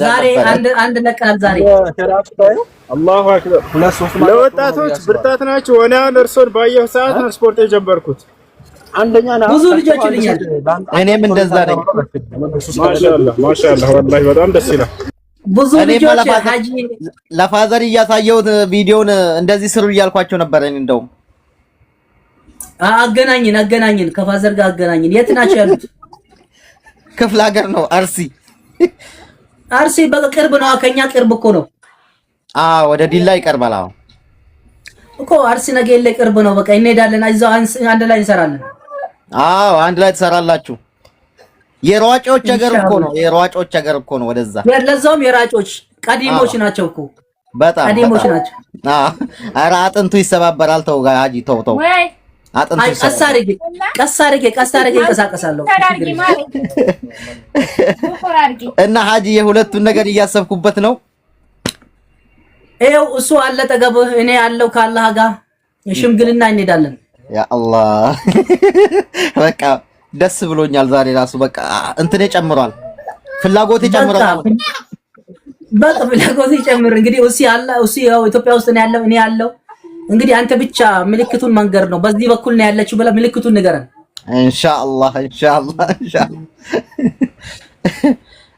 ዛሬ አንድ ለቃል ዛሬ አላሁ አክበር። ለወጣቶች ብርታት ናቸው። እኔ አሁን እርሶን ባየሁ ሰዓት ነው ስፖርት የጀመርኩት። አንደኛ ነው ብዙ ልጆች ልኛል። እኔም እንደዛ ነኝ። ማሻአላህ ወላሂ በጣም ደስ ይላል። ብዙ ልጆች ሀጂ ለፋዘር እያሳየሁት ቪዲዮን እንደዚህ ስሩ እያልኳቸው ነበር። እኔ እንደውም አገናኝን ከፋዘር ጋር አገናኝን። የት ናቸው ያሉት? ክፍለ ሀገር ነው፣ አርሲ በቅርብ ነው። ከኛ ቅርብ እኮ ነው። ወደ ዲላ ይቀርባል። እኮ አርሲ ነገሌ ቅርብ ነው። በቃ እንሄዳለን። እዛው አንድ ላይ እንሰራለን። አንድ ላይ ትሰራላችሁ። የሯጮች ሀገር እኮ ነው። ወደዛ ለዛውም የራጮች ቀዲሞች ናቸው እኮ በጣም ቀዲሞች ናቸው። ኧረ አጥንቱ ይሰባበራል። ተው ሀጂ ተው። አጥንቱ ቀስ አድርጌ እንቀሳቀሳለሁ። እና ሀጂ የሁለቱን ነገር እያሰብኩበት ነው። ይኸው እሱ አለ ጠገብህ፣ እኔ ያለው ከአላህ ጋር ሽምግልና እንሄዳለን። ያ አላህ በቃ ደስ ብሎኛል ዛሬ ራሱ። በቃ እንትኔ ጨምሯል፣ ፍላጎቴ ጨምሯል። በቃ ፍላጎቴ ጨምር። እንግዲህ እሱ ያው ኢትዮጵያ ውስጥ ነው ያለው፣ እኔ ያለው እንግዲህ አንተ ብቻ ምልክቱን መንገር ነው። በዚህ በኩል ነው ያለችው ብለህ ምልክቱን ንገረን። ኢንሻአላህ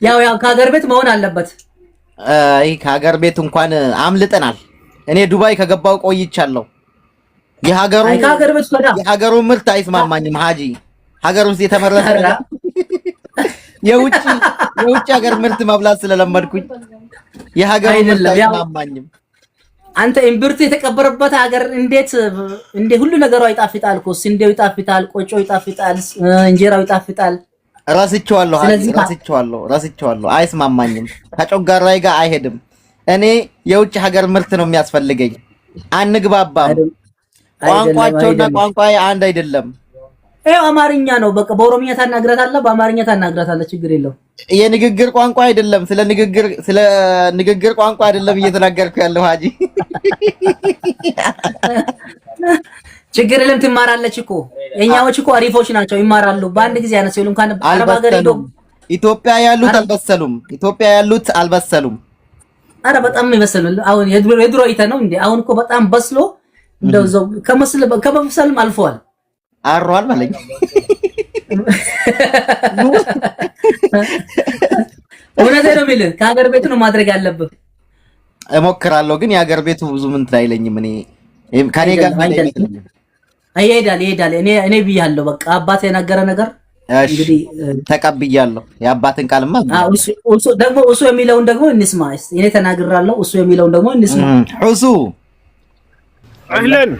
ያው ከሀገር ቤት መሆን አለበት። ከሀገር ቤት እንኳን አምልጠናል። እኔ ዱባይ ከገባው ቆይቻለሁ። የሀገሩ ምርት አይስማማኝም ሀጂ። ሀገር ውስጥ የተመረተ የውጭ ሀገር ምርት መብላት ስለለመድኩኝ የሀገሩ ምርት አይስማማኝም። አንተ እምብርት የተቀበረበት ሀገር እንዴት ሁሉ ነገሩ ይጣፍጣል እኮ። ስንዴው ይጣፍጣል፣ ቆጮ ይጣፍጣል፣ እንጀራው ይጣፍጣል። ረስቼዋለሁ። አይስማማኝም። ከጮጋራይ ጋር አይሄድም። እኔ የውጭ ሀገር ምርት ነው የሚያስፈልገኝ። አንግባባም። ቋንቋቸውና ቋንቋዬ አንድ አይደለም። ይሄው አማርኛ ነው። በቃ በኦሮምኛ ታናግራታለህ፣ በአማርኛ ታናግራታለህ። ችግር የለው። የንግግር ቋንቋ አይደለም። ስለ ንግግር ቋንቋ አይደለም እየተናገርኩ ያለው ሀጂ። ችግር የለም። ትማራለች እኮ የኛዎች እኮ አሪፎች ናቸው፣ ይማራሉ። በአንድ ጊዜ ያነሰው እንኳን አረብ ሀገር ሄዶ ኢትዮጵያ ያሉት አልበሰሉም። አረ በጣም ይበሰሉ። አሁን የድሮ አይተ ነው እንዴ? አሁን እኮ በጣም በስሎ እንደው ከመብሰልም አልፈዋል። አሯል ማለት እውነቴን ነው የምልህ። ከሀገር ቤቱ ነው ማድረግ ያለብህ። እሞክራለሁ፣ ግን የሀገር ቤቱ ብዙም እንትን አይለኝም። እኔ ከኔ ጋር ይሄዳል። እኔ ብያለሁ። በቃ አባት የነገረ ነገር እንግዲህ ተቀብያለሁ። የአባትን ቃልማ እሱ የሚለውን ደግሞ እንስማ። እኔ ተናግራለሁ፣ እሱ የሚለውን ደግሞ እንስማ። ሁሱ አህለን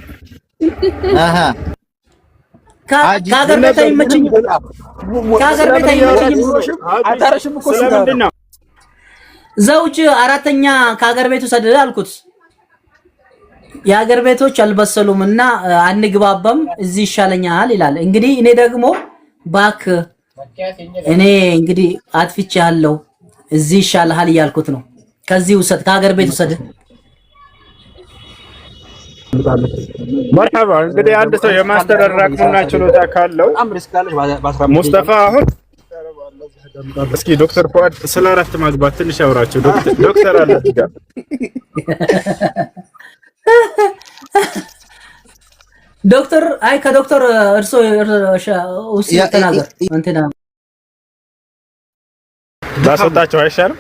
ከሀገር ቤት አይመችኝም። ዘውጭ አራተኛ ከሀገር ቤቱ ሰደደ አልኩት። የሀገር ቤቶች አልበሰሉም እና አንግባባም፣ እዚህ ይሻለኛል ይላል። እንግዲህ እኔ ደግሞ ባክ እኔ እንግዲህ አጥፍቻለሁ፣ እዚህ ይሻልሃል እያልኩት ነው። ከዚህ ውሰድ፣ ከሀገር ቤት ውሰድ። መርሐባ። እንግዲህ አንድ ሰው የማስተዳደር አቅሙና ችሎታ ካለው ሙስጠፋ አሁን እስኪ ዶክተር ፉአድ ስለ እረፍት ማግባት ትንሽ ያውራቸው። ዶክተር አለ እዚህ ጋር ዶክተር ከዶክተር እርሶ ተናገር። እንትና ታስወጣቸው አይሻልም?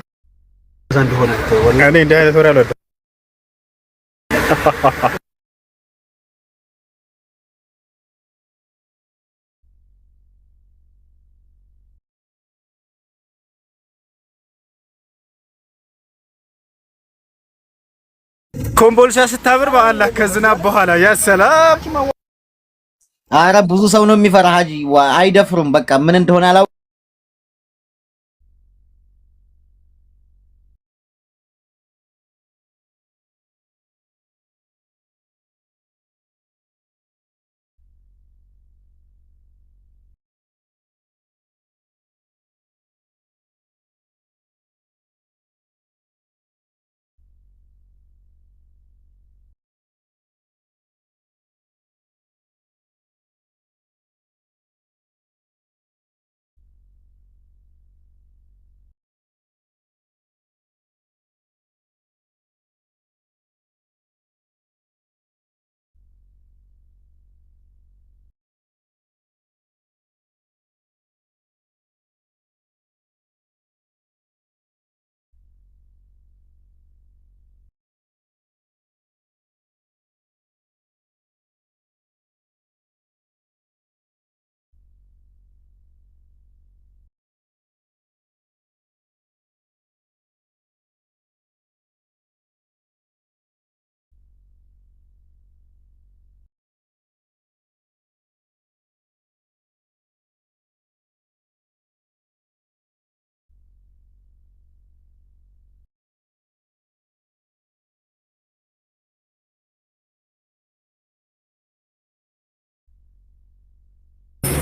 እኔ እንዲህ አይነት ወሬ አልወጣም። ኮምቦልቻ ስታምር በአላህ ከዝናብ በኋላ ያ ሰላም። አረ ብዙ ሰው ነው የሚፈራ ሀጂ። አይደፍሩም። በቃ ምን እንደሆነ አላውቅም።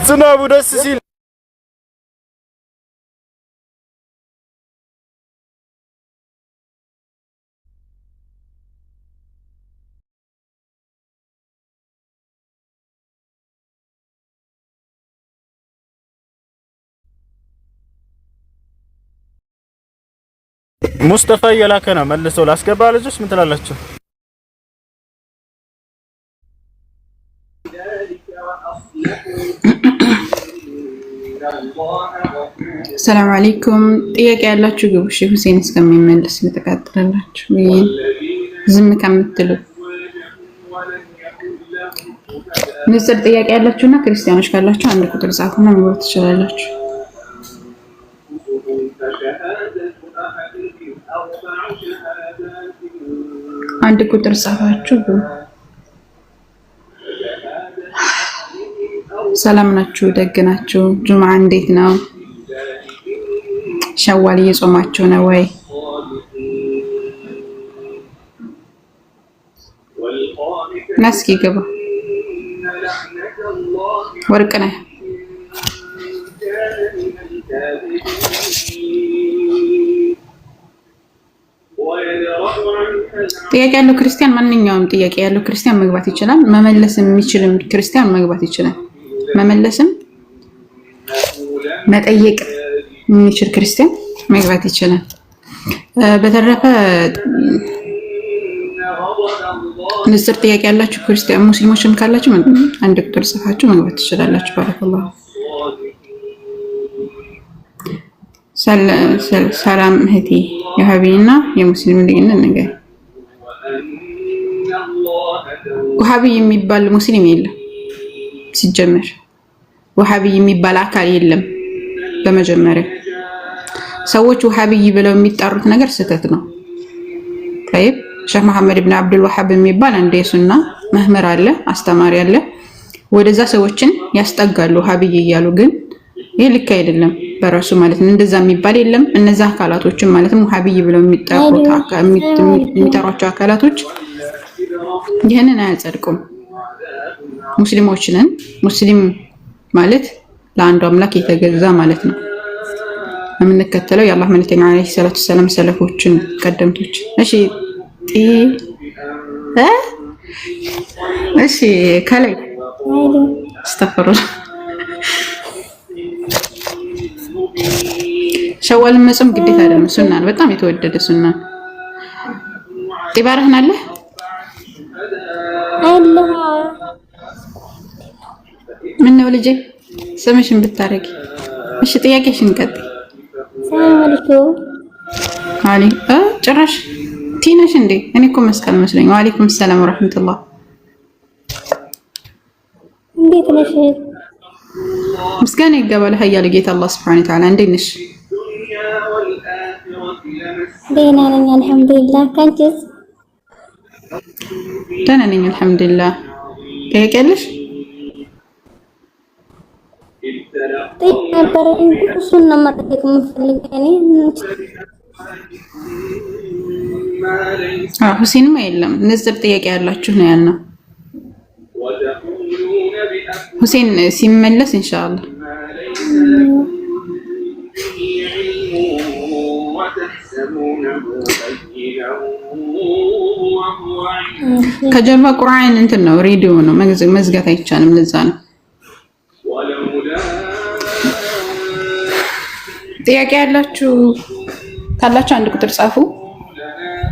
ዝናቡ ደስ ሲል ሙስጠፋ እየላከ ነው። መልሶ ላስገባ ልጆች ምን ትላላችሁ? ሰላም አለይኩም። ጥያቄ ያላችሁ ግቡ። እሺ ሁሴን እስከሚመለስ ልተቃጥላላችሁ ዝም ከምትሉ ንጽር ጥያቄ ያላችሁና ክርስቲያኖች ካላችሁ አንድ ቁጥር ጻፉና መግባት ትችላላችሁ። አንድ ቁጥር ጻፋችሁ። ሰላም ናችሁ? ደግ ናችሁ? ጁምዓ እንዴት ነው? ሸዋል እየጾማችሁ ነው ወይ? ናስኪ ገባ ወርቅ ነህ። ጥያቄ ያለው ክርስቲያን ማንኛውም ጥያቄ ያለው ክርስቲያን መግባት ይችላል። መመለስ የሚችልም ክርስቲያን መግባት ይችላል። መመለስም መጠየቅ የሚችል ክርስቲያን መግባት ይችላል። በተረፈ ንጽር ጥያቄ ያላችሁ ክርስቲያን ሙስሊሞችም ካላችሁ አንድ ቁጥር ጽፋችሁ መግባት ትችላላችሁ። ባረከላሁ። ሰላም እህቴ የሀቢና የሙስሊም ልዩነት ነገር ወሃቢ የሚባል ሙስሊም የለም። ሲጀመር ወሃቢ የሚባል አካል የለም። በመጀመሪያ ሰዎች ወሃቢ ብለው የሚጠሩት ነገር ስህተት ነው። طيب ሼህ መሐመድ ኢብኑ አብዱል ወሃብ የሚባል አንድ የሱና መምህር አለ፣ አስተማሪ አለ። ወደዛ ሰዎችን ያስጠጋሉ ወሃቢ እያሉ፣ ግን ይሄ ልክ አይደለም በራሱ ማለት ነው። እንደዛ የሚባል የለም። እነዛ አካላቶችን ማለትም ወሃቢ ብለው የሚጠሯቸው አካላቶች ይህንን አያጸድቁም። ሙስሊሞች ነን። ሙስሊም ማለት ለአንዱ አምላክ የተገዛ ማለት ነው። የምንከተለው የአላህ መልእክተኛ አለይሂ ሰላቱ ሰላም ሰለፎችን ቀደምቶች። እሺ ከላይ አስተፈሩል ሸዋል መጾም ግዴታ አይደለም፣ ሱና ነው። በጣም የተወደደ ሱና ነው። ጢባርህን አለ አላህ ምን ነው ልጄ ስምሽን ብታረጊ። እሺ ጥያቄሽን ቀጥይ። ሰላም አለይኩም አሊ ጭራሽ ቲነሽ እንዴ? እኔ እኮ መስቀል መስለኝ። ወአለይኩም ሰላም ወራህመቱላህ። እንዴት ነሽ? ምስጋና ይገባል ሀያል ጌታ አላህ Subhanahu Wa Ta'ala። እንዴት ነሽ? ደህና ነኝ አልሐምዱሊላህ። ካንቺስ? ደህና ነኝ አልሐምዱሊላህ። ጥያቄ አለሽ? ጥያቄ ነበር እሱን ነው መጠየቅ የምፈልገው እኔ። ሁሴንም የለም ንጽር ጥያቄ ያላችሁ ነው ያልነው። ሁሴን ሲመለስ ኢንሻአላህ ከጀርባ ቁርአን እንትን ነው ሬዲዮ ነው መዝጋት አይቻልም። ለዛ ነው ጥያቄ ያላችሁ ካላችሁ አንድ ቁጥር ጻፉ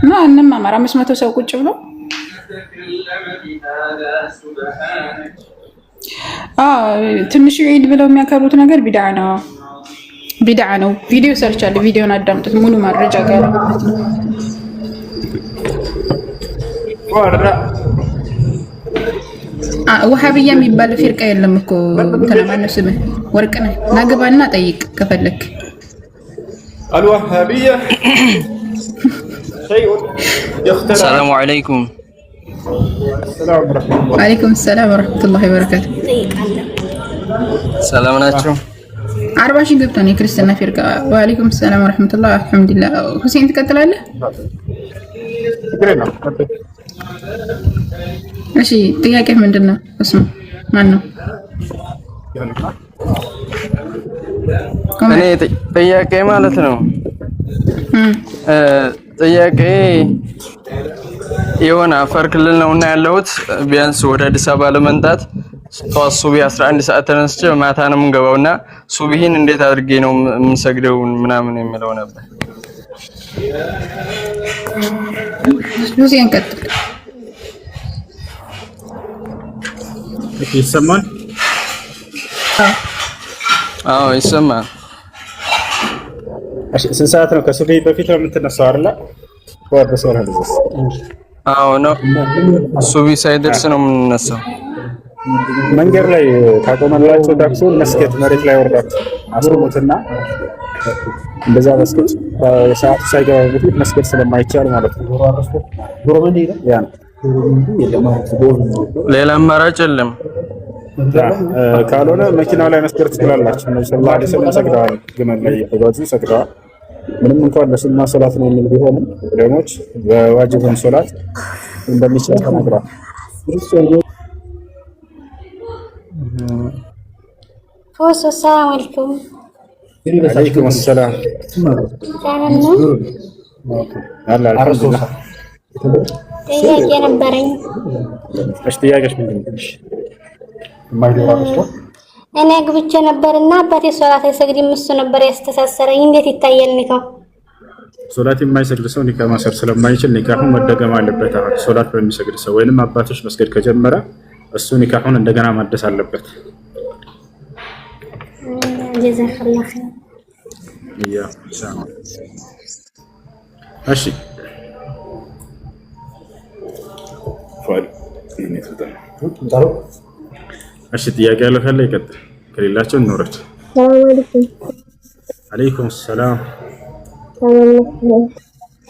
እና እንማማር። 500 ሰው ቁጭ ብሎ ትንሽ ዒድ ብለው የሚያከብሩት ነገር ቢድዓ ነው። ቪዲዮ ሰርች አለ፣ ቪዲዮን አዳምጡት ሙሉ መረጃ ጋር ማለት ነው። ወሃቢያ የሚባል ፊርቃ የለም እኮ ተለማነው። ስምህ ወርቅነህ ናግባና ጠይቅ ከፈለክ። አልወሃቢያ ሰላሙ አለይኩም። ወአለይኩም ሰላም ወራህመቱላሂ ወበረካቱ። ሰላም ናችሁ? 40 ሺህ ገብቷል የክርስቲያና ፊርቃ። ወአለይኩም ሰላም ወራህመቱላሂ አልሐምዱሊላህ። ሁሴን ትቀጥላለህ? እሺ ጥያቄ ምንድነው? እስማ ማን ነው? እኔ ጥያቄ ማለት ነው ጥያቄ የሆነ አፋር ክልል ነውና ያለሁት ቢያንስ ወደ አዲስ አበባ ለመምጣት ጠዋት ሱቢ 11 ሰዓት ተነስቼ ማታ ነው የምገባውና ሱቢሂን እንዴት አድርጌ ነው የምሰግደው ምናምን የሚለው ነበር። ሉሲያን ቀጥል። ይሰማል? አዎ ይሰማል። እሺ ስንት ሰዓት ነው ከሱቢሂ በፊት ነው የምትነሳው አይደል? ወደ ሶላህ ድረስ? አዎ ነው ሱቢ ሳይደርስ ነው የምንነሳው። መንገድ ላይ ታቆመላችሁ ታክሲውን መስገድ መሬት ላይ ወርዳችሁ አስቆሙትና እንደዛ መስገድ ሰዓቱ ሳይገባ በፊት መስገድ ስለማይቻል ማለት ነው። ያ ሌላ አማራጭ የለም። ካልሆነ መኪናው ላይ መስገድ ትችላላችሁ። ነብዩ ሰለላሁ ዐለይሂ ወሰለም ሰግደዋል። ግመል ላይ እየተጓዙ ሰግደዋል። ምንም እንኳን ለሱና ሶላት ነው የሚል ቢሆንም ዑለሞች በዋጅብን ሶላት እንደሚችል ተናግረዋል። ሰላም አለይኩም። አለይኩም ሰላም። አልሐምዱሊላህ። ጥያቄ ነበረኝ። እሺ ጥያቄሽ ምንድን ነው? እኔ አግብቼ ነበርና አባቴ ሶላት አይሰግድም፣ እሱ ነበር ያስተሳሰረኝ። እንዴት ይታያል ኒካው? ሶላት የማይሰግድ ሰው ኒካ ማሰር ስለማይችል ኒካሁን መደገም አለበት። አሁን ሶላት በሚሰግድ ሰው ወይንም አባቶች መስገድ ከጀመረ እሱ ኒካሁን እንደገና ማደስ አለበት። ጀዛከላህ ኸይር። እሺ እሺ ጥያቄ ያለው ካለ ይቀጥል፣ ከሌላቸው እንውረድ። ሰላም አለይኩም። አለይኩም ሰላም።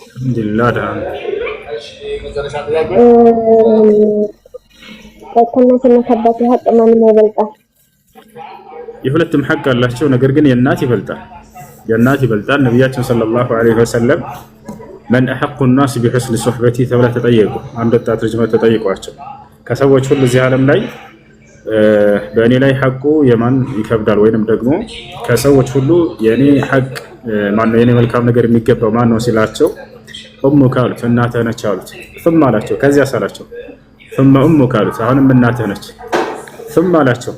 አልሐምዱሊላህ ደህና ነኝ። ከእናትና ከአባቴ ሀቅ ማን ይበልጣል? የሁለቱም ሐቅ አላቸው። ነገር ግን የእናት ይበልጣል። የእናት ይበልጣል። ነቢያችን ሰለላሁ ዐለይሂ ወሰለም መን አሐቁ ናስ ቢሑስኒ ሱሕበቲ ተብላ ተጠየቁ። አንድ ወጣት ልጅ ተጠይቋቸው ከሰዎች ሁሉ እዚህ ዓለም ላይ በእኔ ላይ ሐቁ የማን ይከብዳል ወይንም ደግሞ ከሰዎች ሁሉ የእኔ ሐቅ ማነው የእኔ መልካም ነገር የሚገባው ማን ነው ሲላቸው ኡሙከ አሉት፣ እናትህ ነች አሉት። ثم አላቸው ከዚያስ አላቸው ثم ኡሙከ አሉት፣ አሁንም እናትህ ነች። ثم አላቸው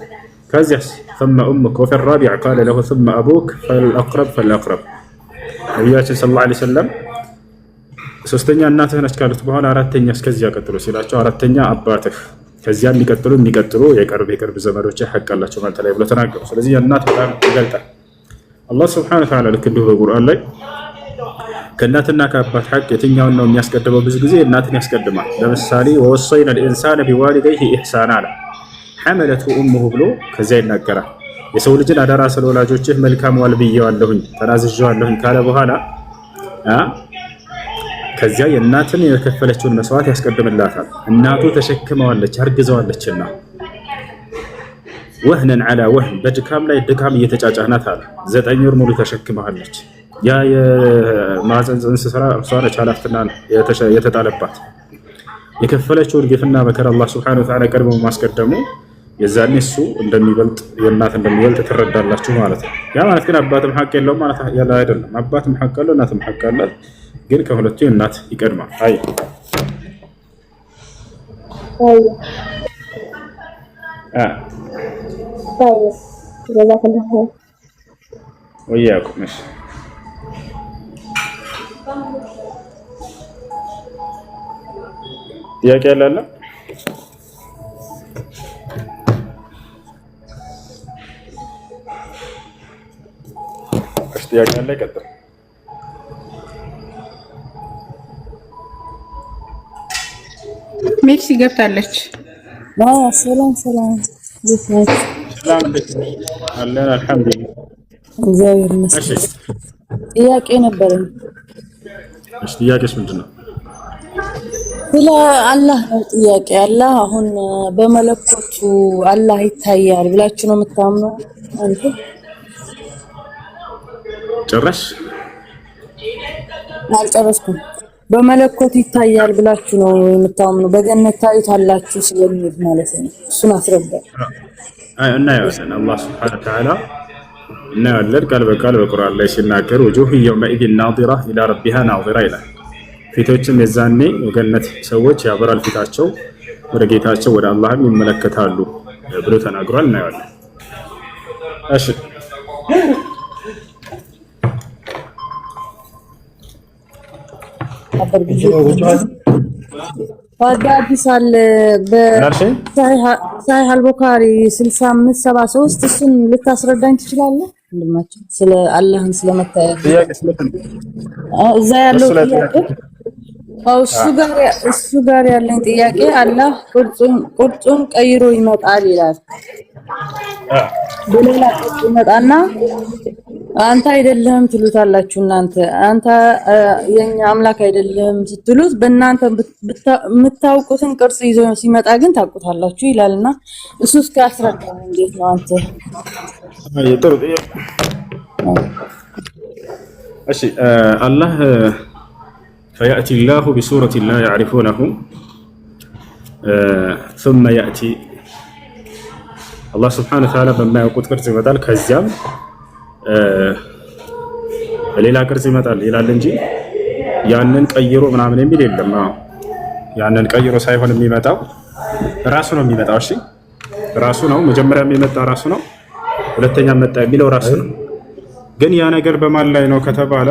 ከዚያስ ثم ኡሙከ وفي الرابع قال له ثم أبوك فالأقرب فالأقرب። ነቢያችን ሰለላሁ ዐለይሂ ወሰለም ሶስተኛ እናትህ ነች ካሉት በኋላ አራተኛ እስከዚያ ቀጥሎ ሲላቸው አራተኛ አባትህ፣ ከዚያ የሚቀጥሉ የቅርብ ዘመዶች ሐቅ አላቸው ማለት ላይ ብሎ ተናገሩ። ስለዚህ እናት በጣም ይገልጣል። አላህ ሱብሓነሁ ወተዓላ ልክ እንዲሁ በቁርአን ላይ ከእናትና ከአባት ሐቅ የትኛውን ነው የሚያስቀድመው? ብዙ ጊዜ እናትን ያስቀድማል። ለምሳሌ ወወሰይና ልኢንሳነ ቢዋሊደይሂ ኢሕሳና አለ። ሐመለትሁ ኡሙሁ ብሎ ከዚያ ይናገራል። የሰው ልጅን አደራ ስለ ወላጆችህ መልካም ዋል ብዬዋለሁኝ ተናዝዤዋለሁኝ ካለ በኋላ ከዚያ የእናትን የከፈለችውን መስዋዕት ያስቀድምላታል። እናቱ ተሸክመዋለች አርግዘዋለችና ወህነን ዐላ ወህን በድካም ላይ ድካም እየተጫጫናት አለ። 9 ወር ሙሉ ተሸክመዋለች። ያ የማህፀን ጽንስ ስራ እርሷ ነች ኃላፊነትና የተጣለባት። የከፈለችውን ግፍና መከራ አላህ ሱብሓነሁ ወተዓላ ቀድሞ ማስቀደሙ የዛኔ እሱ እንደሚበልጥ የእናት እንደሚበልጥ ትረዳላችሁ ማለት ነው። ያ ማለት ግን አባትም ሐቅ የለውም ማለት ያለ አይደለም። አባትም ሐቅ አለው፣ እናትም ሐቅ አላት። ግን ከሁለቱ እናት ይቀድማል። አይ ወያኩም እሺ ጥያቄ ያለ ጥያቄ ያለ ይቀጥል። ሜክሲ ገብታለች። ሰላም ሰላም አለን አልሐምዱሊላህ እግዚአብሔር ይመስገን። ጥያቄ ነበረኝ። እሺ ጥያቄሽ ምንድን ነው? ስለ አላህ ነው ጥያቄ። አላህ አሁን በመለኮቱ አላህ ይታያል ብላችሁ ነው የምታምነው አንተ? ጭራሽ አልጨረስኩም። በመለኮቱ ይታያል ብላችሁ ነው የምታምነው? በገነት ታዩታላችሁ ስለሚል ማለት ነው። እሱን አስረዳ። እናየዋለን። አላህ ሱብሓነሁ ወተዓላ እናያለን ቃል በቃል በቁርአን ላይ ሲናገር ወጁህ የውመኢዚን ናዚራ ኢላ ረቢሃ ናዚራ ይላል። ፊቶችም የዛኔ የገነት ሰዎች ያበራል ፊታቸው ወደ ጌታቸው ወደ አላህም ይመለከታሉ ብሎ ተናግሯል። እናየዋለን። እሺ አዲስ አለ በሳሂህ አልቡኻሪ 6573 እሱን ልታስረዳኝ ትችላለህ? ወንድማችን ስለ አላህን ስለመታየት እዛ ያለው ጥያቄ እሱ ጋር ያለኝ ጥያቄ አላህ ቁርጡን ቀይሮ ይመጣል ይላል። በሌላ ቅርጽ ይመጣና አንተ አይደለም ትሉታላችሁ። አንተ የኛ አምላክ አይደለም ስትሉት በእናንተ የምታውቁትን ቅርጽ ይዞ ሲመጣ ግን ታውቁታላችሁ ይላልና እሱ እስከ አስረዳኝ። እንዴት ነው አንተ? እሺ አላህ فيأتي الله بسورة لا يعرفونه ثم يأتي الله سبحانه وتعالى بما يقول ቅርጽ ይመጣል ከዚያም ሌላ ቅርጽ ይመጣል ይላል እንጂ ያንን ቀይሮ ምናምን የሚል የለም። ያንን ቀይሮ ሳይሆን የሚመጣው ራሱ ነው የሚመጣው። እሺ ራሱ ነው መጀመሪያ የሚመጣ ራሱ ነው፣ ሁለተኛ መጣ የሚለው ራሱ ነው። ግን ያ ነገር በማን ላይ ነው ከተባለ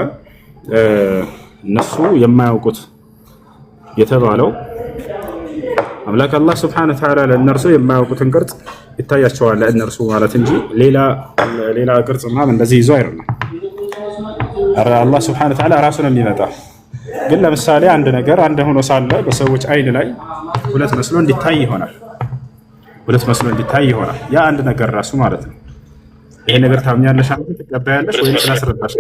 እነሱ የማያውቁት የተባለው አምላክ አላህ ሱብሓነሁ ወተዓላ ለእነርሱ የማያውቁትን ቅርጽ ይታያቸዋል ለእነርሱ ማለት እንጂ ሌላ ቅርጽ ምናምን እንደዚህ ይዞ አይደለም። አላህ ሱብሓነሁ ወተዓላ ራሱ ነው የሚመጣው። ግን ለምሳሌ አንድ ነገር አንድ ሆኖ ሳለ በሰዎች አይን ላይ ሁለት መስሎ እንዲታይ ይሆናል። ያ አንድ ነገር ራሱ ማለት ነው። ይሄ ነገር ታምኛለሽ አንተ ትቀበያለሽ ወይስ ስላስረዳሽ?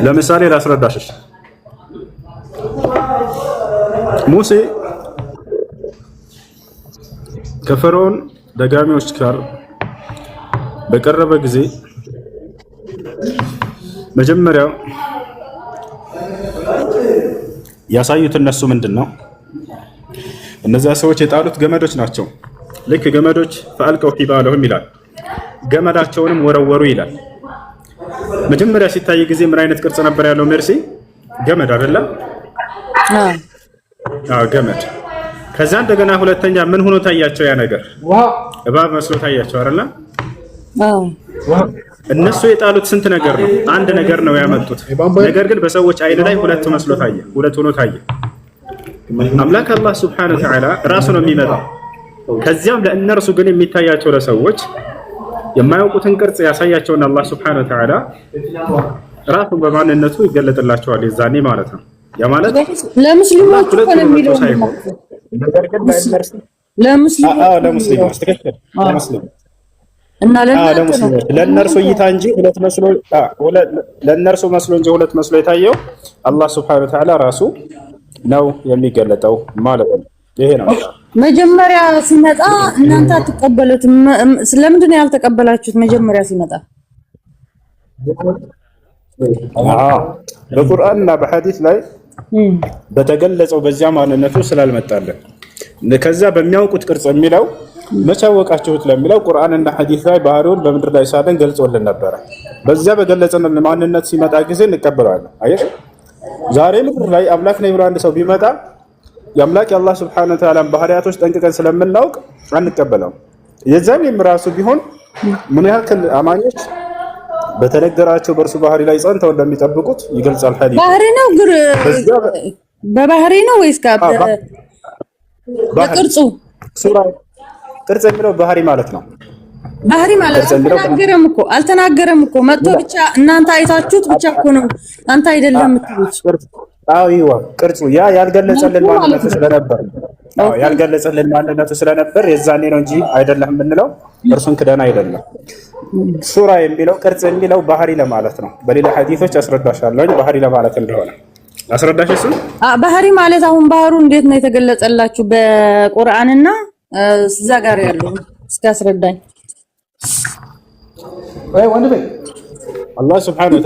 ለምሳሌ ላስረዳሽ። ሙሴ ከፈርዖን ደጋሚዎች ጋር በቀረበ ጊዜ መጀመሪያው ያሳዩት እነሱ ምንድነው? እነዚያ ሰዎች የጣሉት ገመዶች ናቸው። ልክ ገመዶች ፈአልቀው ሒባለሁም ይላል፣ ገመዳቸውንም ወረወሩ ይላል። መጀመሪያ ሲታይ ጊዜ ምን አይነት ቅርጽ ነበር ያለው? ሜርሲ ገመድ አይደለም? ገመድ። ከዛ እንደገና ሁለተኛ ምን ሆኖ ታያቸው? ያ ነገር እባብ መስሎ ታያቸው አይደለም? እነሱ የጣሉት ስንት ነገር ነው? አንድ ነገር ነው ያመጡት። ነገር ግን በሰዎች አይን ላይ ሁለት መስሎ ታየ፣ ሁለት ሆኖ ታየ። አምላክ አላህ ሱብሓነሁ ወተዓላ ራሱ ነው የሚመጣው። ከዚያም ለእነርሱ ግን የሚታያቸው ለሰዎች የማያውቁትን ቅርጽ ያሳያቸውና አላህ ሱብሓነሁ ወተዓላ ራሱን በማንነቱ ይገለጥላቸዋል የዛኔ ማለት ነው። ያ ማለት ለሙስሊሞች ነው የሚለው ለሙስሊሞች ትክክል እና ለእነርሱ እይታ እንጂ ሁለት መስሎ ለእነርሱ መስሎ እንጂ ሁለት መስሎ የታየው አላህ ሱብሓነሁ ወተዓላ ራሱ ነው የሚገለጠው ማለት ነው። ይሄ ነው መጀመሪያ ሲመጣ እናንተ አትቀበሉትም። ስለምንድን ነው ያልተቀበላችሁት? መጀመሪያ ሲመጣ በቁርአንና በሐዲስ ላይ በተገለጸው በዚያ ማንነቱ ስላልመጣለን ከዛ በሚያውቁት ቅርጽ የሚለው መቼ አወቃችሁት ለሚለው ቁርአንና ሐዲስ ላይ ባህሪውን በምድር ላይ ሳለን ገልጾልን ነበረ። በዚያ በገለጸልን ማንነት ሲመጣ ጊዜ እንቀበለዋለን። አየሽ ዛሬ ምድር ላይ አምላክ ነው ብሎ አንድ ሰው ቢመጣ የአምላክ የአላህ ሱብሓነሁ ወተዓላ ባህሪያቶች ጠንቅቀን ስለምናውቅ አንቀበለውም። የዛኔም ራሱ ቢሆን ምን ያክል አማኞች በተነገራቸው በእርሱ ባህሪ ላይ ጸንተው እንደሚጠብቁት ይገልጻል። ሐዲስ ባህሪ ነው በባህሪ ነው ወይስ በቅርጹ? ሱራ ቅርጽ የሚለው ባህሪ ማለት ነው። ባህሪ ማለት አልተናገረም እኮ መጥቶ ብቻ እናንተ አይታችሁት ብቻ እኮ ነው አንተ አይደለም የምትሉት። አይዋ ቅርጹ ያ ያልገለጸልን ማንነቱ ስለነበር የዛኔ ነው እንጂ አይደለም የምንለው እርሱን ክደና አይደለም። ሱራ የሚለው ቅርጽ የሚለው ባህሪ ለማለት ነው። በሌላ ሐዲሶች አስረዳሻለሁ ባህሪ ለማለት እንደሆነ አስረዳሽ። እሱ ባህሪ ማለት አሁን ባህሩ እንዴት ነው የተገለጸላችሁ በቁርአንና እዛ ጋር ያለው እስኪ አስረዳኝ። አላህ ሱብሓነሁ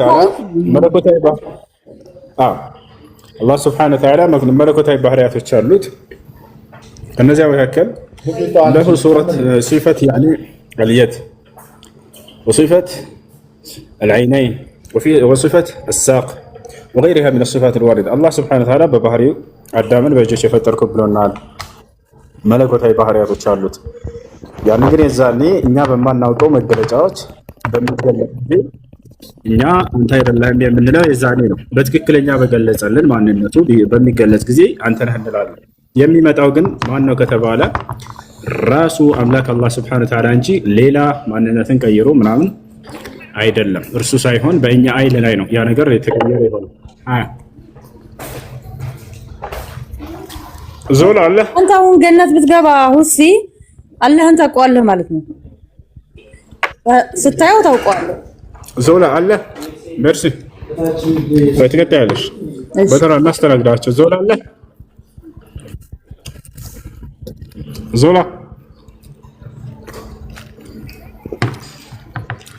ወተዓላ መለኮታዊ ባህሪያቶች አሉት። ከነዚያ መካከል ለሁ ሲፈት ያኒ አልየድ ወሲፈት አልዐይነይን ወሲፈት አሳቅ ወገይሪሃ ሚነ ሲፋት አልዋሪዳ። አላህ ሱብሓነሁ ወተዓላ በባህሪው አዳምን በእጆች የፈጠርኩ ብሎናል። መለኮታዊ ባህሪያቶች አሉት። ያን ግን የዛኔ እኛ በማናውቀው መገለጫዎች በሚገለጽ ጊዜ እኛ አንተ አይደለህም የምንለው የዛኔ ነው። በትክክለኛ በገለጸልን ማንነቱ በሚገለጽ ጊዜ አንተ ነህ እንላለን። የሚመጣው ግን ማን ነው ከተባለ ራሱ አምላክ አላህ ሱብሓነሁ ወተዓላ እንጂ ሌላ ማንነትን ቀይሮ ምናምን አይደለም። እርሱ ሳይሆን በእኛ አይን ላይ ነው ያ ነገር የተቀየረ ይሆናል። ዞላ አለ አንተ አሁን ገነት ብትገባ ሁሲ አላህን ታውቀዋለህ ማለት ነው። ስታየው ታውቀዋለህ። ዞላ አለ መርሲ በትከታያለሽ በተራ እናስተናግዳቸው። ዞላ አለ ዞላ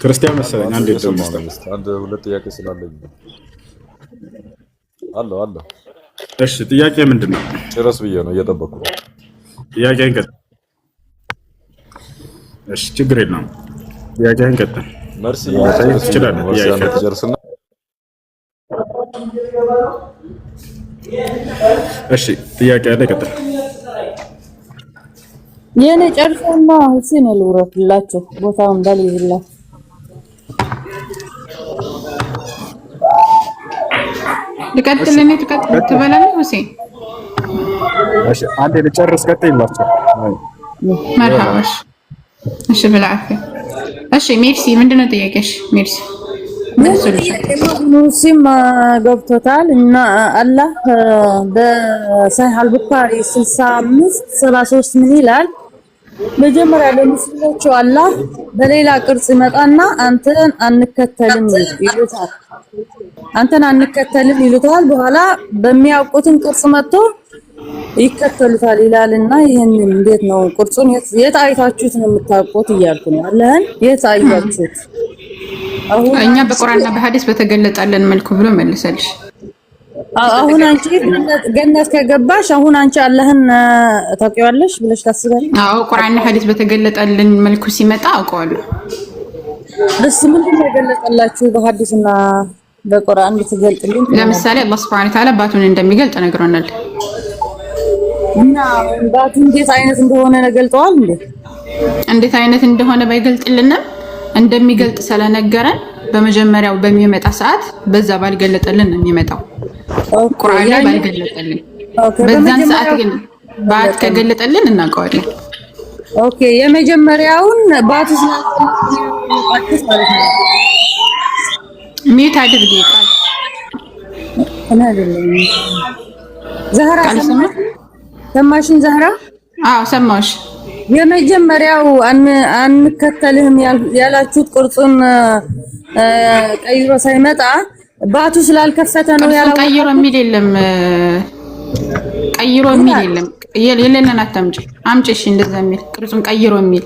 ክርስቲያን መሰለኝ። አንድ ሁለት ጥያቄ ስላለኝ አለ። እሺ ጥያቄ ምንድን ነው? ጭረስ ብዬ ነው እየጠበኩ ነው። ጥያቄን ቀጥል። እሺ ችግር የለም። ጥያቄን ቀጥል። መርሲ ትችላለህ። ትጨርስና እሺ ጥያቄ ያለ ቀጥል። የኔ ጨርሰና ሁሴን ልውረድላችሁ ቦታውን እንዳልይዝላችሁ ልቀጥልኝ ትበላለህ ሁሴን? እሺ አንዴ ልጨርስ። ቀጥይላችሁ። መርሐባሽ። እሺ ብላአፍ። እሺ ሜርሲ ምንድነው ጥያቄሽ? ሜርሲ ሙስሊም ገብቶታል እና አላህ በሰሒህ አልቡኻሪ 65:33 ምን ይላል? መጀመሪያ ለሙስሊሞቹ አላህ በሌላ ቅርጽ ይመጣና አንተን አንከተልም ይሉታል። ይሉታል። በኋላ በሚያውቁትን ቅርጽ መጥቶ ይከተሉታል ይላልና ይሄንን እንዴት ነው ቅርጹን የት አይታችሁት ነው የምታውቁት እያልኩ ነው። አላህን የት አያችሁት? እኛ በቁርአንና በሐዲስ በተገለጠልን መልኩ ብሎ መልሰልሽ። አሁን አንቺ ገነት ከገባሽ አሁን አንቺ አላህን ታውቂዋለሽ ብለሽ ታስባለሽ? አዎ ቁርአንና ሐዲስ በተገለጠልን መልኩ ሲመጣ አውቀዋለሁ። እሱ ምንድን ነው የገለጠላችሁ በሐዲስና በቁርአን ብትገልጥልኝ? ለምሳሌ አላህ Subhanahu Wa Ta'ala ባቱን እንደሚገልጥ ነግሮናል። እና ባቱ እንዴት አይነት እንደሆነ ገልጠዋል እንዴ? እንዴት አይነት እንደሆነ ባይገልጥልንም እንደሚገልጥ ስለነገረን በመጀመሪያው በሚመጣ ሰዓት በዛ ባልገለጠልን ነው የሚመጣው። ቁርአን ላይ ባልገለጠልን በዛን ሰዓት ግን ባት ከገለጠልን እናውቀዋለን። ኦኬ የመጀመሪያውን ባት ስለአጥስ ማለት ነው። ሚት አድርጌ ቃል እኔ አይደለም ዛህራ ሰማሽን? ዛህራ አዎ ሰማሽ። የመጀመሪያው አንከተልህም ያላችሁት ቅርጹን ቀይሮ ሳይመጣ ባቱ ስላልከፈተ ነው ያለው። ቀይሮ የሚል የለም። የሌለን አታምጪ አምጪ። እሺ እንደዛ የሚል ቅርጹን ቀይሮ የሚል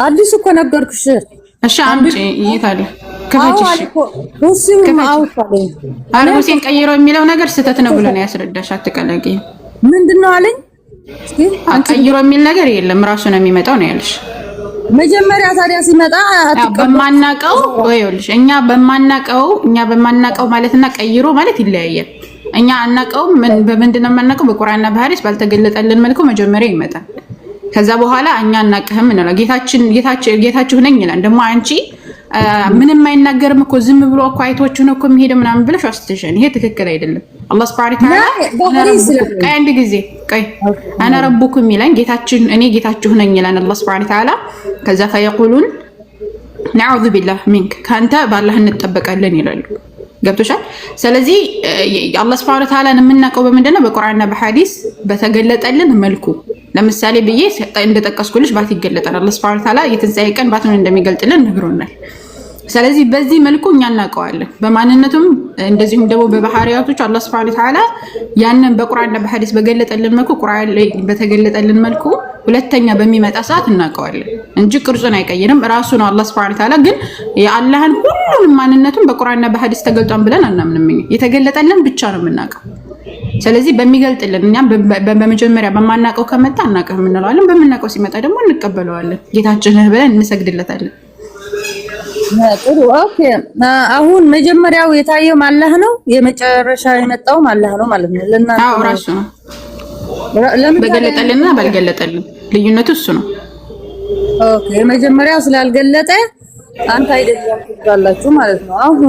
አዲስ እኮ ነገርኩሽ። እሺ አምጪ። ይታለ ከፈችሽ ሁሴን አውጣለኝ። ሁሴን ቀይሮ የሚለው ነገር ስህተት ነው ብሎ ነው ያስረዳሽ። አትቀለቂ። ምንድነው አለኝ? ቀይሮ የሚል ነገር የለም። ራሱ ነው የሚመጣው ነው ያልሽ። መጀመሪያ ታዲያ ሲመጣ በማናቀው ወይልሽ እኛ በማናቀው ማለትና ቀይሮ ማለት ይለያያል። እኛ አናቀው በምንድነው የማናቀው? በቁርአንና በሐዲስ ባልተገለጠልን መልኩ መጀመሪያ ይመጣል። ከዛ በኋላ እኛ አናቀህም እንላለን። ጌታችሁ ነኝ ይላል። ደግሞ አንቺ ምንም አይናገርም እኮ ዝም ብሎ እኮ አይቶቹ ነው እኮ የሚሄደው ምናምን ብለሽ አስተሽን። ይሄ ትክክል አይደለም። አላህ Subhanahu Wa Ta'ala አንድ ጊዜ አና ረቡኩም ይላል። እኔ ጌታችሁ ነኝ ይላል አላህ Subhanahu Wa Ta'ala። ከዛ ፈየቁሉን ነዑዙ ቢላህ ሚንክ ካንተ ባላህ እንጠበቃለን ይላሉ። ገብቶሻል? ስለዚህ አላህ Subhanahu Wa Ta'ala የምናውቀው በምንድነው? በቁርአንና በሐዲስ በተገለጠልን መልኩ። ለምሳሌ ብዬ እንደጠቀስኩልሽ ባት ይገለጣል። አላህ Subhanahu Wa Ta'ala የትንሣኤ ቀን ባቱን እንደሚገልጥልን ነግሮናል። ስለዚህ በዚህ መልኩ እኛ እናውቀዋለን። በማንነቱም እንደዚሁም ደግሞ በባህሪያቶቹ አላህ Subhanahu Wa Ta'ala ያንን በቁርአንና በሐዲስ በገለጠልን መልኩ ቁርአን ላይ በተገለጠልን መልኩ ሁለተኛ በሚመጣ ሰዓት እናውቀዋለን እንጂ ቅርጹን አይቀይርም። ራሱ ነው አላህ Subhanahu Ta'ala። ግን የአላህን ሁሉንም ማንነቱን በቁርአንና በሐዲስ ተገልጧን ብለን አናምንም። የተገለጠልን ብቻ ነው የምናውቀው። ስለዚህ በሚገልጥልን እኛም በመጀመሪያ በማናውቀው ከመጣ አናውቅም እንለዋለን። በምናውቀው ሲመጣ ደግሞ እንቀበለዋለን። ጌታችን ነህ ብለን እንሰግድለታለን። ጥሩ ኦኬ። አሁን መጀመሪያው የታየው አላህ ነው፣ የመጨረሻ የመጣው አላህ ነው ማለት ነው። ለእናንተ አዎ ራሱ ነው። በገለጠልንና ባልገለጠልን ልዩነቱ እሱ ነው። ኦኬ የመጀመሪያው ስላልገለጠ አንተ አይደለም ትላላችሁ ማለት ነው። አሁን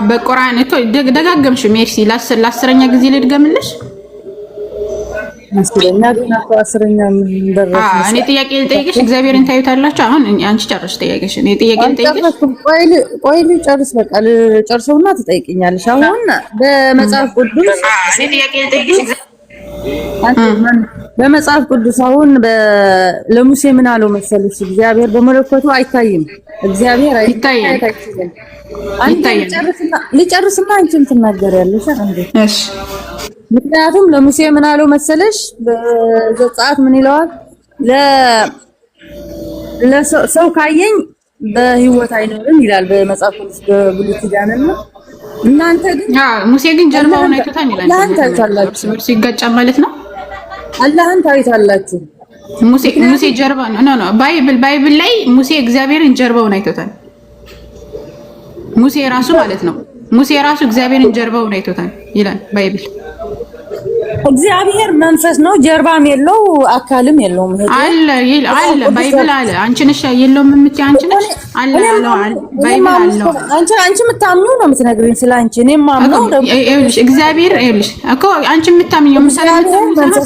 በቁርአን እኮ ደጋገምሽ ሜርሲ ለአስረኛ ጊዜ ልድገምልሽ። መስለኛ ግን አቶ አስረኛ ምን ደረሰ? እኔ ጥያቄ ልጠይቅሽ፣ እግዚአብሔርን ታዩታላችሁ። አሁን አንቺ ጨርሽ ጥያቄሽ። እኔ ጥያቄ ልጠይቅሽ። ቆይ ልጨርስ፣ በቃ ልጨርሰውና ትጠይቅኛለሽ። አሁን በመጽሐፍ ቅዱስ እኔ ጥያቄ ልጠይቅሽ። በመጽሐፍ ቅዱስ አሁን ለሙሴ ምን አለው መሰለሽ? እግዚአብሔር በመለኮቱ አይታይም። እግዚአብሔር አይታይም። ልጨርስና አንቺም ትናገሪያለሽ እንዴ? እሺ። ምክንያቱም ለሙሴ ምን አለው መሰለሽ? በዘጸአት ምን ይለዋል? ለሰው ካየኝ በህይወት አይኖርም ይላል በመጽሐፍ ቅዱስ በብሉይ ኪዳንና እናንተ ግን ሙሴ ግን ጀርባውን አይቶታል ይላል። እናንተ ታላችሁ ሲጋጫ ማለት ነው። አላህን ታዩታላችሁ። ሙሴ ጀርባ ነው ባይብል ላይ ሙሴ እግዚአብሔርን ጀርባውን አይቶታል። ሙሴ ራሱ ማለት ነው። ሙሴ ራሱ እግዚአብሔርን ጀርባውን አይቶታል ይላል ባይብል። እግዚአብሔር መንፈስ ነው፣ ጀርባም የለው አካልም የለውም። አለ ባይብል አለ። አንቺ ነሽ የለውም የምትይ አንቺ ነሽ አለ ባይብል አለ። አንቺ የምታምኚው ነው የምትነግሪኝ ስለ አንቺ። እኔም ማምነው ደግሞ እግዚአብሔር ይኸውልሽ እኮ አንቺ የምታምኚው ምሳሌ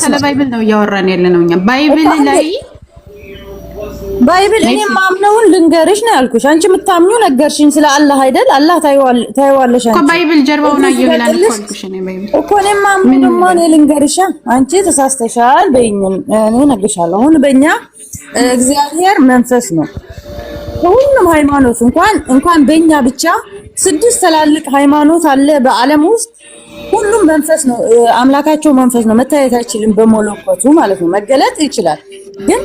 ስለ ባይብል ነው እያወራን ያለነው እኛ ባይብል እኔም ማምነውን ልንገርሽ ነው ያልኩሽ። አንቺ የምታምኚው ነገርሽኝ ስለ አላህ አይደል? አላህ ታይዋለሽ አንቺ እኮ ባይብል ጀርባውን አየሁ ይላል እኮ አልኩሽ። እኔ ባይብል እኮ እኔም ማምነው ደግሞ እኔ ልንገርሽ። አንቺ ተሳስተሻል በይኝ፣ እኔ እነግርሻለሁ። አሁን በእኛ እግዚአብሔር መንፈስ ነው። ሁሉም ሃይማኖት እንኳን በእኛ ብቻ 6 ትላልቅ ሃይማኖት አለ በዓለም ውስጥ። ሁሉም መንፈስ ነው፣ አምላካቸው መንፈስ ነው። መታየት አይችልም በመለኮቱ ማለት ነው። መገለጥ ይችላል ግን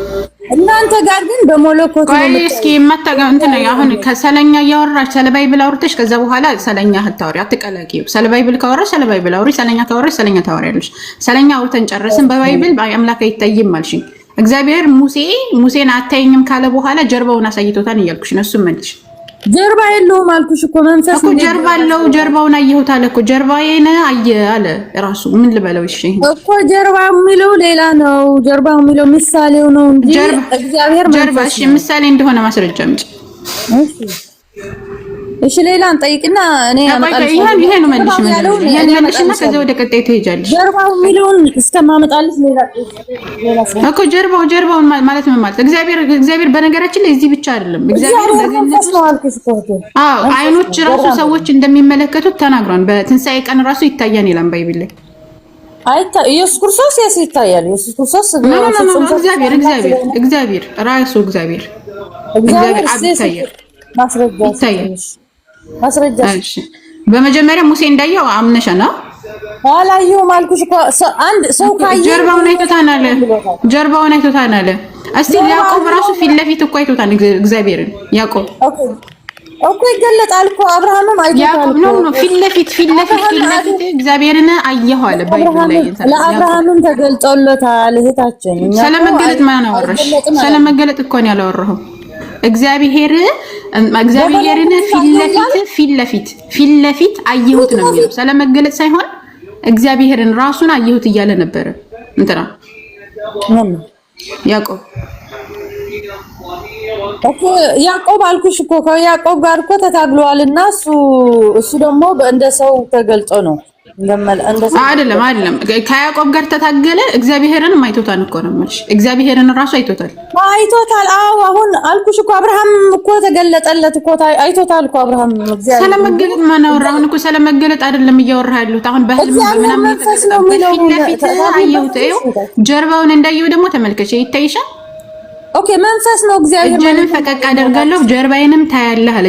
እናንተ ጋር ግን በመለኮቱ ነው። እስኪ ማታጋው እንትን አሁን ከሰለኛ እያወራሽ ስለ ባይብል አውርተሽ ከዛ በኋላ ሰለኛ አታውሪ፣ አትቀላቂው። ስለ ባይብል ካወራሽ ስለ ባይብል አውሪ፣ ሰለኛ ካወራሽ ሰለኛ ታወሪያለሽ። ሰለኛ አውርተን ጨረስን። በባይብል አምላክ አይታይም አልሽኝ። እግዚአብሔር ሙሴን አታይኝም ካለ በኋላ ጀርባውን አሳይቶታል እያልኩሽ ነው። እሱም መልሽ። ጀርባ የለውም አልኩሽ እኮ መንፈስ ነው። ጀርባ አለው። ጀርባውን አየሁት አለ እኮ ጀርባዬን አየ አለ ራሱ። ምን ልበለው? እሺ እኮ ጀርባ የሚለው ሌላ ነው። ጀርባ የሚለው ምሳሌው ነው እንጂ እግዚአብሔር ጀርባ። እሺ ምሳሌ እንደሆነ ማስረጃ አምጪ። እሺ ሌላ እንጠይቅና እኔ አመጣልሽ። ይሄ ነው መልሽና ከዛ ወደ ቀጣይ ትሄጃለሽ። ጀርባው የሚለውን እስከማመጣልሽ ሌላ እኮ ጀርባውን ማለት ምን ማለት? እግዚአብሔር በነገራችን ላይ እዚህ ብቻ አይደለም። እግዚአብሔር አይኖች ራሱ ሰዎች እንደሚመለከቱት ተናግሯል። በትንሳኤ ቀን ራሱ ይታያል ይላል ባይብል ላይ። ኢየሱስ ክርስቶስ ይታያል። ኢየሱስ ክርስቶስ እግዚአብሔር ራሱ እግዚአብሔር ይታያል። ማስረጃ እሺ። በመጀመሪያ ሙሴ እንዳየው አምነሻና አላየሁም አልኩሽ እኮ። አንድ ሰው ካየ ጀርባውን አይቶታል። እስቲ ያዕቆብ ራሱ ፊት ለፊት እኮ አይቶታል እግዚአብሔርን። ያዕቆብ እኮ ይገለጣል እኮ። አብርሃምም አይቶታል። ያዕቆብ ነው ፊት ለፊት እግዚአብሔርን አየሁ አለ ባይብል ላይ። ለአብርሃምም ተገልጦለታል። እህታችን ስለመገለጥ ማን አወራሽ? ስለመገለጥ እኮ ነው ያላወራው። እግዚአብሔርን ፊት ለፊት አየሁት ነው የሚለው። ስለመገለጥ ሳይሆን እግዚአብሔርን ራሱን አየሁት እያለ ነበረ እንትና ያዕቆብ ያዕቆብ አልኩሽ እኮ ከያዕቆብ ጋር እኮ ተታግሏልና እሱ ደግሞ እንደ ሰው ተገልጦ ነው። አይደለም ከያዕቆብ ጋር ተታገለ። እግዚአብሔርንም አይቶታል እኮ ነው የምልሽ። እግዚአብሔርን ራሱ አይቶታል። አዎ አሁን አልኩሽ እኮ አብርሃም እኮ ተገለጠለት እኮ አይቶታል እኮ አብርሃም። እግዚአብሔር ስለመገለጥ ማን አወራ? አሁን እኮ ስለመገለጥ አይደለም እያወራ ያለሁት። አሁን በህልም ምናምን ፊት አየሁት። ጀርባውን እንዳየው ደግሞ ተመልከች፣ ይታይሻል። ኦኬ መንፈስ ነው እግዚአብሔር። እጄንም ፈቀቅ አደርጋለሁ ጀርባዬንም ታያለህ አለ።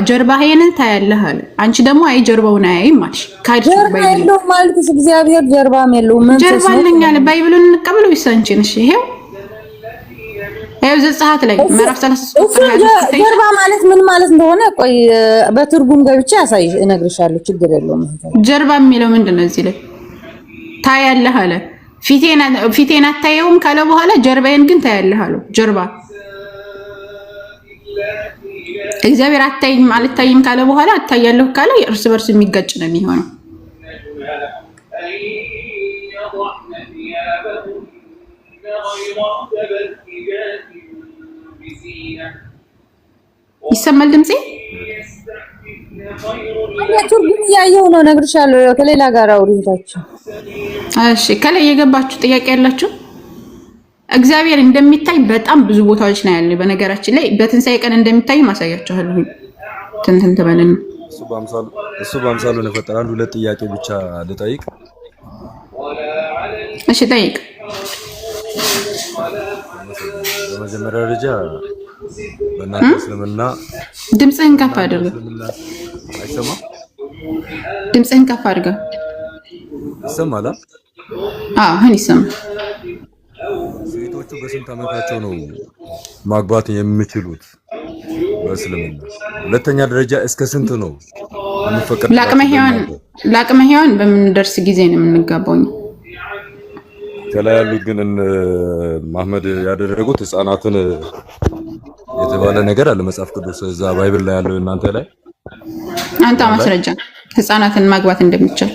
ጀርባዬንም ታያለህ አለ። አንቺ ደግሞ አይ ጀርባውን አያይም አልሽ። ጀርባ የለውም አልኩሽ። እግዚአብሔር ጀርባም የለውም መንፈስ ነው። ጀርባ አለኝ አለ። ባይብሉን እንቀበለው ይሳንቺን። እሺ ይሄው ይኸው ዘጸአት ላይ ምዕራፍ 33 ጀርባ ማለት ምን ማለት እንደሆነ ቆይ በትርጉም ገብቼ እነግርሻለሁ። ችግር የለውም። ጀርባ የሚለው ምንድነው? እዚህ ላይ ታያለህ አለ። ፊቴን አታየውም ካለ በኋላ ጀርባዬን ግን ታያለህ አለው። ጀርባ እግዚአብሔር አታይም አልታይም ካለ በኋላ አታያለሁ ካለ እርስ በርስ የሚጋጭ ነው የሚሆነው። ይሰማል ድምጼ? ትርጉም እያየሁ ነው እነግርሻለሁ። ከሌላ ጋር አውሪታችሁ። እሺ ከላይ የገባችሁ ጥያቄ ያላችሁ? እግዚአብሔር እንደሚታይ በጣም ብዙ ቦታዎች ነው ያለው። በነገራችን ላይ በትንሳኤ ቀን እንደሚታይ ማሳያችኋለሁ። ትንትን ተበለን እሱ በአምሳሉ ነው የፈጠረው። አንድ ሁለት ጥያቄ ብቻ ልጠይቅ። እሺ ጠይቅ። በመጀመሪያ ደረጃ በእናንተ እስልምና ድምፅህን ከፍ አድርገው። አይሰማም? ድምፅህን ከፍ አድርገው። ይሰማል? አሁን ይሰማል። ሴቶቹ በስንት ዓመታቸው ነው ማግባት የሚችሉት በእስልምና? ሁለተኛ ደረጃ እስከ ስንት ነው የሚፈቀድ? ለአቅመ ሔዋን በምንደርስ ጊዜ ነው የምንጋባው። ከላይ ያሉት ግን መሐመድ ያደረጉት ህፃናትን የተባለ ነገር አለ መጽሐፍ ቅዱስ እዛ ባይብል ላይ ያለው እናንተ ላይ አንተ ማስረጃ ህፃናትን ማግባት እንደሚቻል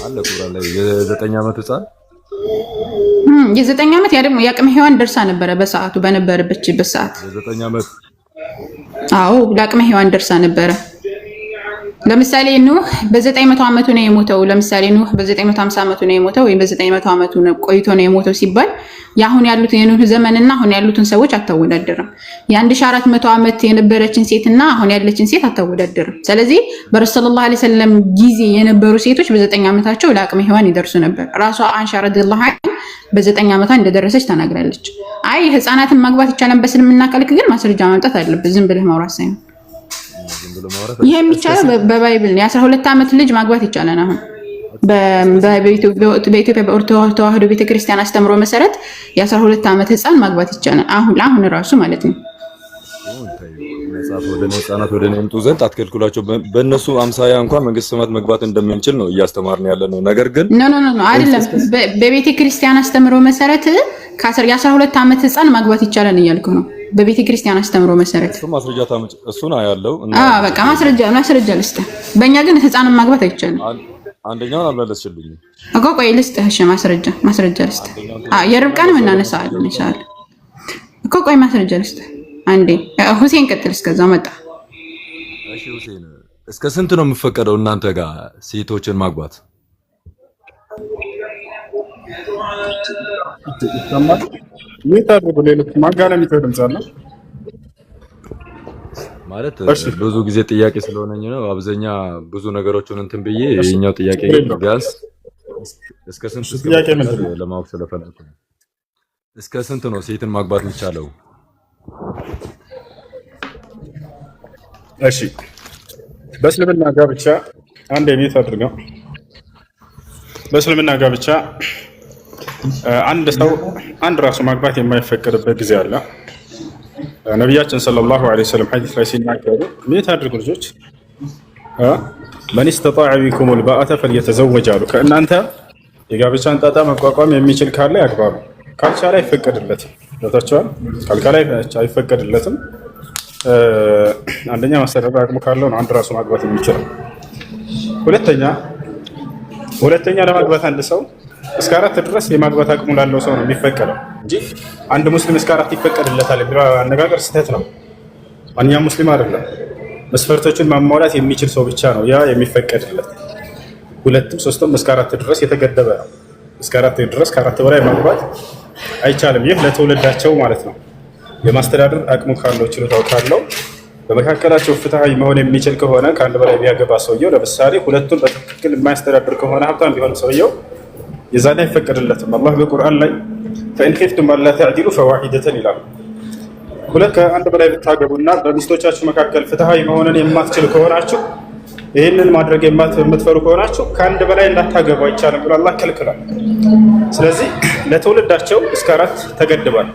አለ ቁርአን ላይ የ9 ዓመት ህፃን የ9 ዓመት ያ ደግሞ የአቅመ ሔዋን ደርሳ ነበረ በሰዓቱ በነበረበችበት ሰዓት የ9 ዓመት አዎ ለአቅመ ሔዋን ደርሳ ነበረ። ለምሳሌ ኑህ በ900 ዓመቱ ነው የሞተው። ለምሳሌ ኑህ በ950 ዓመቱ ነው የሞተው ወይ በ900 ዓመቱ ነው ቆይቶ ነው የሞተው ሲባል ያሁን ያሉት የኑህ ዘመንና አሁን ያሉትን ሰዎች አታወዳደርም። የ1400 ዓመት የነበረችን ሴትና አሁን ያለችን ሴት አታወዳደርም። ስለዚህ በረሱል ሰለላሁ ዐለይሂ ወሰለም ጊዜ የነበሩ ሴቶች በ9 ዓመታቸው ለአቅመ ሔዋን ይደርሱ ነበር። ራሷ አንሻ ረዲየላሁ ዐንሃ በ9 ዓመቷ እንደደረሰች ተናግራለች። አይ ህፃናትን ማግባት ይቻላል በእስልምና ካልክ ግን ማስረጃ ማምጣት አለበት። ዝም ብለህ ማውራት ሳይሆን ይሄ የሚቻለው በባይብል ነው። የ12 ዓመት ልጅ ማግባት ይቻላል። አሁን በኢትዮጵያ በኦርቶዶክስ ተዋህዶ ቤተክርስቲያን አስተምሮ መሰረት የ12 ዓመት ህፃን ማግባት ይቻላል። አሁን ራሱ ማለት ነው። ህፃናት ወደ እኔ ይምጡ ዘንድ አትከልክሏቸው። በእነሱ አምሳያ እንኳን መንግስተ ሰማያት መግባት እንደምንችል ነው እያስተማርን ያለ ነው። ነገር ግን ኖ አይደለም። በቤተክርስቲያን አስተምሮ መሰረት የ12 ዓመት ህፃን ማግባት ይቻላል እያልኩ ነው። በቤተ ክርስቲያን አስተምሮ መሰረት እሱ ማስረጃ ታምጭ እሱን አያለው በቃ ማስረጃ ልስጥህ። በእኛ ግን ህፃንን ማግባት አይቻልም። አንደኛውን አልመለስሽልኝም እኮ ቆይ ልስጥህ። እሺ ማስረጃ ልስጥህ። የርብቃንም እናነሳለን ኢንሻአላህ እኮ ቆይ ማስረጃ ልስጥህ። አንዴ ሁሴን ቀጥል። እስከዛው መጣ። እሺ ሁሴን እስከ ስንት ነው የሚፈቀደው እናንተ ጋር ሴቶችን ማግባት? ምን ታደርጉ? ሌሎች ማጋነን ይተደምጻለ ማለት ብዙ ጊዜ ጥያቄ ስለሆነኝ ነው። አብዛኛ ብዙ ነገሮችን እንትን ብዬ የኛው ጥያቄ ቢያንስ እስከ ስንት ጥያቄ ምንድን ነው ለማወቅ ስለፈለኩ ነው። እስከ ስንት ነው ሴትን ማግባት የሚቻለው? እሺ በእስልምና ጋብቻ አንድ የሚት አድርገው በእስልምና ጋብቻ አንድ ሰው አንድ ራሱ ማግባት የማይፈቀድበት ጊዜ አለ። ነቢያችን ሰለላሁ ዐለይሂ ወሰለም ሐዲስ ላይ ሲናገሩ ምን ታድርጉ ልጆች መን استطاع منكم الباءة فليتزوج አሉ። ከእናንተ የጋብቻን ጣጣ መቋቋም የሚችል ካለ ያግባሉ፣ ካልቻለ አይፈቀድለትም። ለታቻል ካልካለ አይፈቀድለትም። አንደኛ ማስተዳደር አቅሙ ካለው ነው አንድ ራሱ ማግባት የሚችለው። ሁለተኛ ለማግባት አንድ ሰው እስከ 4 ድረስ የማግባት አቅሙ ላለው ሰው ነው የሚፈቀደው እንጂ አንድ ሙስሊም እስከ 4 ይፈቀድለታል የሚለው አነጋገር ስህተት ነው። ማንኛውም ሙስሊም አይደለም፣ መስፈርቶችን ማሟላት የሚችል ሰው ብቻ ነው ያ የሚፈቀድለት። 2ም 3ም እስከ 4 ድረስ የተገደበ ነው። እስከ 4 ድረስ ከ4 በላይ ማግባት አይቻልም። ይህ ለትውልዳቸው ማለት ነው። የማስተዳደር አቅሙ ካለው ችሎታው ካለው በመካከላቸው ፍትሃዊ መሆን የሚችል ከሆነ ከአንድ በላይ ቢያገባ ሰውየው ለምሳሌ 2ቱን በትክክል የማያስተዳድር ከሆነ ሀብታም ቢሆን ሰውየው የዛኔ አይፈቀድለትም። አላህ በቁርአን ላይ ፈኢን ኺፍቱም አላ ተዕዲሉ ፈዋሂደተን ይላል። ከአንድ በላይ ብታገቡና በሚስቶቻችሁ መካከል ፍትሃዊ መሆንን የማትችሉ ከሆናችሁ ይህንን ማድረግ የምትፈሩ ከሆናችሁ ከአንድ በላይ እንዳታገቡ አይቻልም ብሎ አላህ ከልክሏል። ስለዚህ ለትውልዳቸው እስከ 4 ተገድቧል።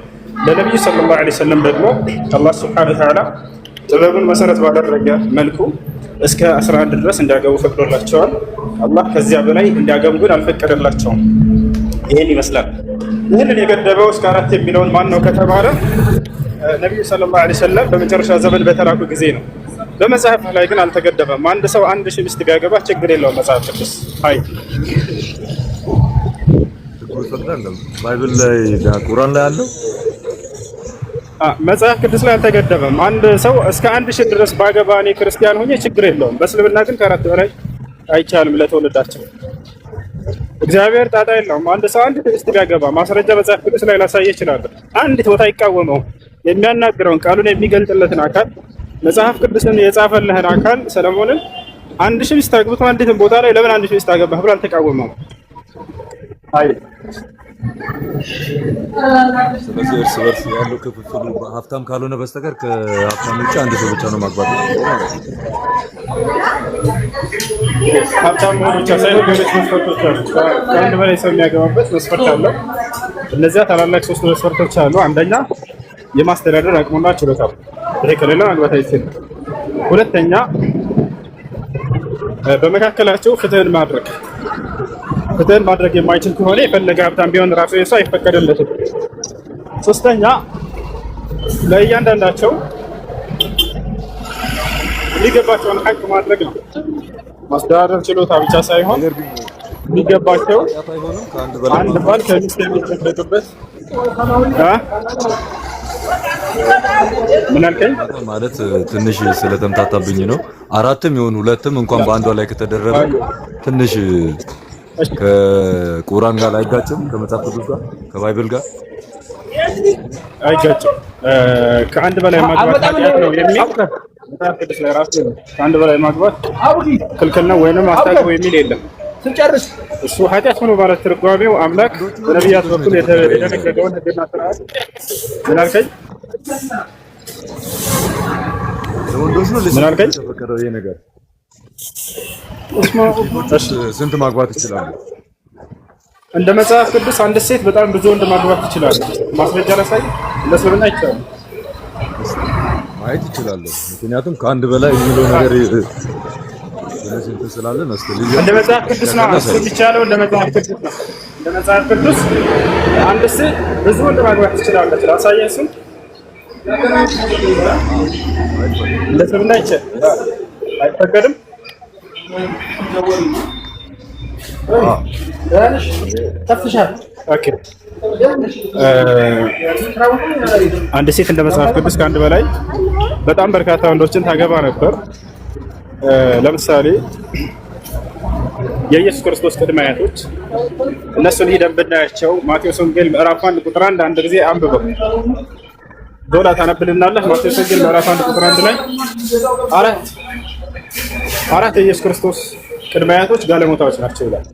ለነብዩ ሰለላሁ ዐለይሂ ወሰለም ደግሞ አላህ ሱብሓነሁ ወተዓላ ጥበብን መሰረት ባደረገ መልኩ እስከ 11 ድረስ እንዲያገቡ ፈቅዶላቸዋል። አላህ ከዚያ በላይ እንዲያገቡ ግን አልፈቀደላቸውም። ይሄን ይመስላል። ይህንን የገደበው እስከ 4 የሚለውን ማን ነው ከተባለ ነብዩ ሰለላሁ ዐለይሂ ወሰለም በመጨረሻ ዘመን በተላኩ ጊዜ ነው። በመጽሐፍ ላይ ግን አልተገደበም። አንድ ሰው 1000 ሚስት ቢያገባ ችግር የለውም። መጽሐፍ ቅዱስ አይ ባይብል ላይ ቁርአን ላይ አለው። መጽሐፍ ቅዱስ ላይ አልተገደበም። አንድ ሰው እስከ 1000 ድረስ ባገባ እኔ ክርስቲያን ሆኜ ችግር የለውም። በእስልምና ግን ከ4 በላይ አይቻልም ለተወለዳቸው። እግዚአብሔር ጣጣ የለውም። አንድ ሰው አንድ ሚስት ቢያገባ ማስረጃ መጽሐፍ ቅዱስ ላይ ላሳየ ይችላል። አንዲት ቦታ አይቃወመው። የሚያናግረውን ቃሉን የሚገልጥለትን አካል መጽሐፍ ቅዱስን የጻፈልህን አካል ሰለሞንን 1000 ሚስት አግብቶ አንዲትን ቦታ ላይ ለምን 1000 ሚስት አገባህ ብሎ አልተቃወመውም። አይ ስለዚህ እርስ በርስ ያለው ክፍፍሉ ሀብታም ካልሆነ በስተቀር ከሀብታም ውጭ አንድ ሰው ብቻ ነው ማግባት ማለት ነው። ሀብታም ብቻ ሳይሆን ሌሎች መስፈርቶች አሉ። ከአንድ በላይ ሰው የሚያገባበት መስፈርት አለው። እነዚያ ታላላቅ 3 መስፈርቶች አሉ። አንደኛ የማስተዳደር አቅሙና ችሎታው፣ ይሄ ከሌለ ማግባት አይችልም። ሁለተኛ በመካከላቸው ፍትህን ማድረግ የማይችል ከሆነ የፈለገ ሀብታም ቢሆን ራሱ የሱ አይፈቀድለትም። ሶስተኛ ለእያንዳንዳቸው የሚገባቸውን ሀቅ ማድረግ ነው። ማስተዳደር ችሎታ ብቻ ሳይሆን የሚገባቸው አንድ ባል ከሚስት የሚጠበቅበት ምን አልከኝ? ማለት ትንሽ ስለተምታታብኝ ነው። 4ም ይሁን 2ም እንኳን በአንዷ ላይ ከተደረበ ትንሽ ከቁርአን ጋር አይጋጭም? ከመጽሐፍ ቅዱስ ጋር ከባይብል ጋር አይጋጭም። ከአንድ በላይ ማግባት ኃጢአት ነው የሚል መጽሐፍ ቅዱስ ላይ ራሱ ከአንድ በላይ ማግባት ክልክል ነው ወይንም አስታቅቦ የሚል የለም። እሱ ኃጢአት ሆኖ ማለት ትርጓሜው አምላክ በነቢያት በኩል የደነገገውን ሕግና ስርዓት ምን አልከኝ? ምን አልከኝ? ተፈቀደው ይሄ ነገር ስንት ማግባት ይችላል? እንደ መጽሐፍ ቅዱስ አንድ ሴት በጣም ብዙ ወንድ ማግባት ትችላለች። ማስረጃ ላሳይ? ለስልምና ይቻላል ማየት ይችላል። ምክንያቱም ከአንድ በላይ የሚለው ነገር ስለዚህ ስላለ ነው። እንደ መጽሐፍ ቅዱስ ነው እሱ የሚቻለው። እንደ መጽሐፍ ቅዱስ ነው። እንደ መጽሐፍ ቅዱስ አንድ ሴት ብዙ ወንድ ማግባት ትችላለች። ላሳየህ እሱን ለስልምና ይቻላል አይፈቀድም። አንድ ሴት እንደ መጽሐፍ ቅዱስ ከአንድ በላይ በጣም በርካታ ወንዶችን ታገባ ነበር። ለምሳሌ የኢየሱስ ክርስቶስ ቅድመ አያቶች እነሱን ሄደን ብናያቸው ማቴዎስ ወንጌል ምዕራፍ 1 ቁጥር 1 አንድ ጊዜ አንብበው ዶላ ታነብልናለህ። ማቴዎስ ወንጌል ምዕራፍ 1 ቁጥር 1 ላይ አራት የኢየሱስ ክርስቶስ ቅድመ አያቶች ጋለሞታዎች ናቸው ይላል።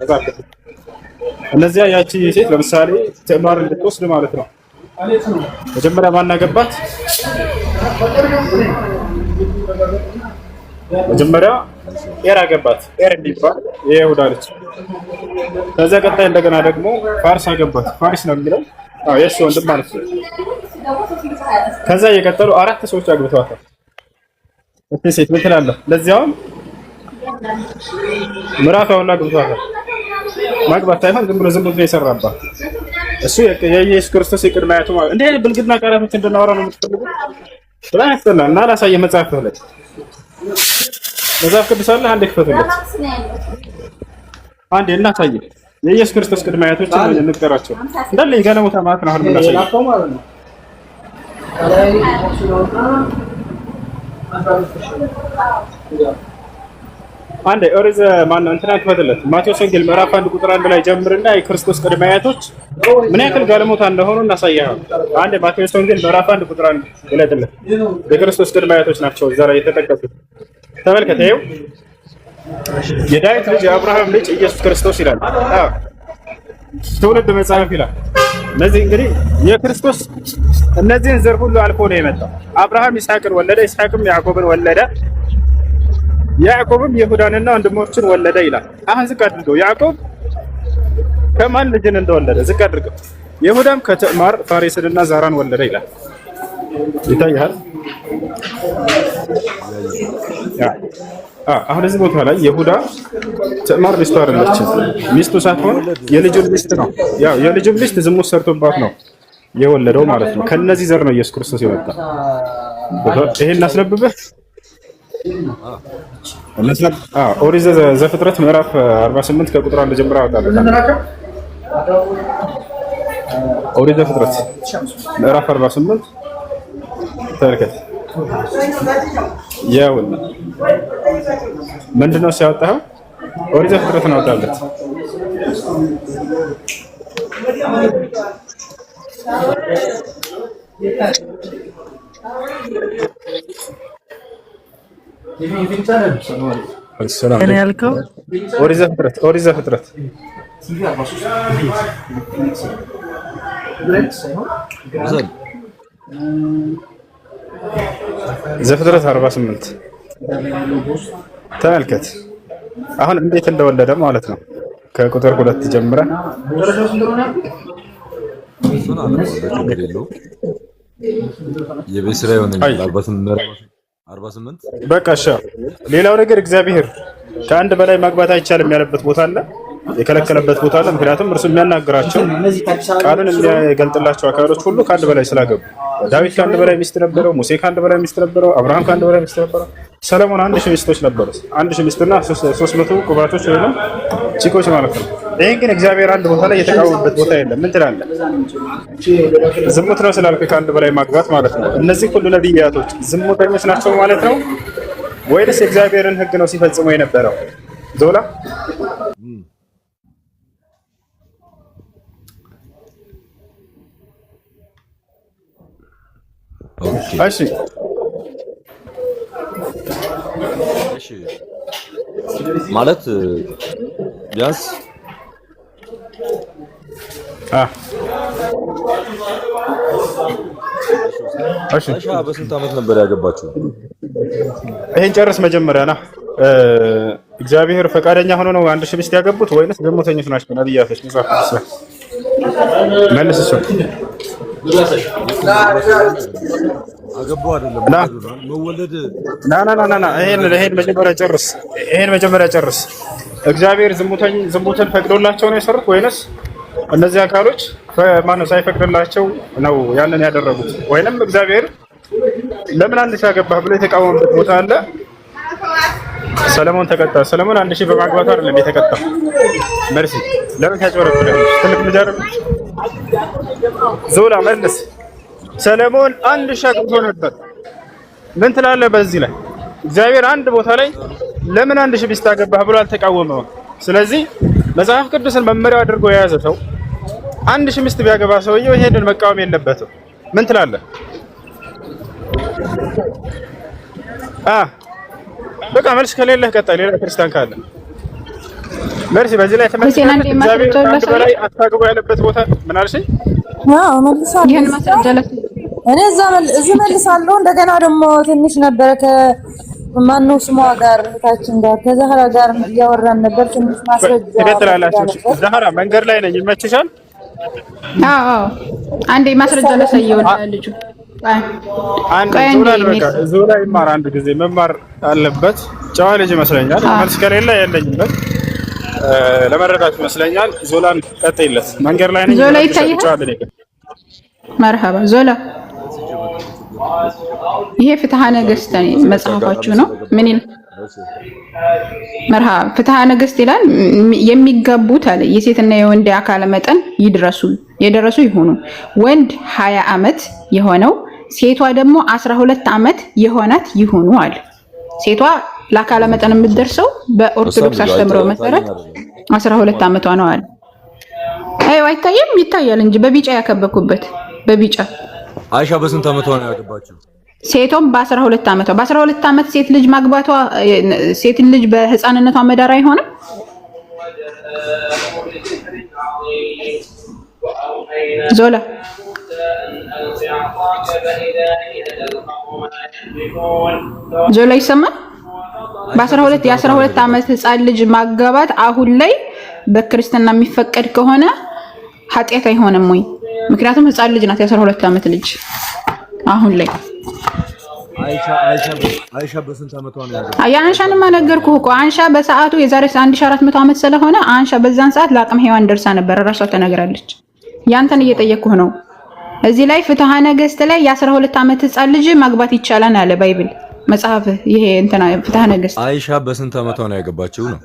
እነዚያ ያቺ ሴት ለምሳሌ ትዕማር እንድትወስድ ማለት ነው። መጀመሪያ ማን አገባት? መጀመሪያ ኤር አገባት። ኤር እንዲባል የይሁዳ ልጅ። ከዚያ ቀጣይ እንደገና ደግሞ ፋርስ አገባት። ፋሪስ ነው የሚለው የእሱ ወንድም ማለት ነው። ከዛ እየቀጠሉ 4 ሰዎች አግብተዋታል። እቺ ሴት ምን ትላለህ? ለዚያውም ምዕራፍ ያውላ አግብተዋታል። ማግባት ሳይሆን ዝም ብሎ የሰራባት እሱ የኢየሱስ ክርስቶስ የቅድመ አያቱ ማለት እንዴ ብልግና ቃላቶች እንድናወራ ነው የምትፈልጉት? በጣም ያስጠላል። እና ላሳየህ መጽሐፍ ላይ መጽሐፍ ቅዱስ አለ። አንዴ ክፈቱለት፣ አንዴ እናሳየህ። የኢየሱስ ክርስቶስ ቅድመ አያቶች እንቅጠራቸው እንዳለ የጋለሞታ ማለት ነው። አሁን የምናሳየው ማለት ነው። አንዴ ኦሪዝ ማነው እንትና ክፈትለት። ማቴዎስ ወንጌል ምዕራፍ 1 ቁጥር 1 ላይ ጀምርና የክርስቶስ ቅድመ አያቶች ምን ያክል ጋለሞታ እንደሆኑ እናሳያለን። አንዴ ማቴዎስ ወንጌል ምዕራፍ 1 ቁጥር 1 ይለጥለት። የክርስቶስ ቅድመ አያቶች ናቸው እዛ ላይ የተጠቀሱት። ተመልከት፣ ይኸው የዳዊት ልጅ የአብርሃም ልጅ ኢየሱስ ክርስቶስ ይላል። ትውልድ መጽሐፍ ይላል። እነዚህ እንግዲህ የክርስቶስ እነዚህን ዘር ሁሉ አልፎ ነው የመጣው። አብርሃም ይስሐቅን ወለደ፣ ይስሐቅም ያዕቆብን ወለደ፣ ያዕቆብም ይሁዳንና ወንድሞችን ወለደ ይላል። አሁን ዝቅ አድርገው ያዕቆብ ከማን ልጅን እንደወለደ ዝቅ አድርገው ይሁዳም ከትዕማር ፋሬስንና ዛራን ወለደ ይላል። ይታያል። አሁን እዚህ ቦታ ላይ ይሁዳ ትዕማር ሚስቱ አይደለችም። ሚስቱ ሳትሆን የልጁ ሚስት ነው። ያው የልጁ ሚስት ዝሙት ሰርቶባት ነው የወለደው ማለት ነው። ከነዚህ ዘር ነው ኢየሱስ ክርስቶስ የወጣ። ይሄን አስነብበህ ኦሪት ዘፍጥረት ምዕራፍ 48 ከቁጥር 1 ጀምሮ አወጣለሁ። ኦሪት ዘፍጥረት ምዕራፍ 48 ተመልከት። ያውና ምንድነው ሲያወጣው? ኦሪት ዘፍጥረትን አወጣለት። እኔ ያልከው ኦሪት ዘፍጥረት ዘፍጥረት 48 ተመልከት። አሁን እንዴት እንደወለደ ማለት ነው። ከቁጥር 2 ጀምረ በቃ እሺ። ሌላው ነገር እግዚአብሔር ከአንድ በላይ ማግባት አይቻልም ያለበት ቦታ አለ፣ የከለከለበት ቦታ አለ። ምክንያቱም እርሱ የሚያናግራቸው ቃልን የሚገልጥላቸው አካሎች ሁሉ ከአንድ በላይ ስላገቡ፣ ዳዊት ከአንድ በላይ ሚስት ነበረው፣ ሙሴ ከአንድ በላይ ሚስት ነበረው፣ አብርሃም ከአንድ በላይ ሚስት ነበረው፣ ሰለሞን 1000 ሚስቶች ነበሩ። 1000 ሚስትና 300 ቁባቶች ወይም ቺኮች ማለት ነው። ይሄን ግን እግዚአብሔር አንድ ቦታ ላይ የተቃወመበት ቦታ የለም። ምን ትላለህ? ዝሙት ነው ስላልክ ከአንድ በላይ ማግባት ማለት ነው። እነዚህ ሁሉ ነቢያቶች ዝሙተኞች ናቸው ማለት ነው ወይስ የእግዚአብሔርን ሕግ ነው ሲፈጽሙ የነበረው? ዞላ እሺ ማለት ቢያንስ አይሻ በስንት ዓመት ነበር ያገባችው? ይሄን ጨርስ መጀመሪያ ና። እግዚአብሔር ፈቃደኛ ሆኖ ነው 1000 ሚስት ያገቡት ወይንስ ዝሙተኞች ናቸው ነብያቶች? መጽሐፍ ቅዱስ መልስ እሱ አገቡ አይደለም መወለድ ና ይሄን መጀመሪያ ጨርስ። እግዚአብሔር ዝሙትን ፈቅዶላቸው ነው የሰሩት ወይንስ እነዚህ አካሎች ማነው ሳይፈቅድላቸው ነው ያንን ያደረጉት? ወይንም እግዚአብሔር ለምን 1000 አገባህ ብሎ የተቃወመበት ቦታ አለ? ሰለሞን ተቀጣ። ሰለሞን 1000 በማግባቱ አይደለም የተቀጣው። መርሲ ለምን ታጨረብለህ? ትልቅ ልጅ አይደል? ዞላ መልስ። ሰለሞን 1000 አግብቶ ነበር። ምን ትላለህ በዚህ ላይ? እግዚአብሔር አንድ ቦታ ላይ ለምን 1000 ሚስት አገባህ ብሎ አልተቃወመውም። ስለዚህ መጽሐፍ ቅዱስን መመሪያው አድርጎ የያዘ ሰው 1000 ሚስት ቢያገባ ሰውየው ይሄንን መቃወም የለበትም። ምን ትላለህ? በቃ መልስ ከሌለህ ቀጣይ ሌላ ክርስቲያን ካለ መልስ። በዚህ ላይ ተመልሰናል። እግዚአብሔር አንድ በላይ አታግቡ ያለበት ቦታ ምን አልሽኝ? አዎ መልሳለሁ። ይሄን ማስረጃ እኔ እዚህ መልሳለሁ። እንደገና ደግሞ ትንሽ ነበረ ከማነው ስሟ ጋር እህታችን ጋር ከዛህራ ጋር እያወራን ነበር። ትንሽ ማስረጃ ትከተላላችሁ። ዛህራ መንገድ ላይ ነኝ፣ ይመችሻል? አዎ አንዴ ማስረጃ ለሰየው ልጁ ዞላ ይማር። አንድ ጊዜ መማር አለበት። ጨዋ ልጅ ይመስለኛል። መልስ ከሌለ የለኝም ለመረዳት ይመስለኛል። ዞላን ቀጥይለት። መንገድ ላይ ነኝ። ዞላ ይታያል። መርሐባ ዞላ። ይሄ ፍትሐ ነገሥት መጽሐፋችሁ ነው። ምን ይላል? መርሐባ ፍትሐ ነገሥት ይላል የሚጋቡት አለ የሴትና የወንድ አካለ መጠን የደረሱ ይሁኑ። ወንድ 20 ዓመት የሆነው ሴቷ ደግሞ 12 ዓመት የሆናት ይሁኑ አለ። ሴቷ ለአካለ መጠን የምትደርሰው በኦርቶዶክስ አስተምሮ መሰረት 12 ዓመቷ ነው አለ። አይ አይታየም? ይታያል እንጂ በቢጫ ያከበኩበት በቢጫ። አይሻ በስንት ዓመቷ ነው ያገባችው? ሴቶም በ12 ዓመቷ። በ12 ዓመት ሴት ልጅ ማግባቷ ሴት ልጅ በህፃንነቷ መዳር አይሆንም? ዞላ ዞላ ይሰማል? የ12 ዓመት ህፃን ልጅ ማጋባት አሁን ላይ በክርስትና የሚፈቀድ ከሆነ ኃጢአት አይሆንም ወይ? ምክንያቱም ህፃን ልጅ ናት፣ የ12 ዓመት ልጅ አሁን ላይ። አይሻ በስንት ዓመቷ ነው ያገባችው? የአንሻንማ ነገርኩህ እኮ አንሻ በሰዓቱ የዛሬ 1400 ዓመት ስለሆነ አንሻ በዛን ሰዓት ለአቅመ ሔዋን ደርሳ ነበር፣ ራሷ ተናግራለች። ያንተን እየጠየቅኩህ ነው። እዚህ ላይ ፍትሐ ነገሥት ላይ የ12 ዓመት ህፃን ልጅ ማግባት ይቻላል አለ ባይብል መጽሐፍ። ይሄ እንትና ፍትሐ ነገሥት አይሻ በስንት ዓመቷ ነው ያገባችው ነው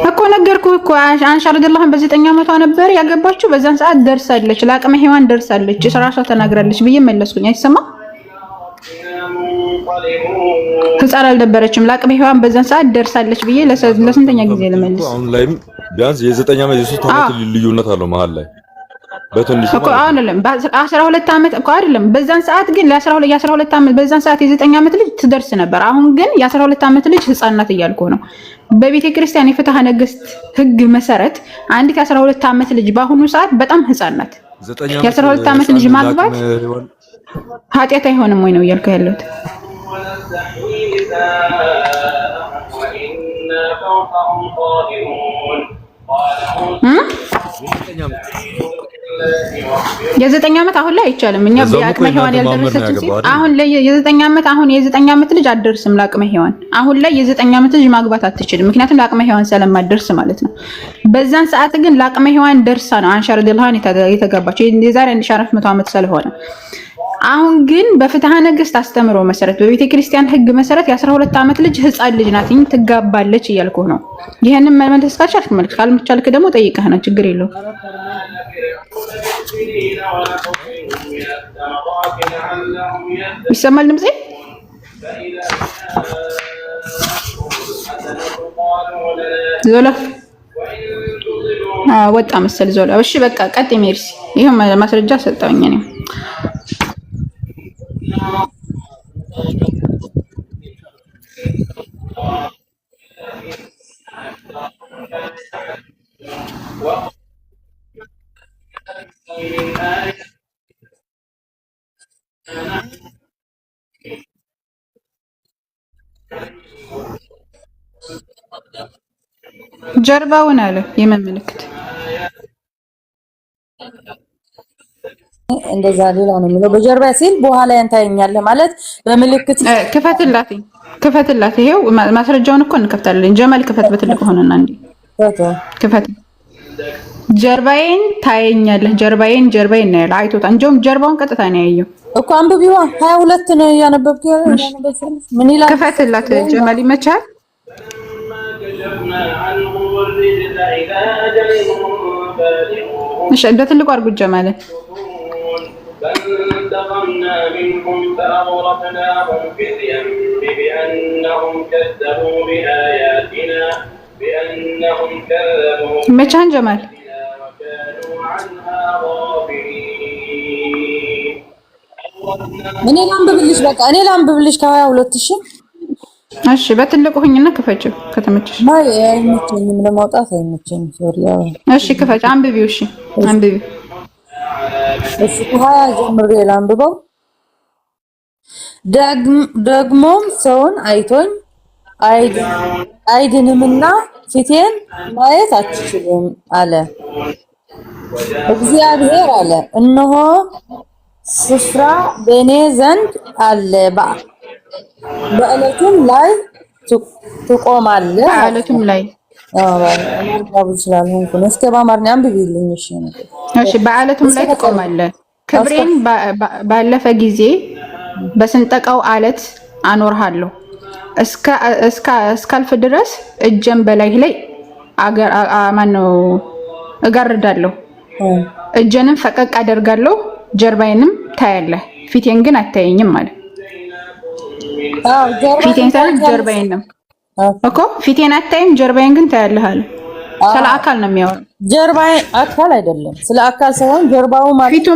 እኮ ነገርኩህ እኮ። አንሻ ረዲየላሁ በ9 ዓመቷ ነበር ያገባችው። በዛን ሰዓት ደርሳለች፣ ለአቅመ ሔዋን ደርሳለች፣ ራሷ ተናግራለች ብዬ መለስኩኝ። አይሰማም? ህፃን አልነበረችም፣ ለአቅመ ሔዋን በዛን ሰዓት ደርሳለች ብዬ ለስንተኛ ጊዜ ልመልስ? አሁን ላይም ቢያንስ የ9 ዓመት የ3 ዓመት ልዩነት አለው መሀል ላይ በትንሽ እኮ አይደለም። በ12 ዓመት እኮ አይደለም። በዛን ሰዓት ግን የ12 ዓመት በዛን ሰዓት የ9 ዓመት ልጅ ትደርስ ነበር። አሁን ግን የ12 ዓመት ልጅ ህፃን ናት እያልኩ ነው። በቤተ ክርስቲያን የፍትሐ ነገሥት ህግ መሰረት አንዲት የ12 ዓመት ልጅ በአሁኑ ሰዓት በጣም ህፃን ናት። የ12 ዓመት ልጅ ማግባት ኃጢአት አይሆንም ወይ ነው እያልኩ ያለሁት። የ9 ዓመት አሁን ላይ አይቻልም። እኛ በአቅመ ሔዋን ያልደረሰችው ሲል አሁን ላይ የ9 ዓመት የ9 ዓመት ልጅ አትደርስም ለአቅመ ሔዋን። አሁን ላይ የ9 ዓመት ልጅ ማግባት አትችልም፣ ምክንያቱም ለአቅመ ሔዋን ስለማትደርስ ማለት ነው። በዛን ሰዓት ግን ለአቅመ ሔዋን ደርሳ ነው አንሻ ረዲየላሁ ዐንሃ የተጋባቸው የዛሬ 1400 ዓመት ስለሆነ። አሁን ግን በፍትሐ ነገሥት አስተምሮ መሰረት በቤተ ክርስቲያን ህግ መሰረት የ12 ዓመት ልጅ ህፃን ልጅ ናት ትጋባለች እያልኩ ነው። ይሄንን መመለስ ካልቻልክ መልክ ካልቻልክ ደግሞ ጠይቀህ ነው፣ ችግር የለውም። ይሰማል ድምጼ? ዞላ ወጣ መሰል ዞላ። እሺ በቃ ቀጥ ሜርሲ። ይሄው ማስረጃ ሰጠውኝ እኔ። ጀርባውን አለ የመመልከት እንደዛ ሌላ ነው የሚለው በጀርባ ሲል በኋላ ያንታየኛለህ ማለት በምልክት ክፈትላት። ይሄው ማስረጃውን እኮ እንከፍታለን። ጀማል ክፈት፣ በትልቅ ሆነና እንዴ ክፈት። ጀርባዬን ታየኛለህ። ጀርባዬን ነው ያለው። አይቶታ እንጀም ጀርባውን ቀጥታ ነው ያየው እኮ። አንብቢዋ 22 ነው ያነበብኩ። ምን ይላል? ክፈትላት ጀማል ይመቻል። እሺ እንደ ትልቁ አድርጉት ጀማል። فانتقمنا منهم فأغرقناهم في اليم بأنهم كذبوا بآياتنا መቻን ጀማል እኔ ላንብብልሽ። በቃ እኔ ላንብብልሽ ከ22000 እሺ በትልቁ ሁኝና ክፈችው ከተመቸሽ። ማይ አይመቸኝም ለማውጣት አይመቸኝም። ሶሪ እሺ ክፈች አንብቢው። እሺ አንብቢው። እሺ ከ20 ጀምሬ ላንብበው። ደግሞም ሰውን አይቶኝ አይድንምና ፊቴን ማየት አትችሉም አለ እግዚአብሔር አለ። እነሆ ስፍራ በእኔ ዘንድ አለ፣ በዕለቱም ላይ ትቆማለህ። በዕለቱም ላይ እስከ በአማርኛ አንብቢልኝ። እሺ በዕለቱም ላይ ትቆማለህ። ክብሬን ባለፈ ጊዜ በስንጠቃው አለት አኖርሃለሁ። እስካልፍ ድረስ እጀን በላይ ላይ ማነው እጋርዳለሁ። እጀንም ፈቀቅ አደርጋለሁ። ጀርባዬንም ታያለህ፣ ፊቴን ግን አታየኝም ማለት ፊቴን ታያለህ፣ ጀርባዬንም እኮ ፊቴን አታይም፣ ጀርባዬን ግን ታያለህ አለ። ስለ አካል ነው የሚያወራው። ጀርባዬ አካል አይደለም፣ ስለ አካል ሳይሆን ጀርባው ማለት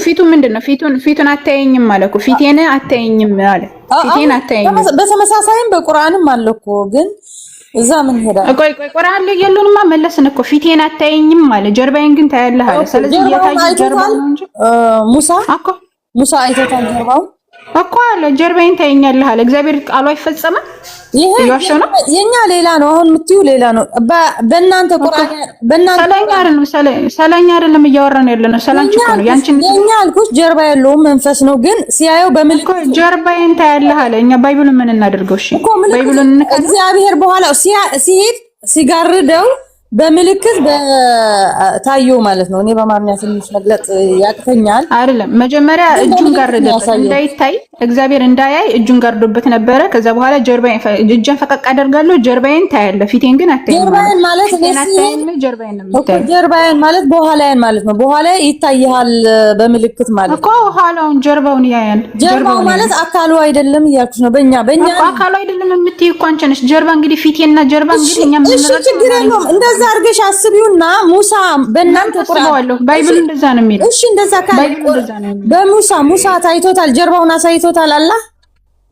ፊቱ ምንድነው? ፊቱን አታየኝም ማለት እኮ ፊቴን አታየኝም አለ። ፊቴን አታየኝም በተመሳሳይም በቁርአንም አለ እኮ። ግን እዛ ምን ሄዳል? ቆይ ቁርአን ላይ ያለውንማ መለስን እኮ። ፊቴን አታየኝም ማለት ጀርባዬን ግን ታያለህ አለ። ስለዚህ የታየው ጀርባው ነው እንጂ ሙሳ አይቶታል ጀርባው። እኮ አለ ጀርባዬን ታየኛለህ አለ። እግዚአብሔር ቃሉ አይፈጸምም። ይሄ የኛ ሌላ ነው። አሁን የምትዩ ሌላ ነው። በእናንተ ቁርአን ሰለኛ አይደለም እያወራን ያለነው ሰላንቺ እኮ ነው። ያንቺን የኛ አልኩሽ ጀርባ ያለው መንፈስ ነው። ግን ሲያየው በምልክት ጀርባዬን ታያለህ አለ። እኛ ባይብልን ምን እናደርገው? እሺ ባይብልን እግዚአብሔር በኋላ ሲሄድ ሲጋርደው በምልክት ታየው ማለት ነው። እኔ በማርኛ ትንሽ መግለጽ ያቅተኛል። አይደለም መጀመሪያ እጁን ጋርዶበት እንዳይታይ እግዚአብሔር እንዳያይ እጁን ጋርዶበት ነበረ። ከዛ በኋላ እጄን ፈቀቅ አደርጋለሁ፣ ጀርባዬን ታያለህ፣ ፊቴን ግን አታይም። ጀርባዬን ማለት ጀርባዬን ማለት በኋላዬን ማለት ነው። በኋላ ይታይሃል በምልክት ማለት እኮ ኋላውን ጀርባውን ያያል። ጀርባው ማለት አካሉ አይደለም እያልኩሽ ነው። በእኛ አካሉ አይደለም የምትይ እኮ አንቺ ነሽ። ጀርባ እንግዲህ ፊቴና ጀርባ እንግዲህ እኛ ምን እሺ ችግር የለውም። እንደዛ አድርገሽ አስቢውና ሙሳ በእናንተ ቁርአን ባይብል እንደዛ ነው የሚለው። እሺ እንደዛ ካለ በሙሳ ታይቶታል፣ ጀርባውን አሳይቶታል አላህ።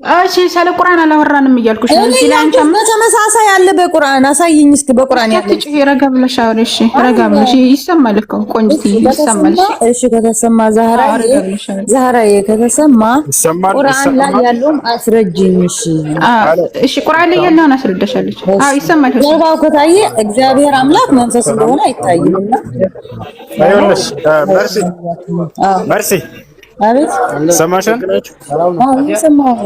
እሺ ስለ ቁርአን አላወራንም እያልኩሽ ነው። እዚህ ላይ አንቺ ተመሳሳይ አለ በቁርአን አሳይኝ እስኪ። በቁርአን ያለ እሺ ረጋ ብለሽ አውሪ። እሺ ረጋ ብለሽ ይሰማል እኮ ቆንጆ ይሰማል። እሺ ከተሰማ ዛህራዬ ከተሰማ ቁርአን ላይ ያለውም አስረጅኝ። እሺ ቁርአን ላይ ያለውን አስረዳሻለች። ይሰማል። ጀርባው ከታየ እግዚአብሔር አምላክ መንፈስ እንደሆነ አይታይምና አይወለሽ መርሲ አቤት ሰማሽን? ሰማሁ።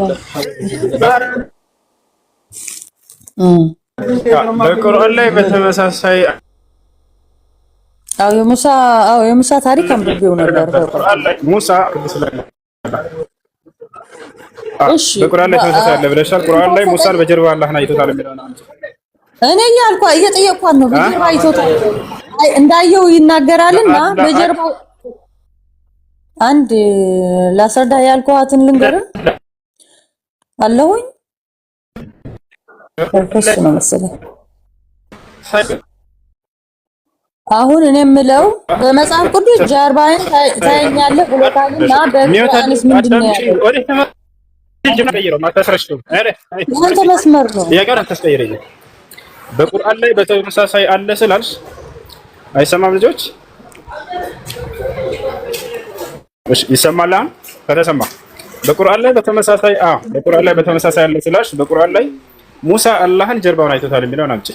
በቁርአን ላይ በተመሳሳይ የሙሳ ታሪክ አንብቤው ነበር። በቁርአን ላይ ሙሳ እሺ በቁርአን ላይ ተመሳሳይ አለ ብለሻል። ቁርአን ላይ ሙሳን በጀርባ አላህን አይቶታል የሚለው ነው። እኔ እየጠየቅኳት ነው። በጀርባ አይቶታል እንዳየው ይናገራልና በጀርባው አንድ ላስረዳ ያልኳትን ልንገር አለሁኝ ከሱ ነው መሰለኝ። አሁን እኔ የምለው በመጽሐፍ ቅዱስ ጀርባዬን ታየኛለህ ብሎታልና በቁርአንስ ምንድን ነው ያለው? አንተ መስመር ነው ያጋር ተስቀይረኝ። በቁርአን ላይ በተመሳሳይ አለ ስላልሽ አይሰማም ልጆች? እሺ ይሰማል። ከተሰማ በቁርአን ላይ በተመሳሳይ አለ ስላልሽ በቁርአን ላይ ሙሳ አላህን ጀርባውን አይቶታል የሚለውን አምጪ።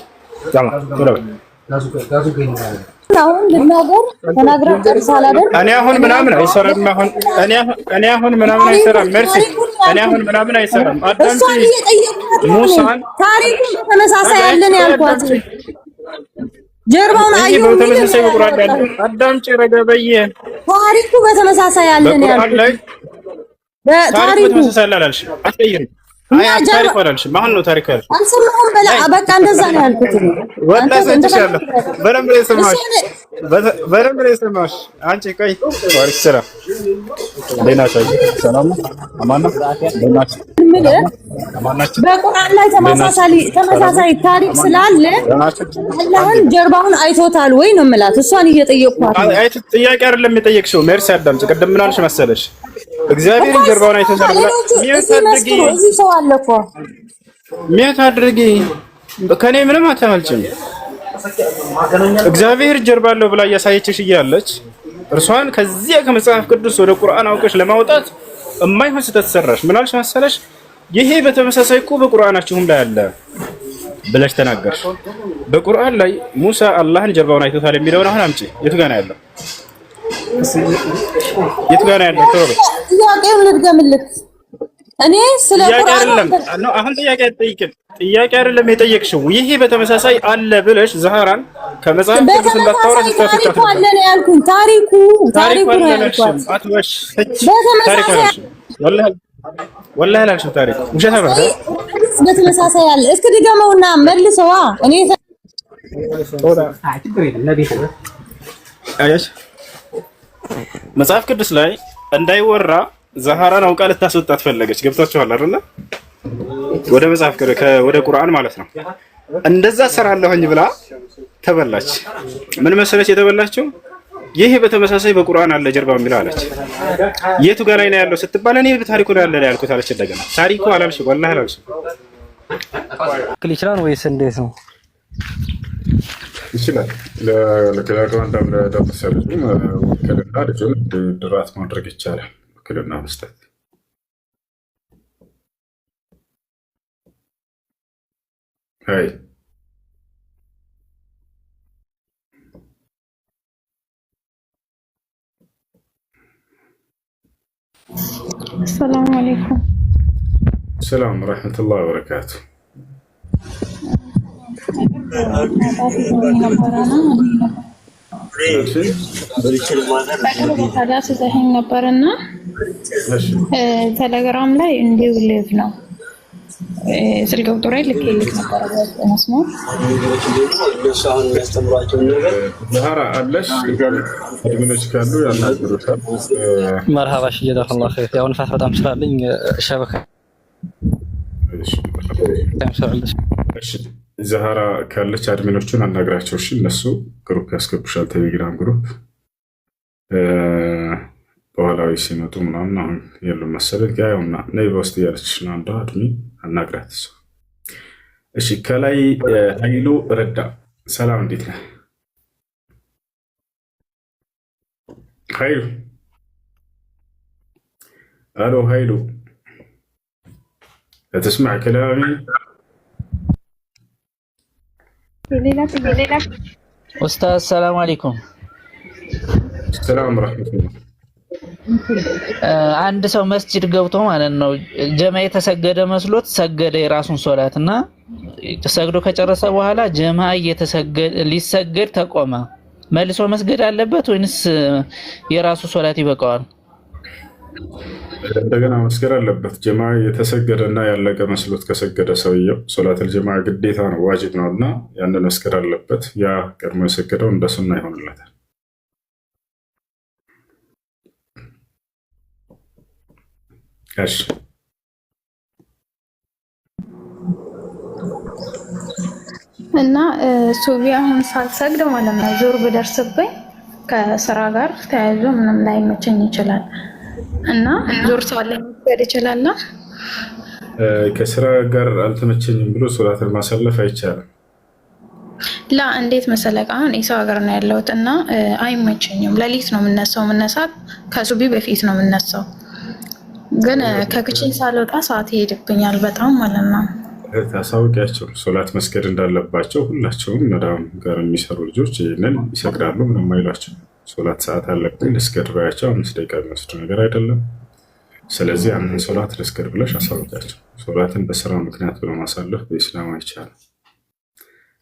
አሁን ልናገር ተናግረን ጨርሰሃል አይደል? እኔ አሁን ምናምን አይሰራም። እኔ አሁን ምናምን አይሰራም። መርሲ እኔ አሁን ምናምን አይሰራም። አዳምጪ። ሙሳን ታሪኩን በተመሳሳይ አለን ያልኳት ጀርባውን አየሁ በተመሳሳይ በቁርአን ላይ አዳምጪ። ረገበየ ታሪኩ በተመሳሳይ አለን ያልኩት ታሪኩ በተመሳሳይ አላልሽ አትቀይሪ። ታሪኩ አላልሽ ማን ነው ታሪኩ ያልሽ? አልሰማሁም። በቃ እንደዛ ነው ያልኩት። ወላሂ ሰምቻለሁ። በደንብ ነው የሰማሁሽ። አንቺ ቆይ ወርክ ስራ ለናሻይ ሰላም አማና ለናሽ በቁርአን ላይ ተመሳሳይ ታሪክ ስላለ አላህን ጀርባውን አይቶታል ወይ ነው የምላት። እሷን እየጠየቅኳት ነው። አይ ጥያቄ አይደለም የጠየቅሽው። ሜርሲ አዳምጪ። ቅድም ምን አልሽ መሰለሽ? እግዚአብሔር ጀርባውን አይቶታል ብላ እዚህ ሰው አለ እኮ ሚያታድርጊ ከኔ ምንም አታመልጭም። እግዚአብሔር ጀርባ አለው ብላ እያሳየችሽ እያለች እርሷን ከዚያ ከመጽሐፍ ቅዱስ ወደ ቁርአን አውቀሽ ለማውጣት የማይሆን ስህተት ሰራሽ። ምን አልሽ መሰለሽ? ይሄ በተመሳሳይ እኮ በቁርአናችሁም ላይ አለ ብለሽ ተናገርሽ። በቁርአን ላይ ሙሳ አላህን ጀርባውን አይቶታል የሚለውን አሁን አምጪ። የቱ ጋር ነው ያለው? የቱ ጋር ነው ያለው? ተወው። ጥያቄውን ልድገምልህ። እኔ ስለ ቁርአን ነው አሁን ጥያቄ አይደለም የጠየቅሽው። ይሄ በተመሳሳይ አለ ብለሽ ዛህራን ከመጽሐፍ ቅዱስ እንዳታወራ ታሪኩ አለ ነው ያልኩኝ። ታሪኩ ነው ያልኩት። አትወሽ። በተመሳሳይ ወላሂ አላልሽም። ታሪኩ ውሸት ነው። በተመሳሳይ አለ። እስኪ ድገመውና መልሰዋ። እኔ መጽሐፍ ቅዱስ ላይ እንዳይወራ ዛህራን አውቃ ልታስወጣት ፈለገች። ገብታችኋል አይደለ? ወደ መጽሐፍ ወደ ቁርአን ማለት ነው። እንደዛ ሰራለሁኝ ብላ ተበላች። ምን መሰለች የተበላችው? ይሄ በተመሳሳይ በቁርአን አለ ጀርባ የሚለው አለች። የቱ ጋር ላይ ነው ያለው ስትባል እኔ በታሪኩ ላይ ያለ ያልኩት አለች። እንደገና ታሪኩ አላልሽ፣ ወላሂ አላልሽ። ይችላል ወይስ እንዴት ነው? ይችላል። ለክላካንዳም ለዳመሰለኝ ወከልና ልጅን ድራት ማድረግ ይቻላል። ክልና መስጠት هاي السلام عليكم. السلام ورحمة الله وبركاته. ተዳስሰኝ ነበርና ቴሌግራም ላይ እንዲሁ ሊቭ ነው ስልክ ቁጥሬ ልኬልክ ነበር በመስመር ዛህራ አለሽ አድሚኖች ካሉ ያናግሩታል። مرحبا جزاك الله خير ያው ንፋስ በጣም ስላለኝ ሸበካ እሺ ዛህራ ካለች አድሚኖቹን አናግራቸው። እሺ እነሱ ግሩፕ ያስገቡሻል፣ ቴሌግራም ግሩፕ በኋላዊ ሲመጡ ምናምን አሁን የሉም መሰለኝ። ጋያውና ነይ በውስጥ እያለችሽ ነው አንዷ አድሚን አናግራት እሱ። እሺ ከላይ ኃይሉ ረዳ ሰላም፣ እንዴት ነህ ኃይሉ? الو هيلو تسمع كلامي؟ استاذ السلام عليكم. السلام ورحمة الله. አንድ ሰው መስጂድ ገብቶ ማለት ነው ጀማ የተሰገደ መስሎት ሰገደ የራሱን ሶላትና ሰግዶ ከጨረሰ በኋላ ጀማ ሊሰገድ ተቆመ። መልሶ መስገድ አለበት ወይንስ የራሱ ሶላት ይበቃዋል? እንደገና መስገድ አለበት። ጀማ የተሰገደና ያለቀ መስሎት ከሰገደ ሰውየው ሶላተል ጀማ ግዴታ ነው፣ ዋጅብ ነውና ያንን መስገድ አለበት። ያ ቀድሞ የሰገደው እንደ ሱና ይሆንለታል። እሺ እና ሱቢ አሁን ሳልሰግድ ማለት ነው ዙር ብደርስብኝ ከስራ ጋር ተያይዞ ምንም ላይ መቸኝ ይችላል እና ዙር ሰው ላይ መስገድ ይችላል። ከስራ ጋር አልተመቸኝም ብሎ ሶላትን ማሳለፍ አይቻልም። ላ እንዴት መሰለህ አሁን የሰው ሀገር ነው ያለሁት እና አይመቸኝም። ለሊት ነው የምነሳው፣ መነሳት ከሱቢ በፊት ነው የምነሳው። ግን ከክችን ሳልወጣ ሰዓት ይሄድብኛል በጣም ማለት ነው። ታሳውቂያቸው ሶላት መስገድ እንዳለባቸው ሁላቸውም መዳም ጋር የሚሰሩ ልጆች ይህንን ይሰግዳሉ። ምንም አይሏቸው። ሶላት ሰዓት አለብኝ ልስገድ ባያቸው 5 ደቂቃ የሚወስድ ነገር አይደለም። ስለዚህ ያንን ሶላት ልስገድ ብለሽ አሳውቂያቸው። ሶላትን በስራ ምክንያት ብሎ ማሳለፍ በኢስላም አይቻልም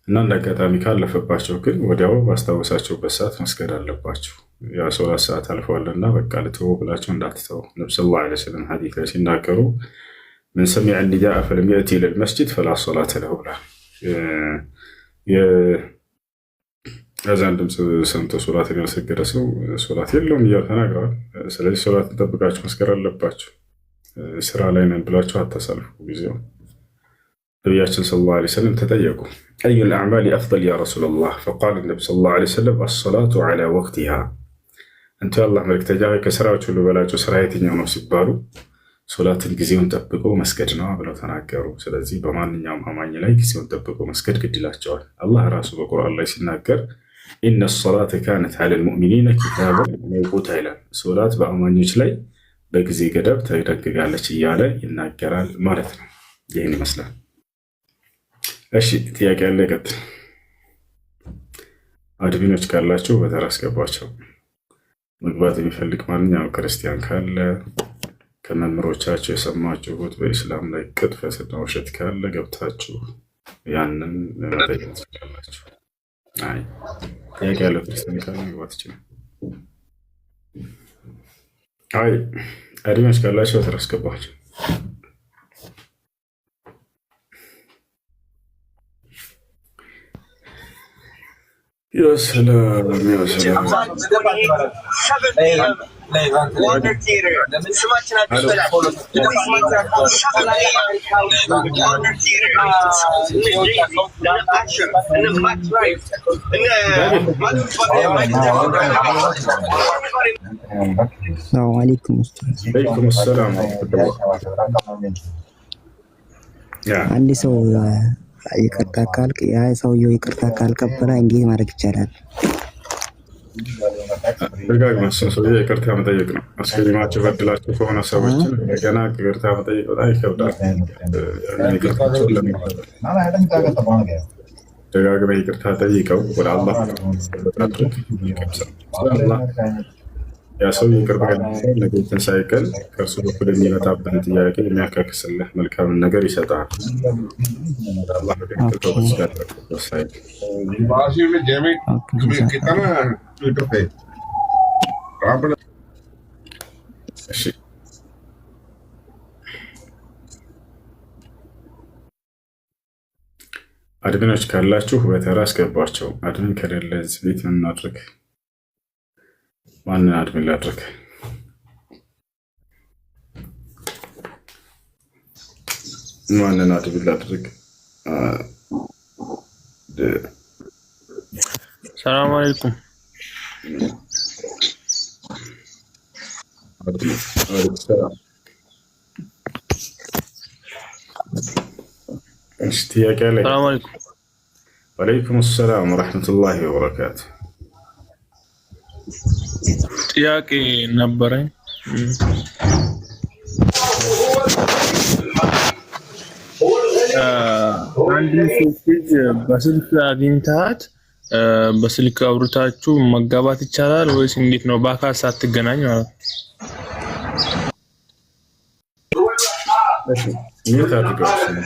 እና እንደ አጋጣሚ ካለፈባቸው ግን ወዲያው ባስታወሳቸውበት ሰዓት መስገድ አለባቸው። ያ ሶላት ሰዓት አልፈዋልና በቃ ልትወው ብላቸው እንዳትተው። ነብዩ ሰለላሁ ዐለይሂ ወሰለም ሐዲስ ላይ ሲናገሩ من سمع النداء فلم يأتي إلى المسجد فلا صلاة له له. أذان دم سنت صلاة الناس الجرسوا صلاة يلهم يا تناقرا سلسلة صلاة تطبقات مسكرة لباتش سر علينا بلاتش حتى سلفوا بيزيو. النبي صلى الله عليه وسلم تضايقوا أي الأعمال أفضل يا رسول الله؟ فقال النبي صلى الله عليه وسلم الصلاة على وقتها. أنت الله ملك تجاهك سراج ولا بلاتش سرايتين يوم سبارو ሶላትን ጊዜውን ጠብቆ መስገድ ነው ብለው ተናገሩ። ስለዚህ በማንኛውም አማኝ ላይ ጊዜውን ጠብቆ መስገድ ግድ ይላቸዋል። አላህ ራሱ በቁርአን ላይ ሲናገር ኢነ ሶላተ ካነት ዐለል ሙእሚኒነ ኪታበን መውቁታ ይላል። ሶላት በአማኞች ላይ በጊዜ ገደብ ተደንግጋለች እያለ ይናገራል ማለት ነው። ይህን ይመስላል። እሺ ጥያቄ ያለ ቀጥል። አድሚኖች ካላቸው በተራ አስገቧቸው። መግባት የሚፈልግ ማንኛውም ክርስቲያን ካለ ከመምህሮቻቸው የሰማችሁት በኢስላም ላይ ቅጥፈትና ውሸት ካለ ገብታችሁ ያንን መጠየቅ ትችላላችሁ። አይ ጥያቄ ያለው ክርስቲያን ካለ መግባት ይችላል። አይ አድሚኖች ካላቸው በተራ አስገቧቸው። يا سلام يا سلام. السلام عليكم. عليكم السلام ورحمة الله. عندي سؤال. ይቅርታ ካልክ ያ ሰውየው ይቅርታ ካልቀበለ እንዴት ማድረግ ይቻላል? ደጋግመህ እሱን ሰውዬ ይቅርታ መጠየቅ ነው። አስቀድማችሁ በድላችሁ ከሆነ ሰዎችን ገና ይቅርታ መጠየቅ በጣም ይከብዳል። ይቅርታቸውን ደጋግመህ ይቅርታ ጠይቀው ወደ አላህ ያ ሰው ይቅር ባይልህ ነገ ትንሣኤ ቀን ከእርሱ በኩል የሚመጣብን ጥያቄ የሚያካክስልህ መልካምን ነገር ይሰጣል። አላህ በትክክል ወሳኝ እሺ አድሚኖች ካላችሁ በተራ አስገባቸው። አድሚን ከሌለ እዚህ ቤት ምን እናድርግ? ማንን አድሚን ላድርግ? ማንን አድሚን ላድርግ? ሰላም አለይኩም። እሺ ጥያቄ አለ? ሰላም አለይኩም። ወአለይኩም ሰላም ወራህመቱላሂ ወበረካቱ። ጥያቄ ነበረኝ። አንድ ሴት ልጅ በስልክ አግኝታት በስልክ አውርታችሁ መጋባት ይቻላል ወይስ እንዴት ነው? በአካል ሳትገናኝ ማለት ነው? እሺ ምን ታድርጋለህ?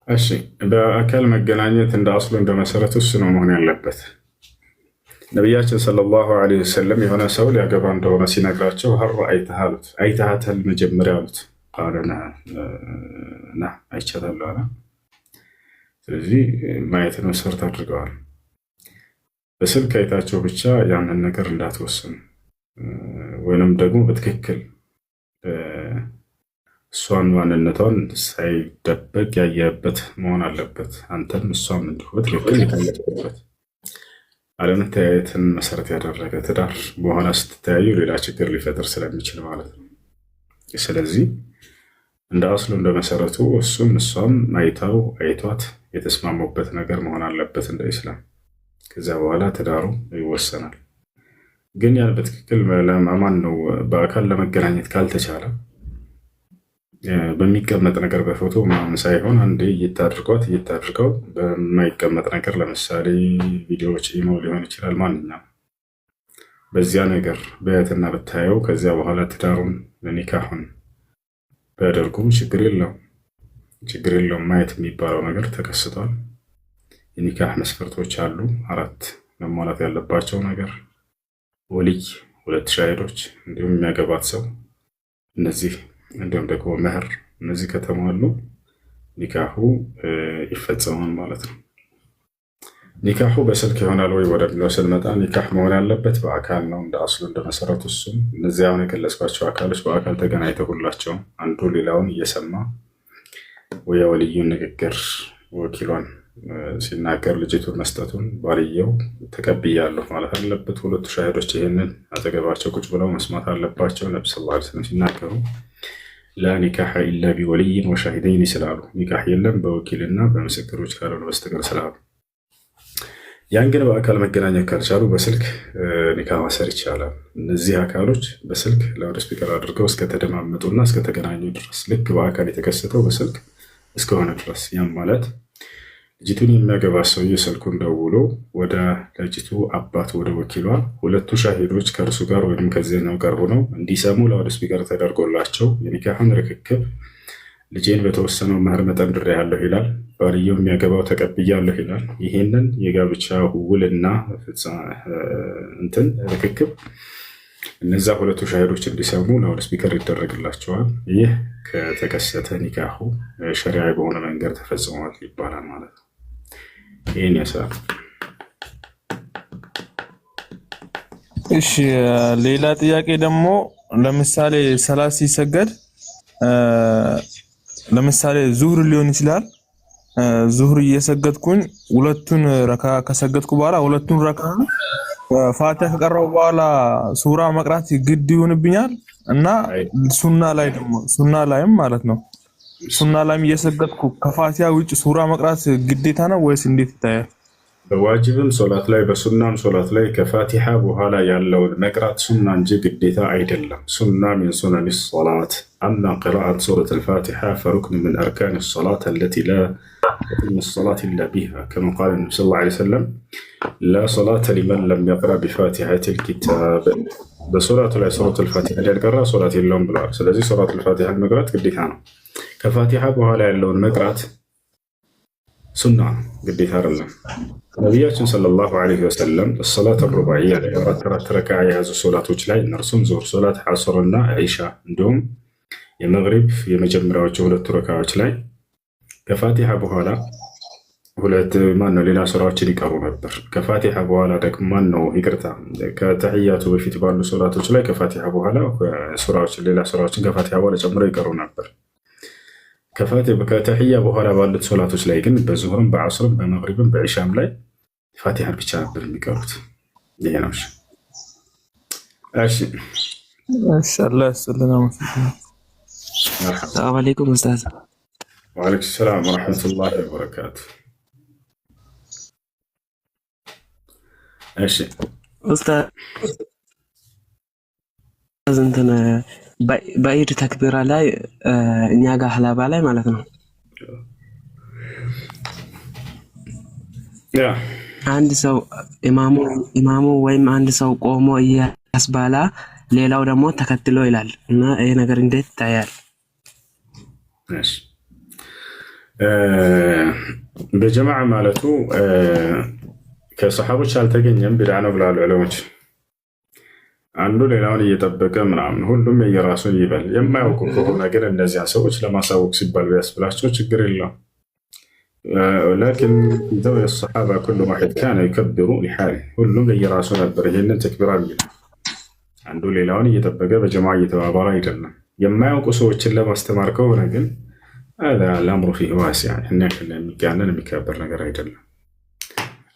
እሺ በአካል መገናኘት እንደ አስሉ እንደ መሰረቱ እሱ ነው መሆን ያለበት። ነቢያችን ሰለላሁ ዐለይሂ ወሰለም የሆነ ሰው ሊያገባ እንደሆነ ሲነግራቸው ሀር አይተህ አሉት። አይተሃታል መጀመሪያ አሉት። ቃልና አይቻታለሁ አለ። ስለዚህ ማየትን መሰረት አድርገዋል። በስልክ አይታቸው ብቻ ያንን ነገር እንዳትወስኑ ወይንም ደግሞ በትክክል እሷን ማንነቷን ሳይደበቅ ያየበት መሆን አለበት። አንተም እሷም እንዲሁ በትክክል የታየበት። አለመተያየትን መሰረት ያደረገ ትዳር በኋላ ስትተያዩ ሌላ ችግር ሊፈጥር ስለሚችል ማለት ነው። ስለዚህ እንደ አስሉ እንደ መሰረቱ እሱም እሷም አይቷት የተስማሙበት ነገር መሆን አለበት እንደ ኢስላም። ከዚያ በኋላ ትዳሩ ይወሰናል። ግን ያን በትክክል ለማማን ነው በአካል ለመገናኘት ካልተቻለ በሚቀመጥ ነገር በፎቶ ምናምን ሳይሆን አንዴ እየታድርገው በማይቀመጥ ነገር ለምሳሌ ቪዲዮዎች ኢሞ ሊሆን ይችላል። ማንኛውም በዚያ ነገር በያትና ብታየው ከዚያ በኋላ ትዳሩን ኒካሁን ቢያደርጉም ችግር የለውም። ማየት የሚባለው ነገር ተከስቷል። የኒካህ መስፈርቶች አሉ 4 መሟላት ያለባቸው ነገር ወልይ 2 ሻሂዶች እንዲሁም የሚያገባት ሰው እነዚህ እንዲሁም ደግሞ መህር እነዚህ ከተሟሉ ኒካሁ ይፈጸማል ማለት ነው። ኒካሁ በስልክ ይሆናል ወይ ወደሚለው ስንመጣ ኒካህ መሆን ያለበት በአካል ነው እንደ አስሉ እንደ መሰረቱ። እሱም እነዚህ አሁን የገለጽኳቸው አካሎች በአካል ተገናኝተው ሁላቸውም አንዱ ሌላውን እየሰማ የወልዩን ንግግር ወኪሏን ሲናገር ልጅቱን መስጠቱን ባልየው ተቀብያለሁ ማለት አለበት። 2 ሻሂዶች ይህንን አጠገባቸው ቁጭ ብለው መስማት አለባቸው። ነብዩ ሰለላሁ ዐለይሂ ወሰለም ሲናገሩ ላ ኒካሐ ኢላ ቢወልይን ወሻሂደይን ስላሉ ኒካህ የለም በወኪልና በምስክሮች ካልሆነ በስተቀር ስላሉ፣ ያን ግን በአካል መገናኘት ካልቻሉ በስልክ ኒካህ ማሰር ይቻላል። እነዚህ አካሎች በስልክ ላውድ ስፒከር አድርገው እስከተደማመጡና እስከተገናኙ ድረስ ልክ በአካል የተከሰተው በስልክ እስከሆነ ድረስ ያም ማለት ልጅቱን የሚያገባ ሰውዬ ስልኩን ደውሎ ወደ ልጅቱ አባት ወደ ወኪሏ 2 ሻሂዶች ከእርሱ ጋር ወይም ከዚያኛው ጋር ሆነው እንዲሰሙ ላውድ ስፒከር ተደርጎላቸው የኒካህን ርክክብ ልጄን በተወሰነው መህር መጠን ድሬያለሁ ይላል። ባልየው የሚያገባው ተቀብያለሁ ይላል። ይሄንን የጋብቻ ውልና ርክክብ እነዛ 2 ሻሂዶች እንዲሰሙ ላውድ ስፒከር ይደረግላቸዋል። ይህ ከተከሰተ ኒካሁ ሸሪዓዊ በሆነ መንገድ ተፈጽሟል ይባላል ማለት ነው። ይህን ያሳል። እሺ ሌላ ጥያቄ ደግሞ ለምሳሌ ሰላት ሲሰገድ ለምሳሌ ዙህር ሊሆን ይችላል። ዙህር እየሰገድኩኝ 2ቱን ረካ ከሰገድኩ በኋላ 2ቱን ረካ ፋቲሃ ከቀረው በኋላ ሱራ መቅራት ግድ ይሆንብኛል እና ሱና ላይም ማለት ነው ሱና ላይም እየሰገድኩ ከፋቲሃ ውጭ ሱራ መቅራት ግዴታ ነው ወይስ እንዴት ይታያል? በዋጅብም ሶላት ላይ በሱናም ሶላት ላይ ከፋቲሃ በኋላ ያለውን መቅራት ሱና እንጂ ግዴታ አይደለም። ሱና ሚን ሱነን ሶላት አማ ቅራአት ሱረት አልፋቲሃ ፈሩክን ምን አርካን ሶላት አለቲ ላ ተቲሙ ሶላት ኢላ ቢሃ ከማ ቃለ ነቢ ሰለላሁ ዐለይሂ ወሰለም ላ ሶላተ ሊመን ለም የቅራ ቢፋቲሐቲል ኪታብ። በሶላቱ ላይ ሱረት አልፋቲሃ ያልቀራ ሶላት የለውም ብለዋል። ስለዚህ ሱረት አልፋቲሃን መቅራት ግዴታ ነው። ከፋቲሃ በኋላ ያለውን መቅራት ሱና ግዴታ አይደለም። ነቢያችን ሰለላሁ ዐለይሂ ወሰለም ሰላት ሩባዕያ ላይ አራት ረካ የያዙ ሶላቶች ላይ እነርሱም ዙሁር ሶላት፣ ዐስርና ዒሻ እንዲሁም የመግሪብ የመጀመሪያዎቹ ሁለቱ ረካዎች ላይ ከፋቲሃ በኋላ ሌላ ሱራዎችን ይቀሩ ነበር። ከፋቲሃ በኋላ ደግሞ ከተሕያቱ በፊት ባሉ ሶላቶች ላይ ከፋቲሃ በኋላ ሌላ ሱራዎችን ከፋቲሃ በኋላ ጨምረው ይቀሩ ነበር። ከተሕያ በኋላ ባሉት ሶላቶች ላይ ግን በዙሁርም በዐስርም በመግሪብም በዒሻም ላይ ፋቲሃን ብቻ ነበር የሚቀሩት። ይሄ ነው። እሺ ማሻአላህ ሰለና ሰላም አለይኩም ኡስታዝ። ወአለይኩም ሰላም ወራህመቱላሂ ወበረካቱ። እሺ ኡስታዝ እንትን በኢድ ተክቢራ ላይ እኛ ጋር ሀላባ ላይ ማለት ነው አንድ ሰው ኢማሙ ወይም አንድ ሰው ቆሞ እያስባላ ሌላው ደግሞ ተከትሎ ይላል እና ይሄ ነገር እንዴት ይታያል? እሺ በጀማዓ ማለቱ ከሰሃቦች አልተገኘም፣ ቢድዓ ነው ብለዋል ዑለሞች። አንዱ ሌላውን እየጠበቀ ምናምን ሁሉም የራሱን ይበል። የማያውቁ ከሆነ ግን እነዚያ ሰዎች ለማሳወቅ ሲባል ቢያስብላቸው ችግር የለውም። ላኪን ዘው የሰሓባ ኩሉ ዋሒድ ካነ ይከብሩ ሊሓሊ፣ ሁሉም የራሱ ነበር ይህንን ተክቢራ የሚል። አንዱ ሌላውን እየጠበቀ በጀማዓ እየተባባረ አይደለም። የማያውቁ ሰዎችን ለማስተማር ከሆነ ግን ለአምሩ ፊህ ዋሲዕ፣ ይህን ያክል የሚጋነን የሚከበር ነገር አይደለም።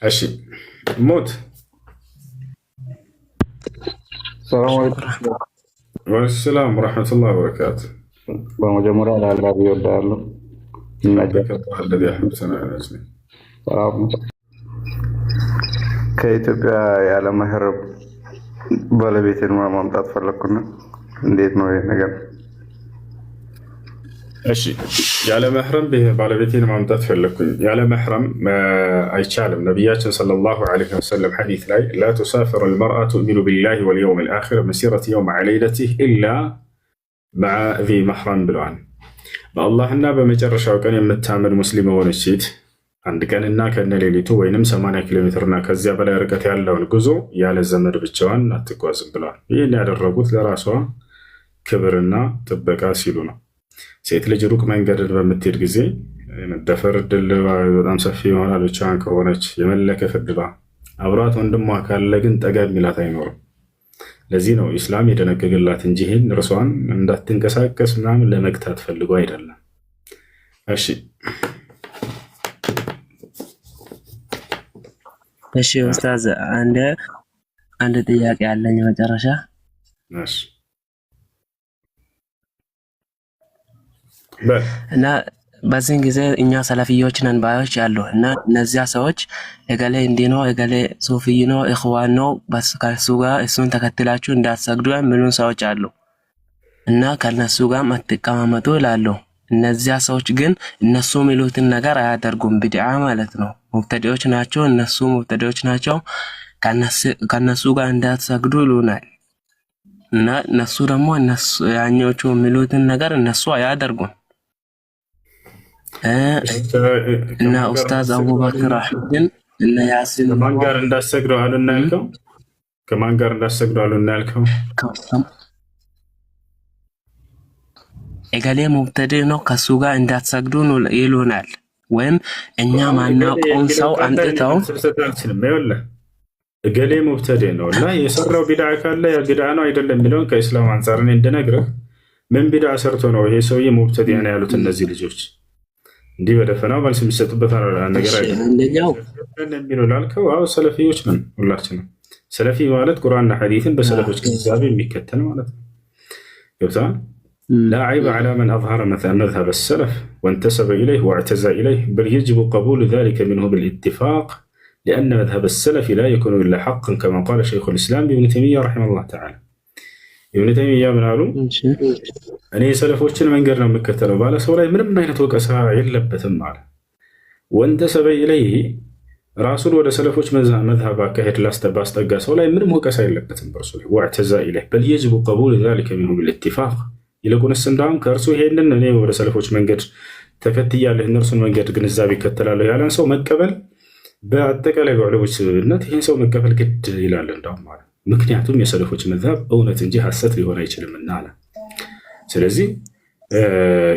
እሺ ሞት ሰላም አለይኩም ወሰላም ወራህመቱላሂ ወበረካቱ። በመጀመሪያ ለአላህ ይወዳሉ ከኢትዮጵያ ያለ መህር ባለቤቴን ማምጣት ፈለኩና እንዴት ነው ይሄ ነገር? እሺ ያለ መህረም ባለቤቴን ማምጣት ፈለኩኝ። ያለ መህረም አይቻልም። ነቢያችን ሰለላሁ ዐለይሂ ወሰለም ሐዲስ ላይ ላ ቱሳፊሩ አልመርአ ቱእሚኑ ቢላሂ ወልየውም አልአኺር መሲረት የውም ዐለይለቲህ ኢላ መዓ ዚ መህረም ብለዋል። በአላህና በመጨረሻው ቀን የምታመን ሙስሊም የሆነች ሴት አንድ ቀንና ከነ ሌሊቱ ወይንም 80 ኪሎ ሜትርና ከዚያ በላይ ርቀት ያለውን ጉዞ ያለ ዘመድ ብቻዋን አትጓዝም ብለዋል። ይህን ያደረጉት ለራሷ ክብርና ጥበቃ ሲሉ ነው። ሴት ልጅ ሩቅ መንገድን በምትሄድ ጊዜ መደፈር እድል በጣም ሰፊ ይሆናል። ብቻዋን ከሆነች የመለከፍ እድሏ፣ አብሯት ወንድሟ ካለ ግን ጠጋ የሚላት አይኖርም። ለዚህ ነው ኢስላም የደነገገላት እንጂ ይህን እርሷን እንዳትንቀሳቀስ ምናምን ለመግታት ፈልጎ አይደለም። እሺ ኡስታዝ አንድ ጥያቄ አለኝ መጨረሻ። እና በዚህን ጊዜ እኛ ሰለፊዮች ነን ባዮች አሉ እና እነዚያ ሰዎች እገሌ እንዲህ ነው እገሌ ሱፊይ ነው ኢኽዋን ነው ከሱ ጋር እሱን ተከትላችሁ እንዳትሰግዱ የሚሉን ሰዎች አሉ እና ከነሱ ጋር አትቀማመጡ ይላሉ። እነዚያ ሰዎች ግን እነሱ የሚሉትን ነገር አያደርጉም። ቢድዓ ማለት ነው። ሙብተዲዎች ናቸው። እነሱ ሙብተዲዎች ናቸው። ከነሱ ጋር እንዳትሰግዱ ይሉናል እና እነሱ ደግሞ ያኞቹ የሚሉትን ነገር እነሱ አያደርጉም። እና ኡስታዝ አቡበክር አህመድን እና ያሲን ከማን ጋር እንዳሰግደው አሉና ያልከው? ከማን ጋር እንዳሰግደው አሉና ያልከው? እገሌ ሙብተዲ ነው ከሱ ጋር እንዳትሰግዱ ይሉናል። ወይም እኛ ማናውቀውን ሰው አንጥተው እገሌ ሙብተዲ ነው እና የሰራው ቢድዓ ካለ ያ ቢድዓ ነው አይደለም የሚለውን ከኢስላም አንጻር እኔ እንድነግርህ ምን ቢድዓ ሰርቶ ነው ይሄ ሰውዬ ሙብተዲ ነው ያሉት እነዚህ ልጆች? እንዲህ በደፈናው መልስ የሚሰጡበት ነገር አይደለም የሚለው ላልከው፣ አዎ ሰለፊዎች ነን ሁላችንም። ሰለፊ ማለት ቁርአንና ሐዲስን በሰለፎች ግንዛቤ የሚከተል ማለት ነው። ገብቶሃል? لا عيب على من أظهر مثلا مذهب السلف وانتسب إليه واعتزى إليه، بل يجب قبول ذلك منه بالاتفاق، لأن مذهب السلف لا يكون إلا حقا كما قال شيخ الإسلام ابن تيمية رحمه الله تعالى. ابن تيمية من قالوا أنا سلفوችን መንገድ ነው የምከተለው ባለ ሰው ላይ ምንም አይነት ወቀሳ የለበትም ማለት ወንተሰበ ኢለይህ ራሱን ወደ ሰለፎች መዝሀብ አካሄድ ላስተባስጠጋ ሰው ላይ ምንም ወቀሳ የለበትም በርሱ ላይ واعتزى إليه بل يجب قبول ذلك منه بالاتفاق። ይልቁንስ እንዳውም ከእርሱ ይሄንን እኔ ወደ ሰለፎች መንገድ ተከትያለሁ እነርሱን መንገድ ግንዛቤ ይከተላለሁ ያለን ሰው መቀበል በአጠቃላይ በዑለሞች ስምምነት ይህን ሰው መቀበል ግድ ይላል እንዳውም ማለት ምክንያቱም የሰለፎች መዝሀብ እውነት እንጂ ሐሰት ሊሆን አይችልምና አለ። ስለዚህ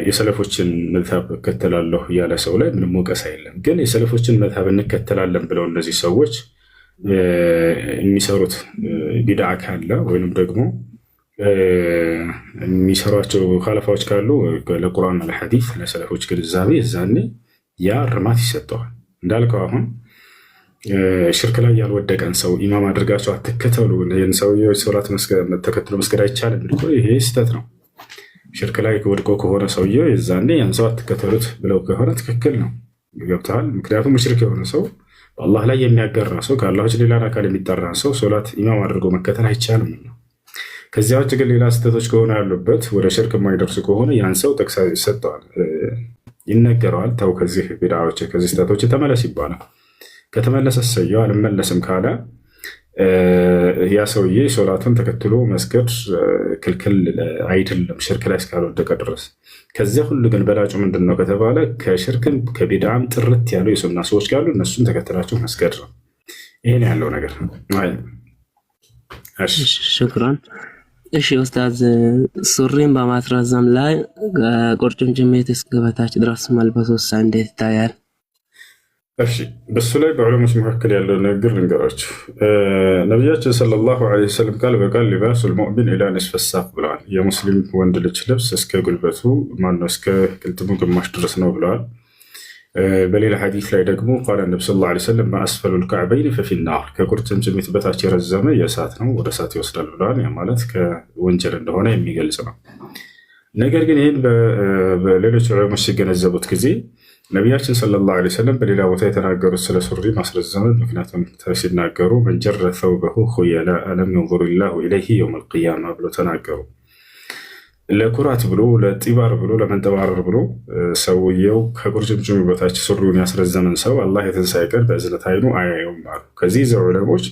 የሰለፎችን መዝሀብ እከተላለሁ ያለ ሰው ላይ ምንም ወቀሳ የለም። ግን የሰለፎችን መዝሀብ እንከተላለን ብለው እነዚህ ሰዎች የሚሰሩት ቢድዓ ካለ ወይንም ደግሞ የሚሰሯቸው ኻለፋዎች ካሉ ለቁርአን ለሐዲስ ለሰለፎች ግንዛቤ እዛኔ ያ እርማት ይሰጠዋል። እንዳልከው አሁን ሽርክ ላይ ያልወደቀን ሰው ኢማም አድርጋቸው አትከተሉ፣ ይህን ሰውዬው ሶላት ተከትሎ መስገድ አይቻልም ብሎ ይሄ ስህተት ነው። ሽርክ ላይ ወድቆ ከሆነ ሰውዬው የዛኔ ያን ሰው አትከተሉት ብለው ከሆነ ትክክል ነው። ገብተዋል። ምክንያቱም ሽርክ የሆነ ሰው በአላህ ላይ የሚያገራ ሰው ከአላህ ውጭ ሌላ አካል የሚጠራ ሰው ሶላት ኢማም አድርጎ መከተል አይቻልም ነው። ከዚያ ውጭ ግን ሌላ ስህተቶች ከሆነ ያሉበት ወደ ሽርክ የማይደርሱ ከሆነ ያን ሰው ጥቅስ ይሰጠዋል፣ ይነገረዋል። ተው ከዚህ ቢድዓዎች ከዚህ ስህተቶች ተመለስ ይባላል። ከተመለሰ ሰየው አልመለስም ካለ ያ ሰውዬ ሶላቱን ተከትሎ መስገድ ክልክል አይደለም ሽርክ ላይ እስካልወደቀ ድረስ። ከዚያ ሁሉ ግን በላጩ ምንድን ነው ከተባለ ከሽርክም ከቢድዓም ጥርት ያሉ የሱና ሰዎች ካሉ እነሱን ተከትላቸው መስገድ ነው። ይሄን ያለው ነገር ሽክራን። እሺ ኡስታዝ፣ ሱሪን በማስረዘም ላይ ቁርጭምጭሚት እስከ በታች ድረስ መልበስ እንዴት ይታያል? እሺ በሱ ላይ በዑለሞች መካከል ያለው ንግግር ልንገራችሁ። ነቢያችን ሰለላሁ ዐለይሂ ወሰለም ቃል በቃል ሊባሱል ሙእሚን ኢላ ንስፈ ሳቅ ብለዋል። የሙስሊም ወንድ ልጅ ልብስ እስከ ጉልበቱ ማነው እስከ ቅልጥሙ ግማሽ ድረስ ነው ብለዋል። በሌላ ሐዲስ ላይ ደግሞ ቃለ ነብዩ ሰለላሁ ዐለይሂ ወሰለም ማአስፈሉል ከዕበይን ፈፊናር፣ ከቁርጭምጭሚት በታች የረዘመ የእሳት ነው ወደ እሳት ይወስዳል ብለዋል። ያ ማለት ከወንጀል እንደሆነ የሚገልጽ ነው። ነገር ግን ይህን በሌሎች ዑለሞች ሲገነዘቡት ጊዜ ነቢያችን ሰለላሁ ዐለይሂ ወሰለም በሌላ ቦታ የተናገሩት ስለ ሱሪ ማስረዘምን ምክንያቱም ሲናገሩ መን ጀረ ተውበሁ ኹየላ ለም የንዙር ላሁ ኢለይሂ የውመል ቂያማ ብሎ ተናገሩ። ለኩራት ብሎ ለጢባር ብሎ ለመንጠባረር ብሎ ሰውየው ከቁርጭምጭሚ በታች ሱሪውን ያስረዘመን ሰው አላህ የትንሣኤ ቀን በእዝነት አይኑ አያየውም አሉ። ከዚህ ዑለሞች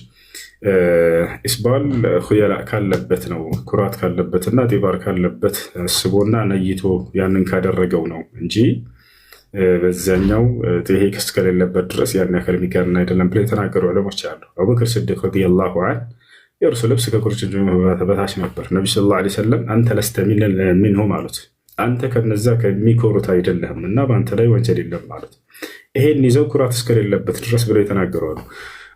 ኢስባል ኹየላ ካለበት ነው ኩራት ካለበትና ጢባር ካለበት አስቦና ነይቶ ያንን ካደረገው ነው እንጂ በዛኛው ይሄ ክስ ከሌለበት ድረስ ያን ያክል የሚጋርን አይደለም ብለው የተናገሩ ዑለሞች አሉ። አቡበክር ስዲቅ ረዲየላሁ ዐንሁ የእርሱ ልብስ ከቁርጭምጭሚ በታች ነበር። ነቢ ሰለላሁ ዐለይሂ ወሰለም አንተ ለስተ ሚንሁም አሉት፣ አንተ ከነዛ ከሚኮሩት አይደለህም እና በአንተ ላይ ወንጀል የለም ማለት። ይሄን ይዘው ኩራት እስከሌለበት ድረስ ብለው የተናገሩ አሉ።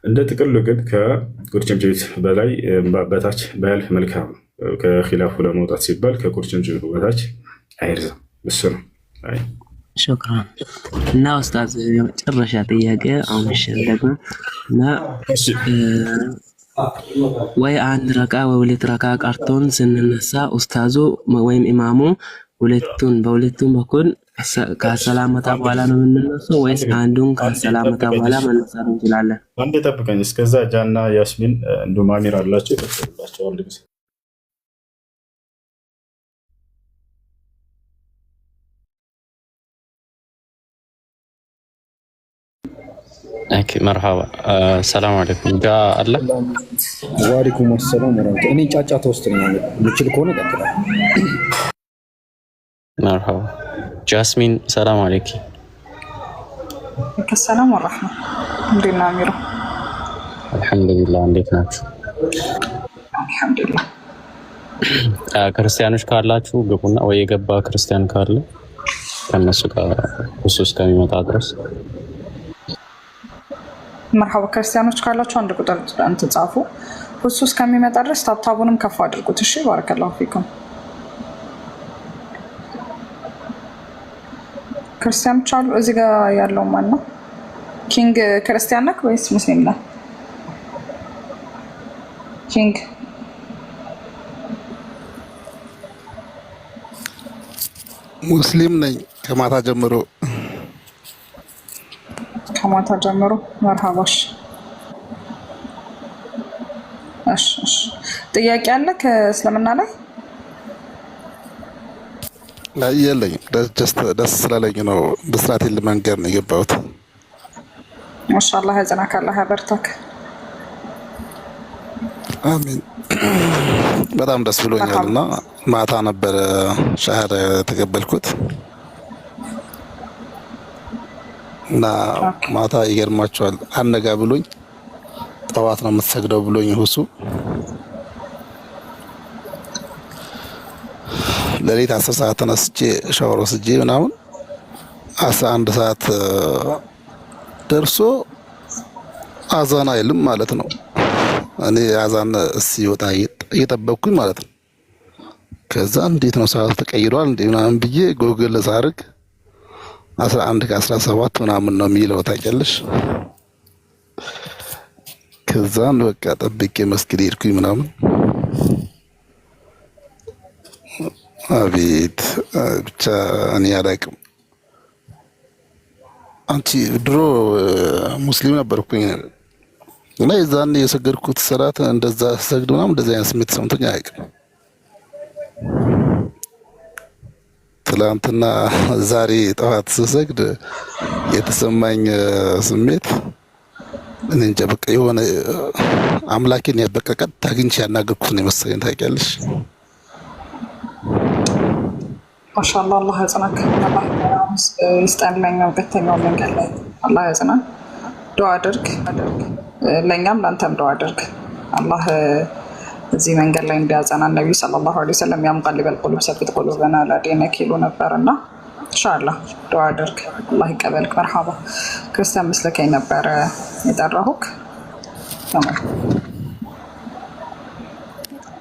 እንደ ጥቅሉ ግን ከቁርጭምጭሚት በላይ በታች ባያልፍ መልካም ነው። ከኺላፉ ለመውጣት ሲባል ከቁርጭምጭሚት በታች አይርዘም። እሱ ነው። ሽክራን። እና ኡስታዝ የመጨረሻ ጥያቄ አሁን ደግሞ እና ወይ አንድ ረካ ወይ ሁለት ረካ ቀርቶን ስንነሳ ኡስታዙ ወይም ኢማሙ በሁለቱም በኩል ከሰላመታ በኋላ ነው የምንነሳው ወይስ አንዱን ከሰላመታ በኋላ መነሳት እንችላለን? አንዴ ጠብቀኝ። እስከዛ ጃና ያስሚን እንዲሁም አሚር አላቸው ይፈቅዱላቸው አንድ ጊዜ መርሃባ ሰላም አለይኩም ጋ አለ ወአለይኩም ሰላም ወራህመቱ። እኔ ጫጫታ ውስጥ ነኝ። ምችል ከሆነ ቀጥላ። መርሃባ ጃስሚን ሰላም አለይኪ። ሰላም ወራህመቱ። እንዴት ነው አሚሮ? አልሐምዱሊላህ። እንዴት ናችሁ? አልሐምዱሊላህ። ክርስቲያኖች ካላችሁ ግቡና ወይ የገባ ክርስቲያን ካለ ከነሱ ጋር እሱስ ከሚመጣ ድረስ መርሐባ። ክርስቲያኖች ካላችሁ አንድ ቁጥር ጻፉ። እሱ እስከሚመጣ ድረስ ታብታቡንም ከፍ አድርጉት። እሺ ባረከላሁ ፊኩም። ክርስቲያኖች አሉ እዚህ ጋር ያለው ማን ነው? ኪንግ ክርስቲያን ነህ ወይስ ሙስሊም ነህ? ኪንግ ሙስሊም ነኝ ከማታ ጀምሮ መርሃባሽ። እሺ ጥያቄ አለ ከእስልምና ላይ? የለኝም። ደስ ስላለኝ ነው በስራቴን ለመንገር ነው የገባሁት። ማሻአላህ ያዘናክ፣ አላህ ያበርታክ። አሜን። በጣም ደስ ብሎኛልና ማታ ነበር ሻሃዳ ተቀበልኩት እና ማታ ይገርማቸዋል አነጋ ብሎኝ ጠዋት ነው የምትሰግደው ብሎኝ ሁሱ ለሌት 10 ሰዓት ተነስቼ ሻወር ወስጄ ምናምን 11 ሰዓት ደርሶ አዛን አይልም ማለት ነው። እኔ አዛን ሲወጣ እየጠበቅኩኝ ማለት ነው። ከዛ እንዴት ነው ሰዓቱ ተቀይሯል እንዴ ምናምን ብዬ ጎግል ሳርግ 11 ከ17 ምናምን ነው የሚለው ታውቂያለሽ። ከዛን በቃ ጠብቄ መስጊድ ሄድኩኝ ምናምን። አቤት ብቻ እኔ አላውቅም። አንቺ ድሮ ሙስሊም ነበርኩኝ እና የዛኔ የሰገድኩት ሰላት እንደዛ ሰግድ ምናምን እንደዛ አይነት ስሜት ሰምቶኝ አያውቅም። ትላንትና ዛሬ ጠዋት ስሰግድ የተሰማኝ ስሜት እኔ እንጃ በቃ የሆነ አምላኬን በቃ ቀጥታ አግኝቼ ያናገርኩት ነው የመሰለኝ ታውቂያለሽ። ማሻአላህ አላህ ያጽናክ። አላህ ይስጠንልኝ በተኛው መንገድ ላይ አላህ ያጽናን። ዱዓ አድርግ ለኛም ላንተም ዱዓ አድርግ። አላህ እዚህ መንገድ ላይ እንዲያጸናን ነብዩ ሰለላሁ ዐለይሂ ወሰለም ያም ቀልበል ቁሉብ ሰፊት ቁሉበና ለዲነክ ይሉ ነበርና ኢንሻአላህ ዱዓ አድርግ። አላህ ይቀበልክ። መርሐባ ክርስቲያን መስለከኝ ነበር የጠራሁክ። ተማም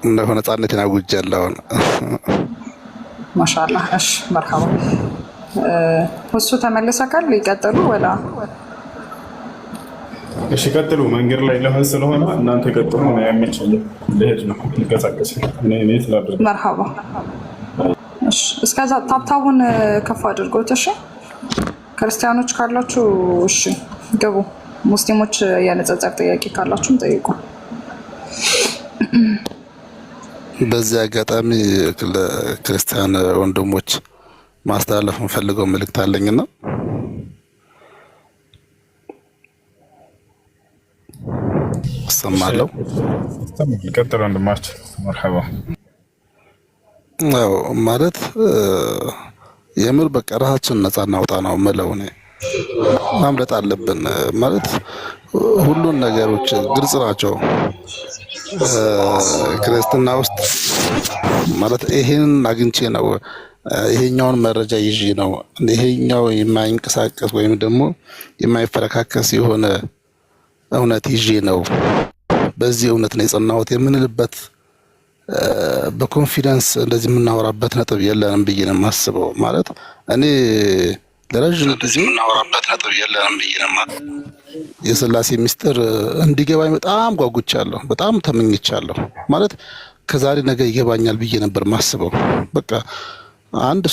እንደሆነ ነፃነቴን አውጃለሁ። ማሻአላህ እሺ መርሐባ። እሱ ተመለሰካል ይቀጥሉ ወላ? እሺ ቀጥሉ። መንገድ ላይ ለሆነ ስለሆነ እናንተ ቀጥሉ። ነው ያመቸኝ ልሄድ ነው ልንቀሳቀስ እኔ ስላደረኩ መርሐባ። እሺ እስከዛ ታብታቡን ከፍ አድርጎት። እሺ ክርስቲያኖች ካላችሁ እሺ ገቡ። ሙስሊሞች የነጸጸር ጥያቄ ካላችሁም ጠይቁ። በዚህ አጋጣሚ ለክርስቲያን ወንድሞች ማስተላለፍ የምፈልገው መልእክት አለኝና ሰማለሁ። ቀጥሉ ወንድማችን መርሐባ። አዎ ማለት የምር በቃ ራሳችንን ነፃ እናውጣ ነው የምለው እኔ። ማምለጥ አለብን ማለት ሁሉን ነገሮች ግልጽ ናቸው ክርስትና ውስጥ ማለት ይሄን አግኝቼ ነው ይሄኛውን መረጃ ይዤ ነው ይሄኛው የማይንቀሳቀስ ወይም ደግሞ የማይፈረካከስ የሆነ እውነት ይዤ ነው በዚህ እውነት ነው የጸናሁት የምንልበት በኮንፊደንስ እንደዚህ የምናወራበት ነጥብ የለንም ብዬ ነው የማስበው። ማለት እኔ ለረጅም ጊዜ የምናወራበት ነጥብ የለንም ብዬ ነው የሥላሴ ሚስጥር እንዲገባኝ በጣም ጓጉቻለሁ፣ በጣም ተመኝቻለሁ። ማለት ከዛሬ ነገ ይገባኛል ብዬ ነበር ማስበው። በቃ 1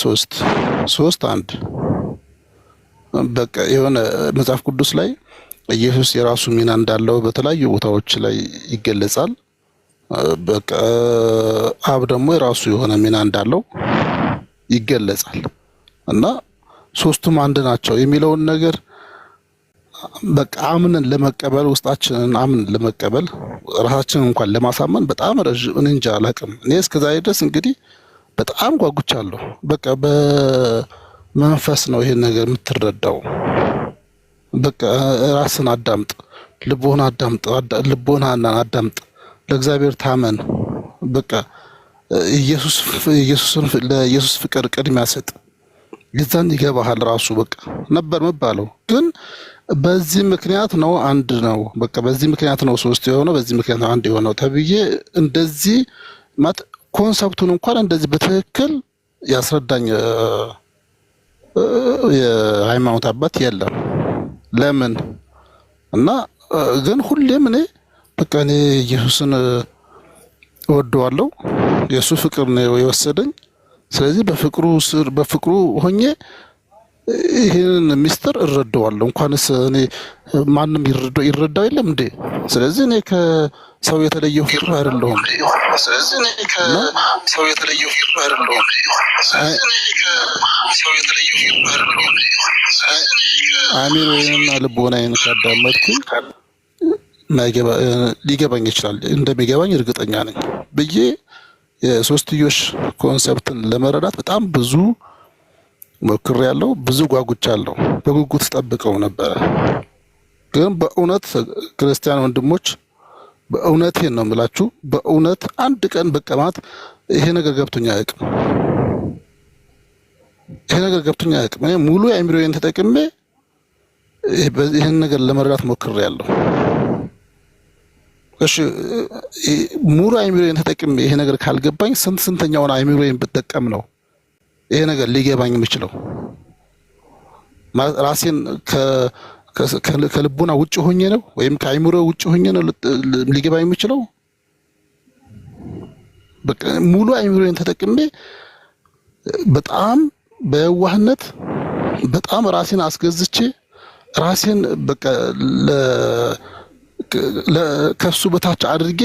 በቃ የሆነ መጽሐፍ ቅዱስ ላይ ኢየሱስ የራሱ ሚና እንዳለው በተለያዩ ቦታዎች ላይ ይገለጻል። በቃ አብ ደግሞ የራሱ የሆነ ሚና እንዳለው ይገለጻል እና ሶስቱም አንድ ናቸው የሚለውን ነገር በቃ አምነን ለመቀበል ውስጣችንን አምነን ለመቀበል ራሳችንን እንኳን ለማሳመን በጣም ረጅም እንጃ አላውቅም። እኔ እስከዛሬ ድረስ እንግዲህ በጣም ጓጉቻለሁ። በቃ በመንፈስ ነው ይሄን ነገር የምትረዳው። በቃ ራስን አዳምጥ፣ ልቦናህን አዳምጥ፣ ለእግዚአብሔር ታመን። በቃ ለኢየሱስ ፍቅር ቅድሚያ ስጥ፣ የዛን ይገባሃል ራሱ በቃ ነበር መባለው። ግን በዚህ ምክንያት ነው አንድ ነው፣ በቃ በዚህ ምክንያት ነው ሶስት የሆነው፣ በዚህ ምክንያት ነው አንድ የሆነው ተብዬ እንደዚህ ማለት ኮንሰፕቱን እንኳን እንደዚህ በትክክል ያስረዳኝ የሃይማኖት አባት የለም። ለምን እና ግን ሁሌም እኔ በቃ እኔ ኢየሱስን እወደዋለሁ፣ የሱ ፍቅር ነው የወሰደኝ፣ ስለዚህ በፍቅሩ ሆኜ ይሄንን ሚስጥር እረዳዋለሁ። እንኳንስ እኔ ማንም ይረዳው የለም እንዴ? ስለዚህ እኔ ከሰው የተለየው ፍጡር አይደለሁም። አሚሮዬንና ልቦናዬን ካዳመጥኩኝ ሊገባኝ ይችላል፣ እንደሚገባኝ እርግጠኛ ነኝ ብዬ የሶስትዮሽ ኮንሰፕትን ለመረዳት በጣም ብዙ ሞክሬያለሁ፣ ብዙ ጓጉቻለሁ። በጉጉት ጠብቀው ነበረ። ግን በእውነት ክርስቲያን ወንድሞች በእውነቴን ነው የምላችሁ፣ በእውነት አንድ ቀን በቀማት ይሄ ነገር ገብቶኛ አያውቅም። እኔ ሙሉ አእምሮዬን ተጠቅሜ ይሄን ነገር ለመረዳት ሞክሬያለሁ። እሺ ሙሉ አእምሮዬን ተጠቅሜ ይሄ ነገር ካልገባኝ ስንተኛውን አእምሮዬን ብጠቀም ነው ይሄ ነገር ሊገባኝ የሚችለው? ራሴን ከልቡና ውጭ ሆኜ ነው ወይም ከአእምሮ ውጭ ሆኜ ነው ሊገባኝ የሚችለው? በቃ ሙሉ አእምሮዬን ተጠቅሜ በጣም በየዋህነት በጣም ራሴን አስገዝቼ ራሴን በቃ ከሱ በታች አድርጌ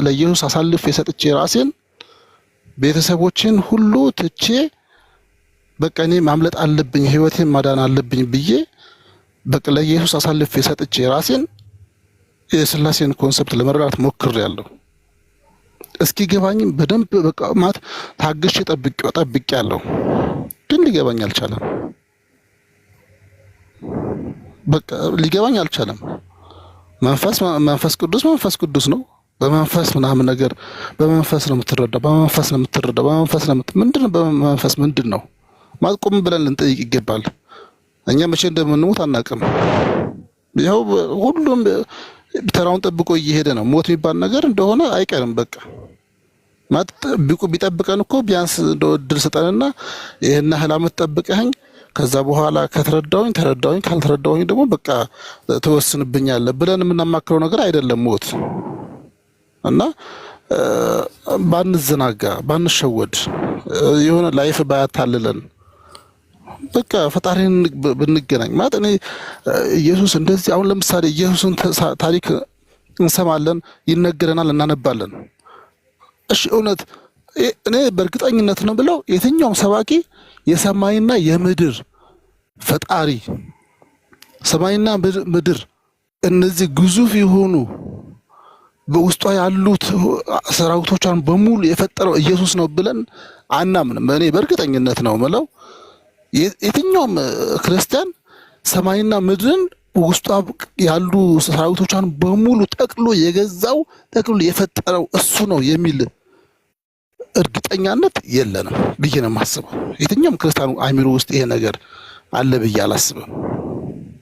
ለኢየሱስ አሳልፌ ሰጥቼ ራሴን ቤተሰቦችን ሁሉ ትቼ በቃ እኔ ማምለጥ አለብኝ ህይወቴን ማዳን አለብኝ ብዬ በቃ ለኢየሱስ አሳልፌ ሰጥቼ ራሴን የሥላሴን ኮንሰፕት ለመረዳት ሞክሬያለሁ። እስኪ ገባኝም በደንብ በቃ ማት ታግሼ ጠብቄያለሁ፣ ግን ሊገባኝ አልቻለም። በቃ ሊገባኝ አልቻለም። መንፈስ ቅዱስ ነው። በመንፈስ ምናምን ነገር በመንፈስ ነው የምትረዳው፣ በመንፈስ ምንድን ነው ማቆም ብለን ልንጠይቅ ይገባል። እኛ መቼ እንደምንሞት አናውቅም። ይኸው ሁሉም ተራውን ጠብቆ እየሄደ ነው። ሞት የሚባል ነገር እንደሆነ አይቀርም። በቃ ማለት ቢጠብቀን እኮ ቢያንስ እድል ስጠንና ይሄን ያህል ዓመት ጠብቀኸኝ ከዛ በኋላ ከተረዳውኝ ካልተረዳውኝ ደግሞ በቃ ተወስንብኛለህ ብለን የምናማክረው ነገር አይደለም ሞት። እና ባንዘናጋ ባንሸወድ የሆነ ላይፍ ባያታልለን በቃ ፈጣሪን ብንገናኝ ማለት እኔ ኢየሱስ እንደዚህ አሁን ለምሳሌ ኢየሱስን ታሪክ እንሰማለን፣ ይነገረናል፣ እናነባለን። እሺ እውነት እኔ በእርግጠኝነት ነው ብለው የትኛውም ሰባኪ የሰማይና የምድር ፈጣሪ ሰማይና ምድር እነዚህ ግዙፍ የሆኑ በውስጧ ያሉት ሰራዊቶቿን በሙሉ የፈጠረው ኢየሱስ ነው ብለን አናምንም። እኔ በእርግጠኝነት ነው የምለው የትኛውም ክርስቲያን ሰማይና ምድርን ውስጧ ያሉ ሰራዊቶቿን በሙሉ ጠቅሎ የገዛው ጠቅሎ የፈጠረው እሱ ነው የሚል እርግጠኛነት የለንም ብዬ ነው የማስበው። የትኛውም ክርስቲያኑ አእምሮ ውስጥ ይሄ ነገር አለ ብዬ አላስብም።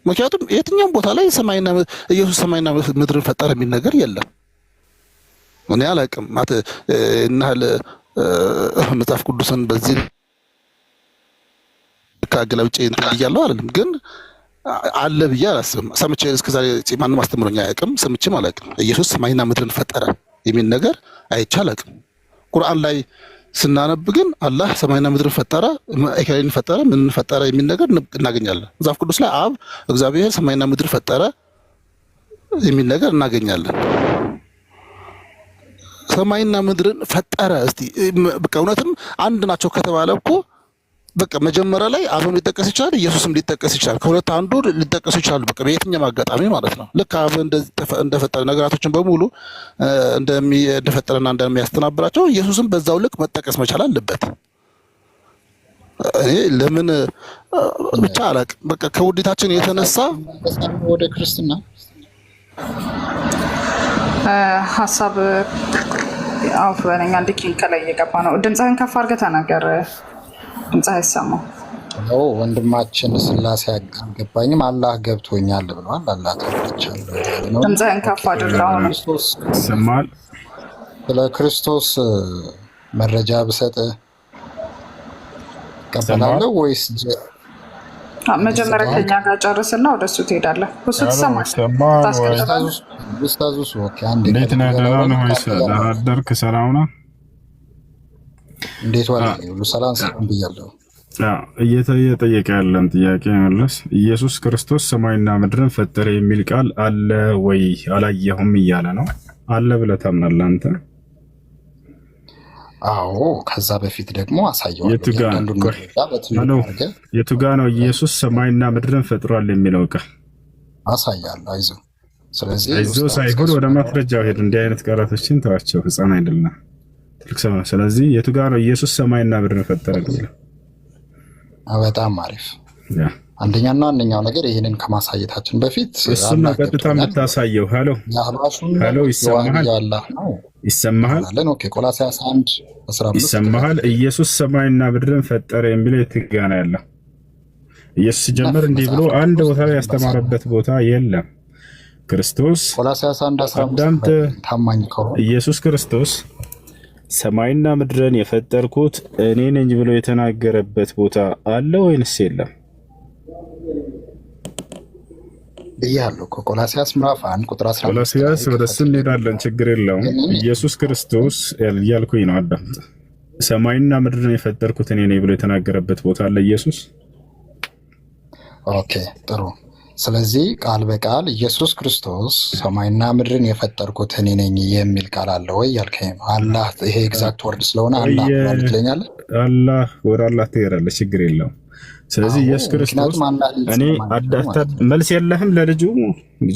ምክንያቱም የትኛውም ቦታ ላይ ኢየሱስ ሰማይና ምድርን ፈጠረ የሚል ነገር የለም። እኔ አላውቅም ማለት እናል መጽሐፍ ቅዱስን በዚህ ካገላውጭ እንታያለው አይደለም፣ ግን አለ ብዬ አላስብም። ሰምቼ እስከዛሬ ማንም አስተምሮኝ አያውቅም፣ ሰምቼም አላውቅም። ኢየሱስ ሰማይና ምድርን ፈጠረ የሚል ነገር አይቼ አላውቅም። ቁርአን ላይ ስናነብ ግን አላህ ሰማይና ምድርን ፈጠረ፣ እከሌን ፈጠረ፣ ምን ፈጠረ የሚል ነገር እናገኛለን። መጽሐፍ ቅዱስ ላይ አብ እግዚአብሔር ሰማይና ምድር ፈጠረ የሚል ነገር እናገኛለን። ሰማይና ምድርን ፈጠረ እስቲ በቃ እውነትም አንድ ናቸው ከተባለ እኮ በቃ መጀመሪያ ላይ አብም ሊጠቀስ ይችላል፣ ኢየሱስም ሊጠቀስ ይችላል። ከሁለት አንዱ ሊጠቀሱ ይችላሉ። በቃ በየትኛውም አጋጣሚ ማለት ነው። ልክ አብ እንደፈጠረ ነገራቶችን በሙሉ እንደፈጠረና እንደሚያስተናብራቸው ኢየሱስም በዛው ልክ መጠቀስ መቻል አለበት። እኔ ለምን ብቻ አላውቅም። በቃ ከውዴታችን የተነሳ ወደ ክርስትና ሀሳብ አውፍ በነኛ እንድኪን ከላይ እየገባ ነው። ድምፅህን ከፍ አድርገህ ተናገር። ድምፅህ አይሰማም። ወንድማችን ስላሴ አልገባኝም፣ አላህ ገብቶኛል ብለዋል። አላህ ተወልቻለሁ። ድምፅህን ከፍ አድርገው ነው ይሰማል። ስለ ክርስቶስ መረጃ ብሰጥ ቀበላለሁ ወይስ መጀመሪያ ከኛ ጋር ጨርስና ወደሱ ትሄዳለህ? እሱ ትሰማለህ? እንዴት ነህ? ደህና ነህ ወይስ? ደህና አደርክ? ሰላም ነህ? እንዴት ዋለ? ሁሉ ሰላም ሰላም ብያለሁ። እየጠየቀ ያለን ጥያቄ መለስ። ኢየሱስ ክርስቶስ ሰማይና ምድርን ፈጠረ የሚል ቃል አለ ወይ አላየሁም እያለ ነው። አለ ብለህ ታምናለህ አንተ? አዎ፣ ከዛ በፊት ደግሞ አሳየዋለሁ። የቱ ጋ ነው ኢየሱስ ሰማይና ምድርን ፈጥሯል የሚለው ቃል? አሳያለሁ። አይዞህ። ስለዚህ አይዞህ ሳይሆን ወደ ማስረጃው ሄድ። እንዲህ አይነት ቃላቶችን ተዋቸው፣ ህፃን አይደለም ትልቅ ሰው ነው። ስለዚህ የቱ ጋ ነው ኢየሱስ ሰማይና ምድርን ፈጠረ የሚለው? በጣም አሪፍ። አንደኛና ዋነኛው ነገር ይህንን ከማሳየታችን በፊት እሱን ቀጥታ የምታሳየው ሄሎ ይሰማሃል? ኦኬ፣ ቆላስይስ 1:15 ይሰማሃል? ኢየሱስ ሰማይና ምድርን ፈጠረ የሚለው የት ጋ ነው ያለው? ኢየሱስ ሲጀምር እንዲህ ብሎ አንድ ቦታ ላይ ያስተማረበት ቦታ የለም። ክርስቶስ ቆላስይስ 1:15 ታማኝ ከሆነ ኢየሱስ ክርስቶስ ሰማይና ምድርን የፈጠርኩት እኔ ነኝ ብሎ የተናገረበት ቦታ አለ ወይንስ የለም? ብያለሁ እኮ ቆላስይስ ምዕራፍ 1:15 ቆላስይስ ወደሱ እንሄዳለን፣ ችግር የለውም። ኢየሱስ ክርስቶስ ያልኩኝ ነው አዳምጥ። ሰማይና ምድርን የፈጠርኩት እኔ ነኝ ብሎ የተናገረበት ቦታ አለ ኢየሱስ? ኦኬ ጥሩ። ስለዚህ ቃል በቃል ኢየሱስ ክርስቶስ ሰማይና ምድርን የፈጠርኩት እኔ ነኝ የሚል ቃል አለ ወይ ያልከኝ? አላህ ይሄ ኤግዛክት ወርድ ስለሆነ አላህ ማለት ትለኛለህ? አላህ ወደ አላህ ትሄዳለህ፣ ችግር የለውም። ስለዚህ ኢየሱስ ክርስቶስ እኔ መልስ የለህም ለልጁ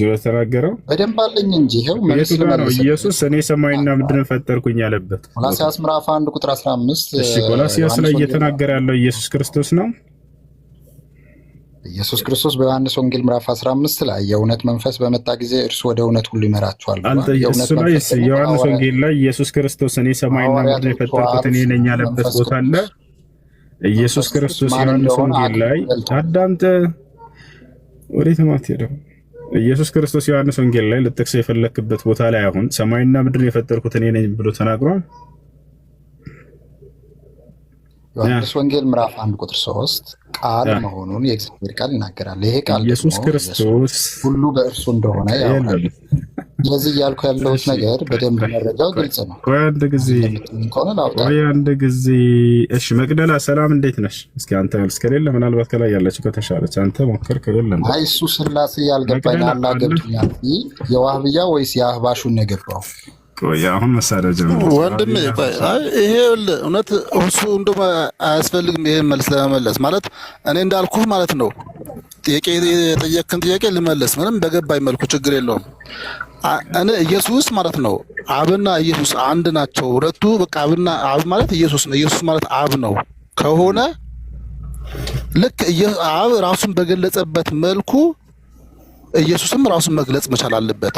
ለተናገረው? በደንብ አለኝ እንጂ ይሄው መልስ ነው። ኢየሱስ እኔ ሰማይና ምድርን ፈጠርኩኝ ያለበት ቆላስይስ ምዕራፍ 1:15። እሺ፣ ቆላስይስ ላይ እየተናገረ ያለው ኢየሱስ ክርስቶስ ነው። ኢየሱስ ክርስቶስ በዮሐንስ ወንጌል ምዕራፍ 15 ላይ የእውነት መንፈስ በመጣ ጊዜ እርሱ ወደ እውነት ሁሉ ይመራችኋል ብሏል። እሱ ላይ ዮሐንስ ወንጌል ላይ ኢየሱስ ክርስቶስ እኔ ሰማይና ምድርን የፈጠርኩት እኔ ነኝ ያለበት ቦታ አለ? ኢየሱስ ክርስቶስ ዮሐንስ ወንጌል ላይ አዳምጥ፣ ወዴት ነው የምትሄደው? ኢየሱስ ክርስቶስ ዮሐንስ ወንጌል ላይ ልትጠቅሰው የፈለክበት ቦታ ላይ አሁን ሰማይና ምድርን የፈጠርኩት እኔ ነኝ ብሎ ተናግሯል? ዮሐንስ ወንጌል ምዕራፍ 1:3 ቃል መሆኑን የእግዚአብሔር ቃል ይናገራል። ይሄ ቃል ኢየሱስ ክርስቶስ ሁሉ በእርሱ እንደሆነ ያውቃል። ስለዚህ እያልኩ ያለሁት ነገር በደንብ መረጃው ግልጽ ነው። አንድ ጊዜ እሺ፣ መቅደላ ሰላም እንዴት ነሽ? እስኪ አንተ መልስ ከሌለ ምናልባት ከላይ ያለችው ከተሻለች አንተ ሞከር ከሌለ አይ እሱ ስላሴ ያልገባኝ አላህ ገብቶኛል። የዋህብያ ወይስ የአህባሹን ነው የገባው? ቆይ አሁን መሳሪያ ጀምሮ ወንድሜ ይሄ እውነት እሱ እንደውም አያስፈልግም። ይሄን መልስ ለመመለስ ማለት እኔ እንዳልኩህ ማለት ነው። የጠየቅክን ጥያቄ ልመለስ ምንም በገባኝ መልኩ ችግር የለውም። እኔ ኢየሱስ ማለት ነው አብና ኢየሱስ አንድ ናቸው። ሁለቱ በቃ አብና አብ ማለት ኢየሱስ ነው። ኢየሱስ ማለት አብ ነው ከሆነ ልክ አብ ራሱን በገለጸበት መልኩ ኢየሱስም ራሱን መግለጽ መቻል አለበት።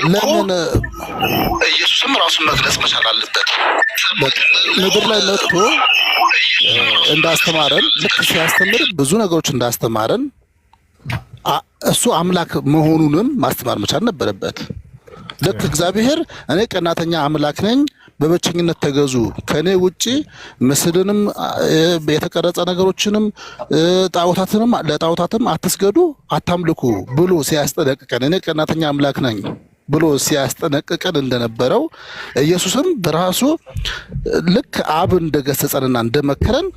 ለምን ኢየሱስም ራሱን መግለጽ መቻል አለበት? ምድር ላይ መጥቶ እንዳስተማረን ልክ ሲያስተምር ብዙ ነገሮች እንዳስተማረን እሱ አምላክ መሆኑንም ማስተማር መቻል ነበረበት። ልክ እግዚአብሔር እኔ ቀናተኛ አምላክ ነኝ፣ በብቸኝነት ተገዙ፣ ከኔ ውጪ ምስልንም የተቀረጸ ነገሮችንም ጣዖታትንም ለጣዖታትም አትስገዱ፣ አታምልኩ ብሎ ሲያስጠነቅቀን እኔ ቀናተኛ አምላክ ነኝ ብሎ ሲያስጠነቅቀን እንደነበረው ኢየሱስም በራሱ ልክ አብ እንደገሰጸንና እንደመከረን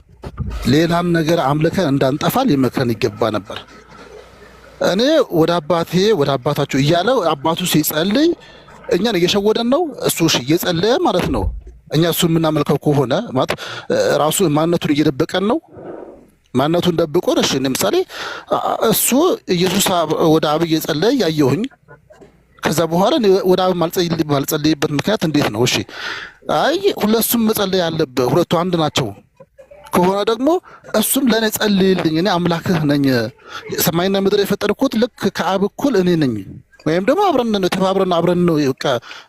ሌላም ነገር አምልከን እንዳንጠፋ ሊመክረን ይገባ ነበር። እኔ ወደ አባቴ ወደ አባታችሁ እያለ አባቱ ሲጸልይ እኛን እየሸወደን ነው። እሱ እሺ እየጸለየ ማለት ነው። እኛ እሱን የምናመልከው ከሆነ ማለት ራሱ ማንነቱን እየደበቀን ነው። ማንነቱን ደብቆ እሺ፣ ለምሳሌ እሱ ኢየሱስ ወደ አብ እየጸለየ ያየሁኝ ከዛ በኋላ ወደ አብ ማልጸልይበት ምክንያት እንዴት ነው? እሺ አይ ሁለቱም መጸለይ አለበት፣ ሁለቱ አንድ ናቸው ከሆነ ደግሞ እሱም ለኔ ጸልይልኝ፣ እኔ አምላክህ ነኝ፣ ሰማይና ምድር የፈጠርኩት ልክ ከአብ እኩል እኔ ነኝ፣ ወይም ደግሞ አብረን ነው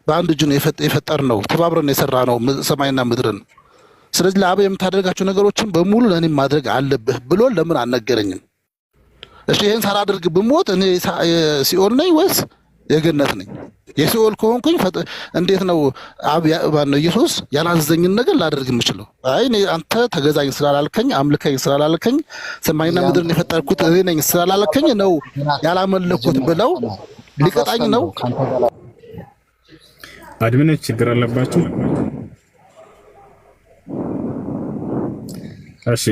በአንድ እጅ ነው የፈጠርነው፣ ተባብረን የሰራ ነው ሰማይና ምድርን። ስለዚህ ለአብ የምታደርጋቸው ነገሮችን በሙሉ ለእኔ ማድረግ አለብህ ብሎ ለምን አልነገረኝም? እሺ ይሄን ሳላደርግ ብሞት እኔ ሲኦል ነኝ ወይስ የገነት ነኝ? የሲኦል ከሆንኩኝ እንዴት ነው ኢየሱስ ያላዘዘኝን ነገር ላደርግ የምችለው? አይ እኔ አንተ ተገዛኝ ስላላልከኝ አምልከኝ ስላላልከኝ ሰማይና ምድርን የፈጠርኩት እኔ ነኝ ስላላልከኝ ነው ያላመለኩት ብለው ሊቀጣኝ ነው። አድሚኖች ችግር አለባችሁ። እሺ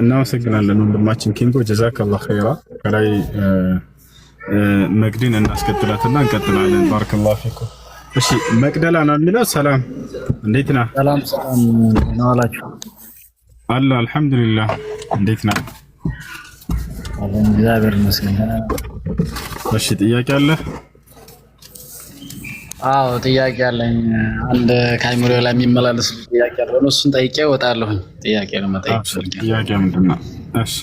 እናመሰግናለን ወንድማችን ኪንጎ ጀዛከላህ ኸይራ። ከላይ መቅዲን እናስከትላትና እንቀጥላለን። ባረከላሁ ፊኩም። እሺ መቅደላ ነው የሚለው። ሰላም እንዴት ነህ? ሰላም ነው አላችሁ? አለ አልሐምዱሊላህ። እንዴት ነህ? እግዚአብሔር ይመስገን። እሺ ጥያቄ አለ? አዎ ጥያቄ አለኝ። አንድ ካይሙሪ ላይ የሚመላለስ ጥያቄ አለ። እሱን ጠይቄ እወጣለሁኝ። ጥያቄ ነው መጠየቅ። ጥያቄ ምንድን ነው? እሺ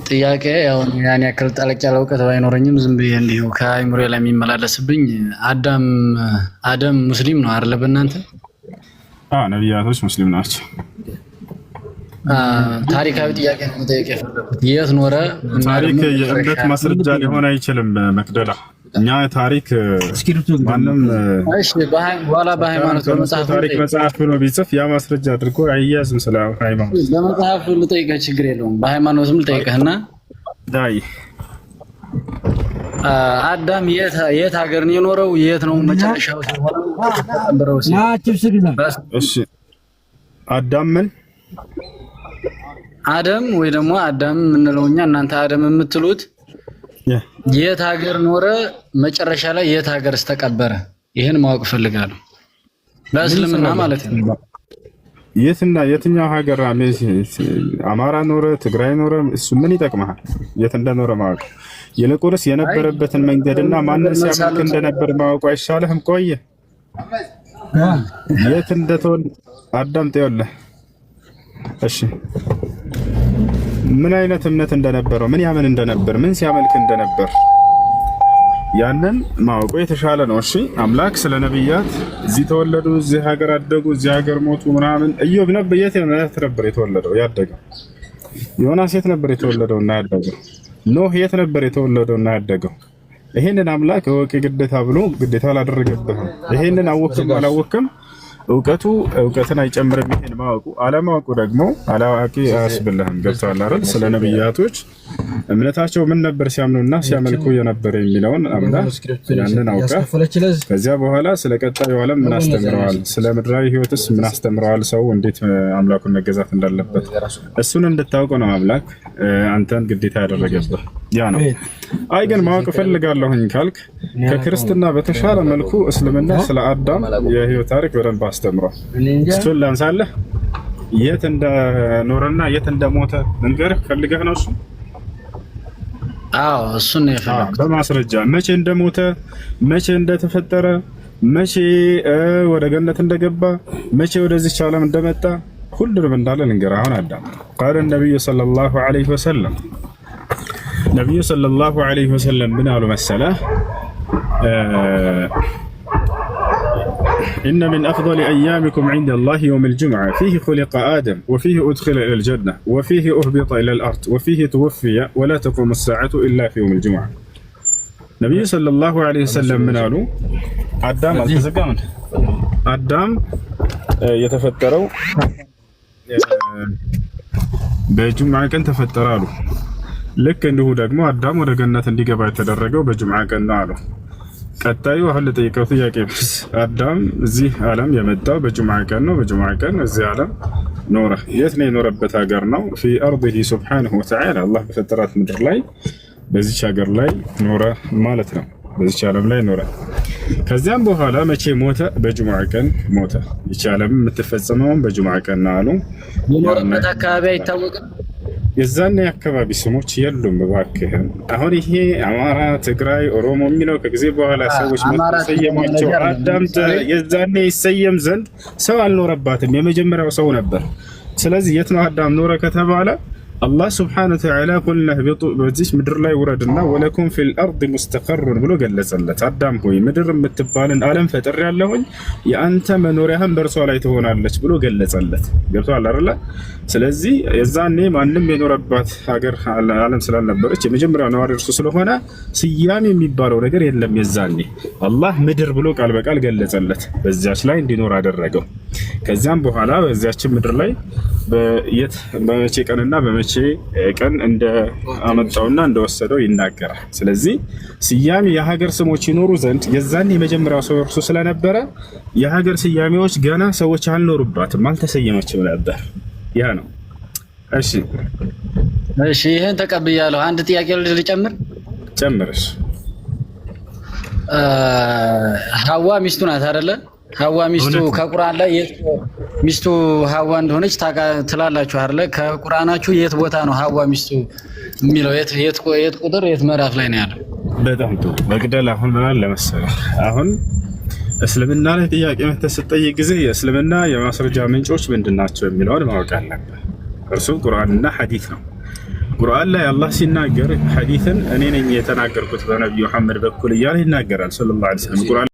ጥያቄ ያው ያን ያክል ጠለቅ ያለ እውቀት ባይኖረኝም ዝም ብዬ እንዲሁ ካይሙሪ ላይ የሚመላለስብኝ አደም ሙስሊም ነው አይደል? በእናንተ ነቢያቶች ሙስሊም ናቸው። ታሪካዊ ጥያቄ ነው መጠየቅ የፈለኩት። የት ኖረ? ታሪክ የእምነት ማስረጃ ሊሆን አይችልም መቅደላ። እኛ ታሪክ ማንም እሺ በኋላ በሃይማኖት በመጽሐፍ ታሪክ መጽሐፍ ብሎ ቢጽፍ ያ ማስረጃ አድርጎ አይያዝም። ስለ ሃይማኖት በመጽሐፍ ልጠይቅህ ችግር የለውም። በሃይማኖትም ልጠይቅህና ዳይ አዳም የት ሀገር ነው የኖረው? የት ነው መጨረሻው ሲሆነው? እሺ አዳም ምን አደም ወይ ደግሞ አዳም የምንለው እኛ እናንተ አደም የምትሉት የት ሀገር ኖረ? መጨረሻ ላይ የት ሀገር ተቀበረ? ይሄን ማወቅ ፈልጋለሁ። በእስልምና ማለት ነው። የትና የትኛው ሀገር? አማራ ኖረ? ትግራይ ኖረ? እሱ ምን ይጠቅማል? የት እንደኖረ ማወቅ። ይልቁንስ የነበረበትን መንገድና ማንን ሲያመልክ እንደነበር ማወቁ አይሻልህም? ቆየ የት እንደተወለደ አዳምጥ። ይኸውልህ እሺ ምን አይነት እምነት እንደነበረው፣ ምን ያምን እንደነበር፣ ምን ሲያመልክ እንደነበር ያንን ማወቁ የተሻለ ነው። እሺ አምላክ ስለ ነብያት እዚህ ተወለዱ፣ እዚህ ሀገር አደጉ፣ እዚህ ሀገር ሞቱ ምናምን። ኢዮብ ነበር የት ነበር የተወለደው ያደገው? ዮናስ የት ነበር የተወለደው እና ያደገው? ኖህ የት ነበር የተወለደው እና ያደገው? ይሄንን አምላክ እወቅ ግዴታ ብሎ ግዴታ አላደረገብህም። ይሄንን አወቅም አላወቅም እውቀትን አይጨምርም። ይሄን ማወቁ አለማወቁ ደግሞ አላዋቂ አያስብልህም። ገብቶሃል አይደል? ስለ ነብያቶች እምነታቸው ምን ነበር ሲያምኑና ሲያመልኩ የነበረ የሚለውን አምላክ ያንን አውቀህ ከዚያ በኋላ ስለ ቀጣዩ ዓለም ምን አስተምረዋል፣ ስለ ምድራዊ ህይወትስ ምን አስተምረዋል፣ ሰው እንዴት አምላኩን መገዛት እንዳለበት እሱን እንድታውቁ ነው አምላክ አንተን ግዴታ ያደረገብህ። ያ ነው። አይ ግን ማወቅ ፈልጋለሁኝ ካልክ ከክርስትና በተሻለ መልኩ እስልምና ስለ አዳም የህይወት ታሪክ በደንብ አስተምሯል። እሱን ላንሳለህ። የት እንደኖረና የት እንደሞተ መንገርህ ፈልገህ ነው እሱ? አዎ እሱን ነው የፈለኩት በማስረጃ መቼ እንደሞተ፣ መቼ እንደተፈጠረ፣ መቼ ወደ ገነት እንደገባ፣ መቼ ወደዚህ ዓለም እንደመጣ ሁሉንም እንዳለ ልንገርህ። አሁን አዳም ቃል ነብዩ ሰለላሁ ዐለይሂ ወሰለም ነብዩ ሰለላሁ ዐለይሂ ወሰለም ምን አሉ መሰለህ? إن من أفضل أيامكم عند الله يوم الجمعة فيه خلق آدم وفيه أدخل إلى الجنة وفيه أهبط إلى الأرض وفيه توفي ولا تقوم الساعة إلا في يوم الجمعة. نبي صلى الله عليه وسلم من قالوا آدم التزقان آدم يتفتروا بجمعة كان تفتروا لك أنه ደግሞ አዳም ወደ ገነት እንዲገባ የተደረገው በጁምዓ ቀን ነው አሉ። ቀጣዩ አሁን ለጠይቀው ጥያቄ አዳም እዚህ ዓለም የመጣው በጁምዓ ቀን ነው። በጁምዓ ቀን እዚህ ዓለም ኖረ። የት ነው የኖረበት ሀገር ነው? في أرضه سبحانه وتعالى አላህ በፈጠራት ምድር ላይ በዚች ሀገር ላይ ኖረ ማለት ነው። በዚች ዓለም ላይ ኖረ። ከዚያም በኋላ መቼ ሞተ? በጁምዓ ቀን ሞተ። ይቺ ዓለም የምትፈጸመው በጁምዓ ቀን ነው አሉ። የኖረበት አካባቢ አይታወቅም። የዛኔ አካባቢ ስሞች የሉም። እባክህን አሁን ይሄ አማራ፣ ትግራይ፣ ኦሮሞ የሚለው ከጊዜ በኋላ ሰዎች መሰየማቸው አዳምጥ። የዛኔ ይሰየም ዘንድ ሰው አልኖረባትም፣ የመጀመሪያው ሰው ነበር። ስለዚህ የት ነው አዳም ኖረ ከተባለ አላህ ስብሓነሁ ወተዓላ ቁልና ህቢጡ በዚህ ምድር ላይ ውረድና ወለኩም ፊል አርድ ሙስተቀሩን ብሎ ገለጸለት። አዳም ሆይ ምድር የምትባልን ዓለም ፈጥሬያለሁኝ የአንተ መኖሪያህም በእርሷ ላይ ትሆናለች ብሎ ገለጸለት። ገብቶሃል አይደለ? ስለዚህ የዛኔ ማንም የኖረባት ሀገር ዓለም ስላልነበረች የመጀመሪያው ነዋሪ እርሱ ስለሆነ ስያሜ የሚባለው ነገር የለም። የዛኔ አላህ ምድር ብሎ ቃል በቃል ገለጸለት፣ በዚያች ላይ እንዲኖር አደረገው። ከዚያም በኋላ በዚያችን ምድር ላይ በመቼ ቀንና በመቼ ቀን እንደአመጣውና እንደወሰደው ይናገራል። ስለዚህ ስያሜ የሀገር ስሞች ይኖሩ ዘንድ የዛኔ የመጀመሪያው ሰው እርሱ ስለነበረ የሀገር ስያሜዎች ገና ሰዎች አልኖሩባትም፣ አልተሰየመችም ነበር። ያ ነው። እሺ እሺ ይሄን ተቀብያለሁ። አንድ ጥያቄ ልጨምር። ጨምርሽ። ሐዋ ሚስቱ ናት አይደለ? ሐዋ ሚስቱ ከቁርአን ላይ ሚስቱ ሐዋ እንደሆነች ትላላችሁ አይደለ? ከቁርአናችሁ የት ቦታ ነው ሐዋ ሚስቱ የሚለው? የት ቁጥር የት ምዕራፍ ላይ ነው ያለው? በጣም ጥሩ መቅደል። አሁን ምን አለ መሰለህ፣ አሁን እስልምና ላይ ጥያቄ ስትጠይቅ ጊዜ የእስልምና የማስረጃ ምንጮች ምንድናቸው የሚለውን ማወቅ አለብህ። እርሱም ቁርአንና ሐዲስ ነው። ቁርአን ላይ አላህ ሲናገር ሐዲስን እኔ ነኝ የተናገርኩት በነብዩ መሐመድ በኩል እያለ ይናገራል ሰለላሁ ዐለይሂ ወሰለም።